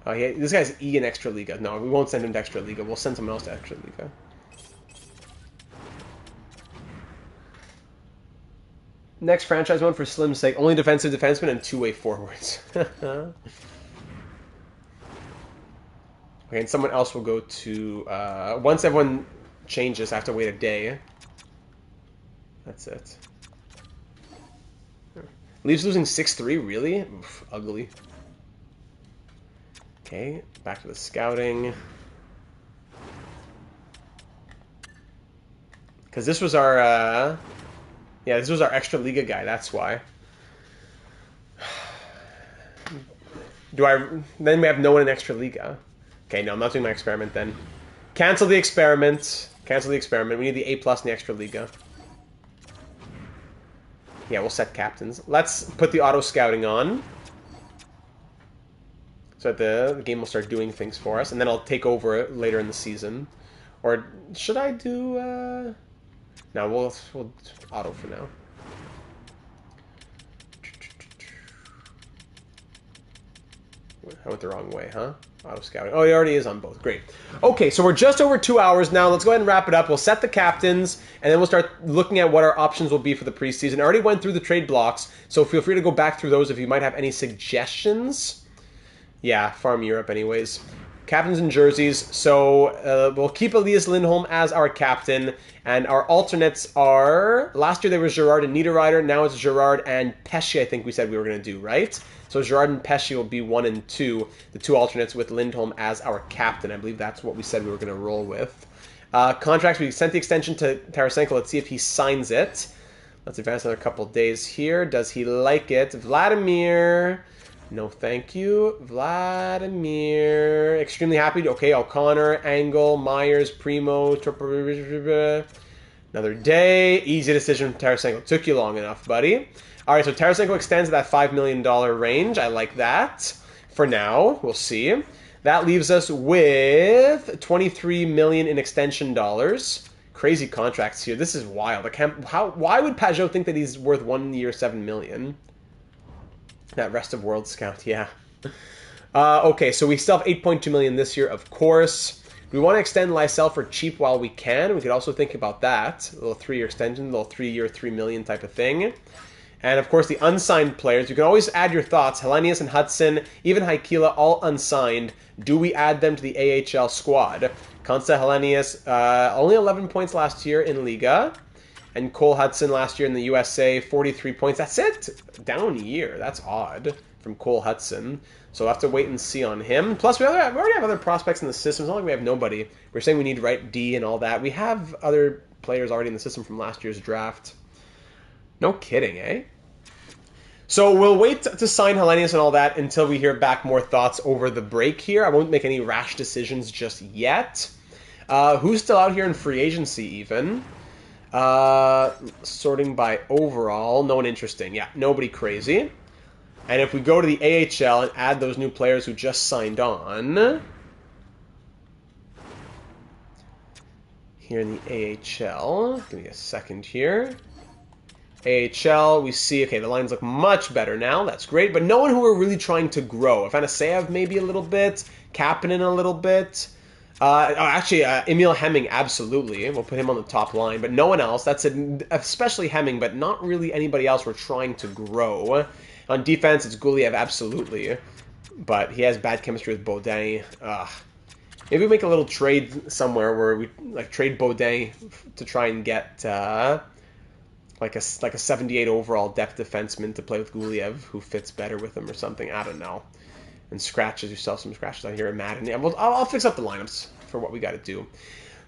This guy's E in Extra Liga. No, we won't send him to Extra Liga. We'll send someone else to Extra Liga. Next franchise one for Slim's sake. Only defensive defenseman and two-way forwards. Okay, and someone else will go to... once everyone changes, I have to wait a day. That's it. Leafs losing 6-3, really? Oof, ugly. Okay, back to the scouting. Because this was our... yeah, this was our Extra Liga guy, that's why. Then we have no one in Extra Liga. Okay, no, I'm not doing my experiment then. Cancel the experiment. Cancel the experiment. We need the A+ in the Extra Liga. Yeah, we'll set captains. Let's put the auto-scouting on. So that the game will start doing things for us. And then I'll take over it later in the season. Or should I do... No, we'll auto for now. I went the wrong way, huh? Auto scouting. Oh, he already is on both. Great. Okay, so we're just over 2 hours now. Let's go ahead and wrap it up. We'll set the captains, and then we'll start looking at what our options will be for the preseason. I already went through the trade blocks, so feel free to go back through those if you might have any suggestions. Yeah, Farm Europe anyways. Captains and jerseys. So we'll keep Elias Lindholm as our captain, and our alternates are... Last year there was Gerard and Niederreiter. Now it's Gerard and Pesce, I think we said we were going to do, right? So Gerard and Pesce will be 1 and 2, the two alternates with Lindholm as our captain. I believe that's what we said we were going to roll with. Contracts, we sent the extension to Tarasenko. Let's see if he signs it. Let's advance another couple days here. Does he like it? Vladimir... No, thank you. Vladimir. Extremely happy. Okay, O'Connor, Angle, Myers, Primo, another day. Easy decision from Tarasenko. Took you long enough, buddy. All right, so Tarasenko extends to that $5 million range. I like that. For now, we'll see. That leaves us with $23 million in extension dollars. Crazy contracts here. This is wild. Why would Pajot think that he's worth 1 year, $7 million? That rest of world scout, yeah. Okay, so we still have $8.2 million this year, of course. We want to extend Lysell for cheap while we can. We could also think about that. A little 3-year extension, a little 3-year, $3 million type of thing. And, of course, the unsigned players. You can always add your thoughts. Hellenius and Hudson, even Haikila, all unsigned. Do we add them to the AHL squad? Consta Hellenius, only 11 points last year in Liga. And Cole Hudson last year in the USA, 43 points. That's it. Down year. That's odd from Cole Hudson. So we'll have to wait and see on him. Plus, we already have other prospects in the system. It's not like we have nobody. We're saying we need right D and all that. We have other players already in the system from last year's draft. No kidding, eh? So we'll wait to sign Hellenius and all that until we hear back more thoughts over the break here. I won't make any rash decisions just yet. Who's still out here in free agency even? Sorting by overall, no one interesting. Yeah, nobody crazy. And if we go to the AHL and add those new players who just signed on, here in the AHL, give me a second here. AHL, we see, okay, the lines look much better now. That's great, but no one who are really trying to grow. Afanaseyev maybe a little bit, Kapanen a little bit. Emil Hemming, absolutely. We'll put him on the top line, but no one else. That's it, especially Hemming, but not really anybody else we're trying to grow. On defense, it's Guliev, absolutely. But he has bad chemistry with Baudin. Maybe we make a little trade somewhere where we trade Baudin to try and get like a 78 overall depth defenseman to play with Guliev, who fits better with him or something. I don't know. And scratches, yourself some scratches on here in Madden. Yeah, I'll fix up the lineups for what we got to do.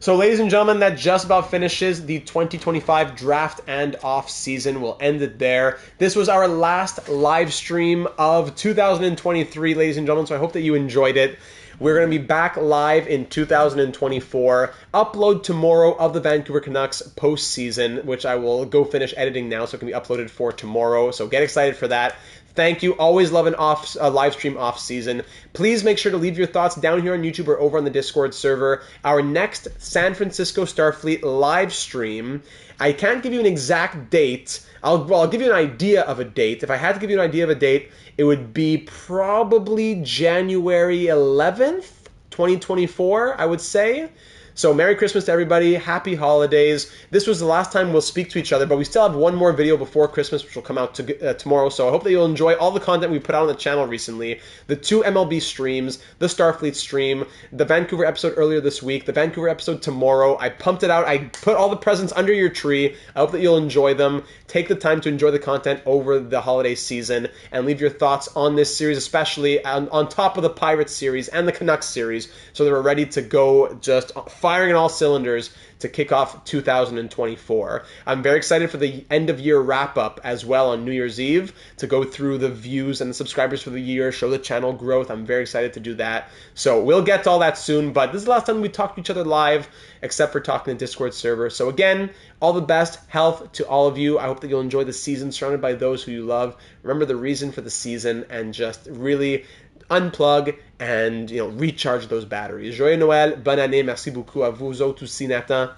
So, ladies and gentlemen, that just about finishes the 2025 draft and off season. We'll end it there. This was our last live stream of 2023, ladies and gentlemen, so I hope that you enjoyed it. We're going to be back live in 2024. Upload tomorrow of the Vancouver Canucks postseason, which I will go finish editing now so it can be uploaded for tomorrow. So get excited for that. Thank you. Always love an live stream off season. Please make sure to leave your thoughts down here on YouTube or over on the Discord server. Our next San Francisco Starfleet live stream, I can't give you an exact date. I'll give you an idea of a date. If I had to give you an idea of a date, it would be probably January 11th, 2024, I would say. So Merry Christmas to everybody. Happy holidays. This was the last time we'll speak to each other, but we still have one more video before Christmas, which will come out tomorrow. So I hope that you'll enjoy all the content we put out on the channel recently. The 2 MLB streams, the Starfleet stream, the Vancouver episode earlier this week, the Vancouver episode tomorrow. I pumped it out. I put all the presents under your tree. I hope that you'll enjoy them. Take the time to enjoy the content over the holiday season and leave your thoughts on this series, especially on top of the Pirates series and the Canucks series, so that we're ready to go just firing on all cylinders to kick off 2024. I'm very excited for the end of year wrap up as well on New Year's Eve to go through the views and the subscribers for the year, show the channel growth. I'm very excited to do that. So we'll get to all that soon, but this is the last time we talk to each other live, except for talking the Discord server. So again, all the best health to all of you. I hope that you'll enjoy the season surrounded by those who you love. Remember the reason for the season and just really unplug and recharge those batteries. Joyeux Noël, bonne année, merci beaucoup à vous autres aussi, Nathan.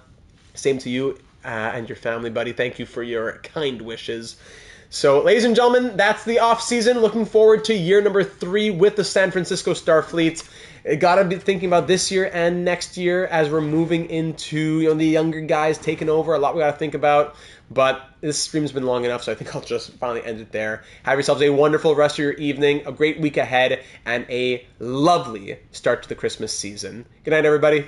Same to you and your family, buddy. Thank you for your kind wishes. So, ladies and gentlemen, that's the off season. Looking forward to year number 3 with the San Francisco Starfleet. Gotta be thinking about this year and next year as we're moving into the younger guys taking over. A lot we gotta think about. But this stream's been long enough, so I think I'll just finally end it there. Have yourselves a wonderful rest of your evening, a great week ahead, and a lovely start to the Christmas season. Good night, everybody.